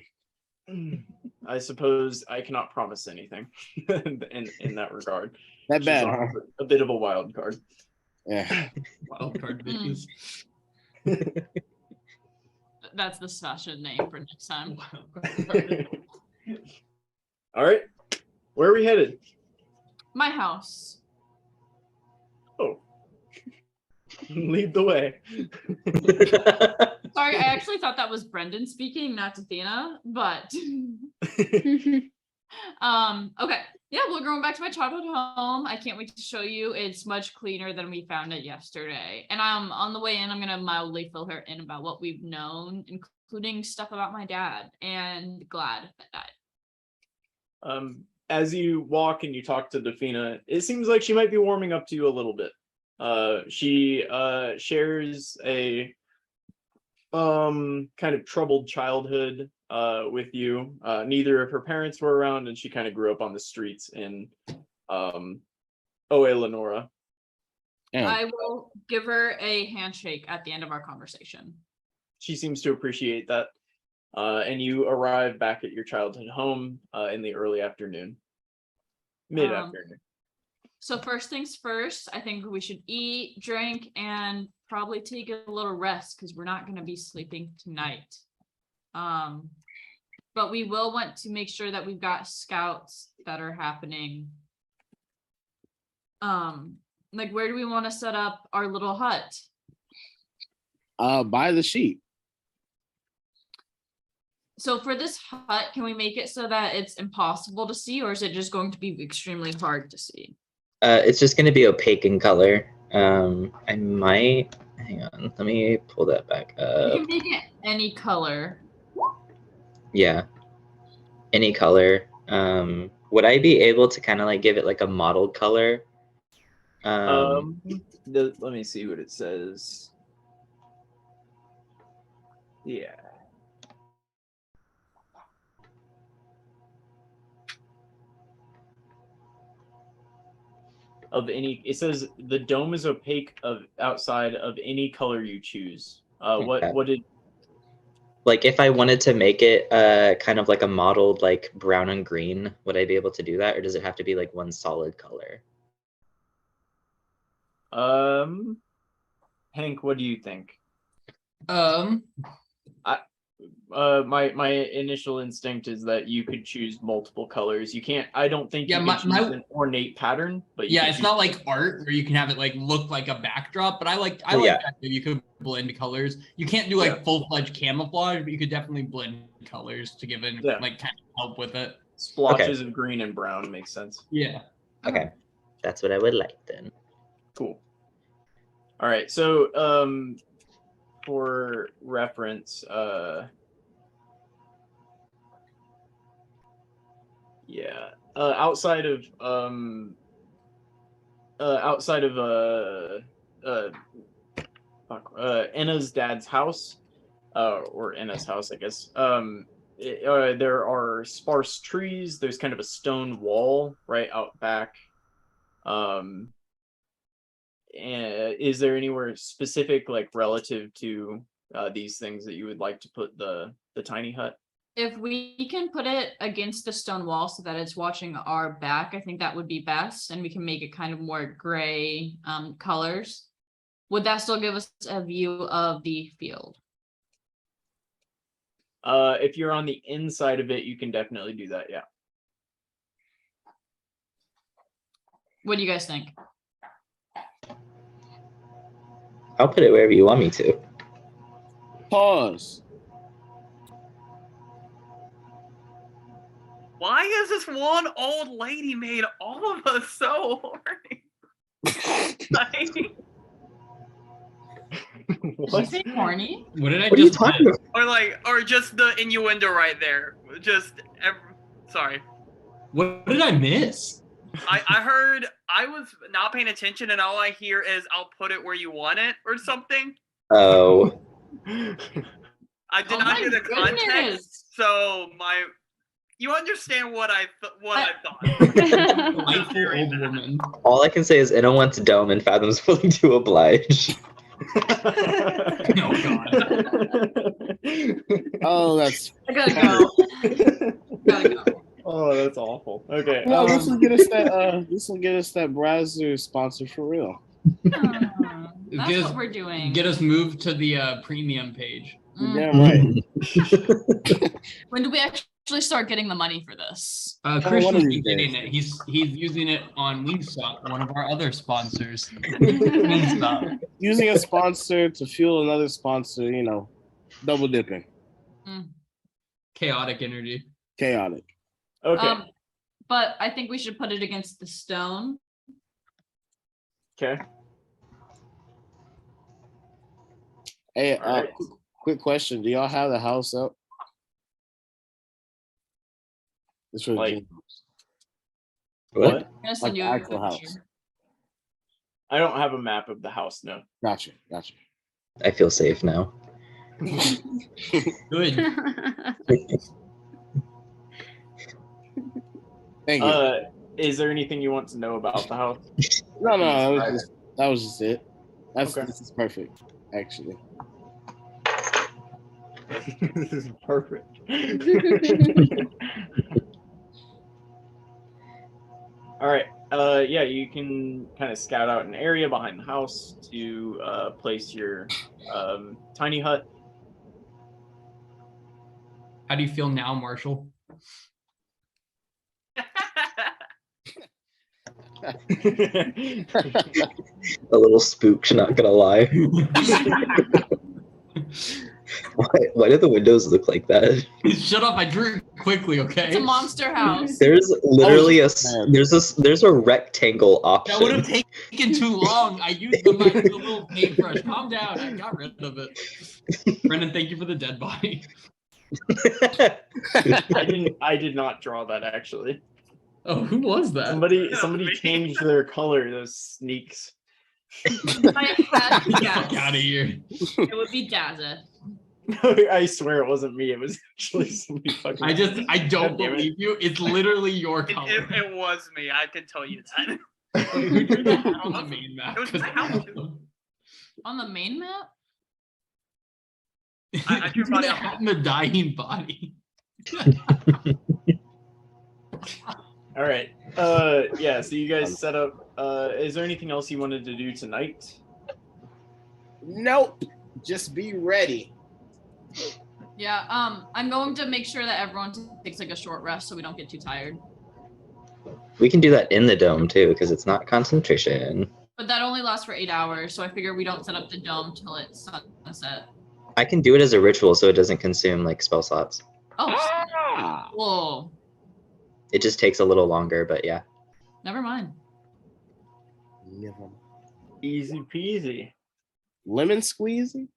I suppose I cannot promise anything in that regard. That She's bad, huh? a bit of a wild card. Yeah. Wild card bitches. That's the session name for next time. All right, where are we headed? My house. Oh, lead the way. Sorry, I actually thought that was Brendan speaking, not Athena, but okay. Yeah, we're going back to my childhood home. I can't wait to show you. It's much cleaner than we found it yesterday. And on the way in, I'm gonna mildly fill her in about what we've known, including stuff about my dad and Glad that died. As you walk and you talk to Defina, it seems like she might be warming up to you a little bit. She shares a kind of troubled childhood with you. Neither of her parents were around, and she kind of grew up on the streets in Lenora. Yeah. I will give her a handshake at the end of our conversation. She seems to appreciate that. And you arrive back at your childhood home in the early afternoon, mid-afternoon. So first things first, I think we should eat, drink, and probably take a little rest because we're not going to be sleeping tonight. But we will want to make sure that we've got scouts that are happening. Like where do we want to set up our little hut? By the sheep. So for this hut, can we make it so that it's impossible to see, or is it just going to be extremely hard to see? It's just going to be opaque in color. I might, hang on, let me pull that back You up. can make it any color. Yeah, any color. Would I be able to kind of like give it like a mottled color? Let me see what it says. Yeah. Of any, it says the dome is opaque outside of any color you choose. Okay. What did? Like if I wanted to make it kind of like a mottled like brown and green, would I be able to do that, or does it have to be like one solid color? Hank, what do you think? My initial instinct is that you could choose multiple colors. You can't. I don't think you can choose an ornate pattern, but yeah, it's not like art where you can have it like look like a backdrop. But I like that you could blend colors. You can't do like full-fledged camouflage, but you could definitely blend colors to give it like kind of help with it. Splotches of green and brown makes sense. Yeah. Okay, that's what I would like then. Cool. All right, so for reference, outside of Enna's dad's house, or Enna's house, I guess. There are sparse trees. There's kind of a stone wall right out back. And is there anywhere specific, like relative to these things that you would like to put the tiny hut? If we can put it against the stone wall so that it's watching our back, I think that would be best, and we can make it kind of more gray colors. Would that still give us a view of the field? If you're on the inside of it, you can definitely do that, yeah. What do you guys think? I'll put it wherever you want me to. Pause. Why is this one old lady made all of us so horny? What? Did you say horny? What did I What are you just talking about? or just the innuendo right there. Sorry. What did I miss? I heard, I was not paying attention, and all I hear is "I'll put it where you want it" or something. Oh. I did Oh not my hear the goodness. context, so you understand what I thought. Delightful old woman. All I can say is Inna wants dome and Fathom's willing to oblige. Oh god. Oh, that's I gotta go. Gotta go. Oh, that's awful. Okay. well. This will get us that. This will get us that browser sponsor for real. That's Get us- what we're doing. Get us moved to the premium page. You're Mm. damn right. When do we actually start getting the money for this? one Christian's of been these getting days. it. He's using it on Wingstop, one of our other sponsors. Wingstop. Using a sponsor to fuel another sponsor, you know, double dipping, Chaotic energy. chaotic. Okay. But I think we should put it against the stone. Okay. Hey, All right. quick question: do y'all have the house up? It's for the Like- gym. What? I'm gonna send Like you the a actual house. picture. I don't have a map of the house, no. Gotcha. I feel safe now. Good. Thank you. Is there anything you want to know about the house? No, that was just it. Okay. This is perfect, actually. This is perfect. All right. Yeah, you can kind of scout out an area behind the house to place your tiny hut. How do you feel now, Marshall? A little spooked, not gonna lie. Why do the windows look like that? Shut up! I drew it quickly, okay? It's a monster house. There's literally man. there's a rectangle That would have option. taken too long. I used the little paintbrush. Calm down. I got rid of it. Brendan, thank you for the dead body. I did not draw that actually. Oh, who was that? Somebody me. changed their color, those sneaks. If I had to Get the guess, fuck out of here. it would be Dazza. I swear it wasn't me. It was actually somebody fucking. I don't God damn it. believe you. It's literally your color. It was me. I can tell you that. Who drew the hat on the main map? It was 'Cause my house, too. On the main map? I drew Who drew body the on- hat in the dying body. All right. Yeah. So you guys set up. Is there anything else you wanted to do tonight? Nope. Just be ready. Yeah, I'm going to make sure that everyone takes like a short rest so we don't get too tired. We can do that in the dome too, because it's not concentration. But that only lasts for 8 hours, so I figure we don't set up the dome till it's sunset. I can do it as a ritual so it doesn't consume like spell slots. Oh, Ah, whoa. It just takes a little longer, but yeah. Never mind. never. Easy peasy. Lemon squeezy?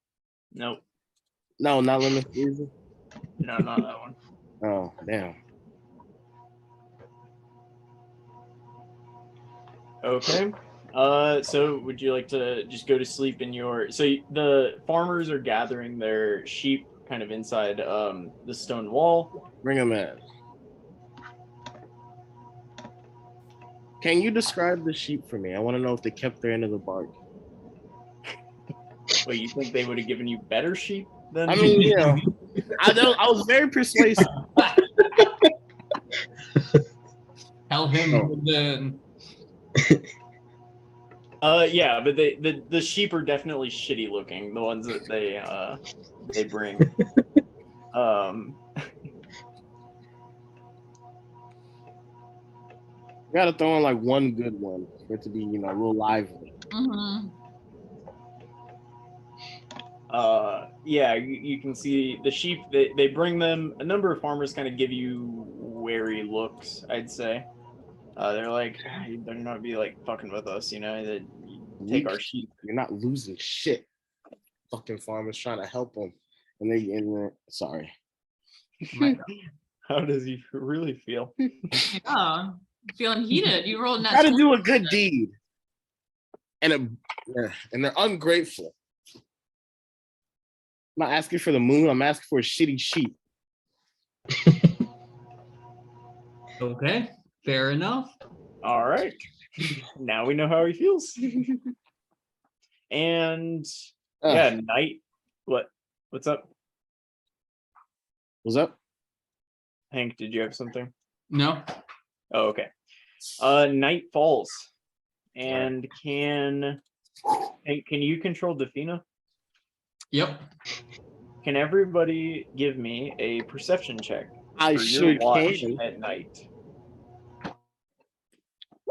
Nope. No, not lemon squeezy. No, not that one. Oh, damn. Okay. So would you like to just go to sleep in your? So the farmers are gathering their sheep kind of inside the stone wall. Bring them in. Can you describe the sheep for me? I want to know if they kept their end of the bargain. Wait, you think they would have given you better sheep than? I mean, you know, I was very persuasive. Tell him then. Yeah, but the sheep are definitely shitty looking. The ones that they bring. You gotta throw in like one good one for it to be, you know, real lively. Mm-hmm. Yeah, you can see the sheep. They bring them. A number of farmers kind of give you wary looks, I'd say. They're like, you better not be like fucking with us, you know. That take our sheep. You're not losing shit. Fucking farmers trying to help them, and sorry. How does he really feel? Oh, feeling heated. You rolled that. Gotta do a good deed, and they're ungrateful. not asking for the moon. I'm asking for a shitty sheep. Okay, fair enough. All right. Now we know how he feels. And yeah, night. What's up? What's up? Hank, did you have something? No. Oh, okay. Night falls. And can you control Defina? Yep. Can everybody give me a perception check? I for sure your watch can. at night.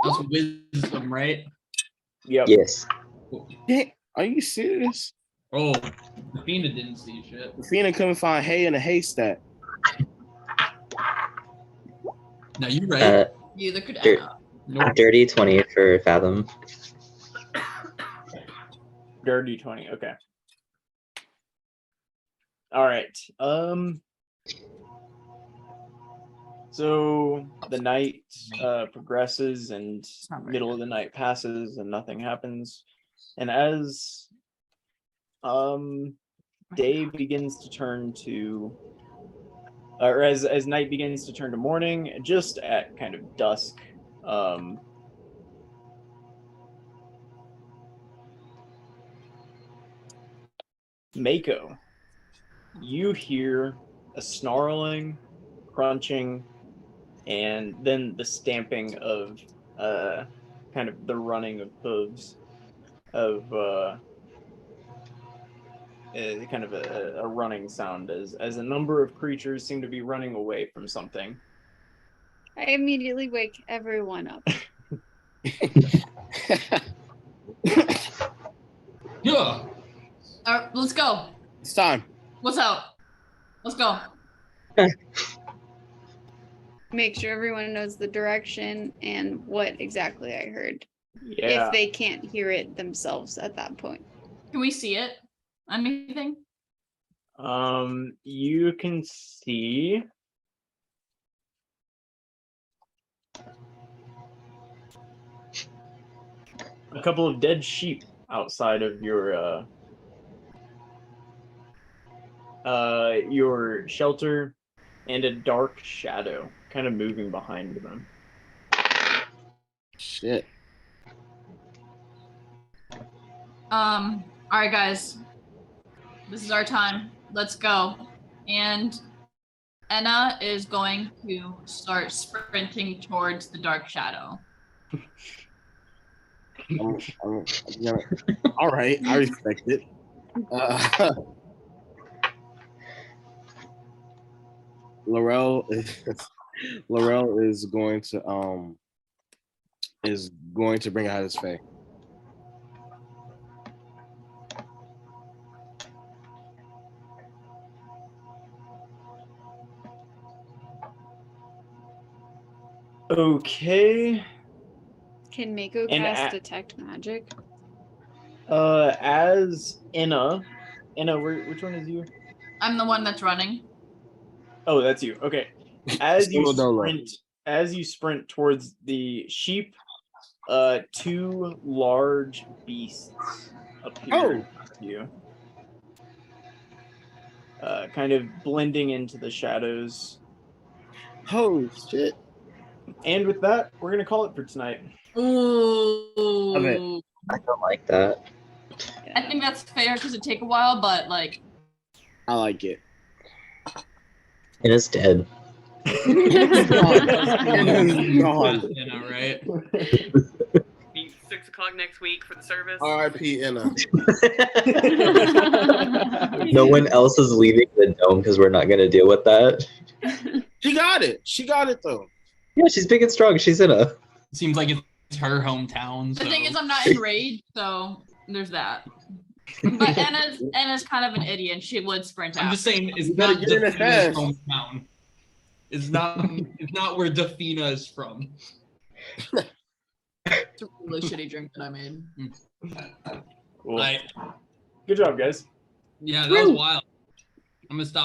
That's wisdom, right? Yep. Yes. Dang, are you serious? Oh, Athena didn't see shit. Athena couldn't find hay in a haystack. Now you right. Neither could Dirt. Anna. Nope. Dirty 20 for Fathom. Dirty 20. Okay. All right. So the night progresses and not very middle of the night passes and nothing happens. And as day begins to turn to, or as night begins to turn to morning, just at kind of dusk, Mako, you hear a snarling, crunching, and then the stamping of kind of the running of hooves of kind of a running sound as a number of creatures seem to be running away from something. I immediately wake everyone up. Yeah. All right, let's go. It's time. What's up? Let's go. Make sure everyone knows the direction and what exactly I heard. Yeah. If they can't hear it themselves at that point. Can we see it? Anything? You can see a couple of dead sheep outside of your shelter, and a dark shadow kind of moving behind them. Shit. All right, guys. This is our time. Let's go. And Enna is going to start sprinting towards the dark shadow. I'm gonna, all right, I respect it. Laurel is going to bring out his fae. Okay. Can Mako And cast detect magic? As Enna, which one is you? I'm the one that's running. Oh, that's you. Okay. As you sprint towards the sheep, two large beasts appear in front of you. Kind of blending into the shadows. Oh shit. And with that, we're gonna call it for tonight. Ooh. Love it. I don't like that. I think that's fair because it take a while, but like. I like it. It is dead. It's gone. You know, right? Meet 6 o'clock next week for the service. R.I.P. Enna. No one else is leaving the dome because we're not going to deal with that. She got it. She got it though. Yeah, she's big and strong. She's in a. Seems like it's her hometown. The So. thing is, I'm not in raid, so there's that. But Enna's kind of an idiot. And she would sprint out. I'm just saying, it's better not get in it Defina's fast. hometown. It's not where Defina is from. It's a really shitty drink that I made. Cool. Like, Good job, guys. yeah, that was wild. I'm gonna stop.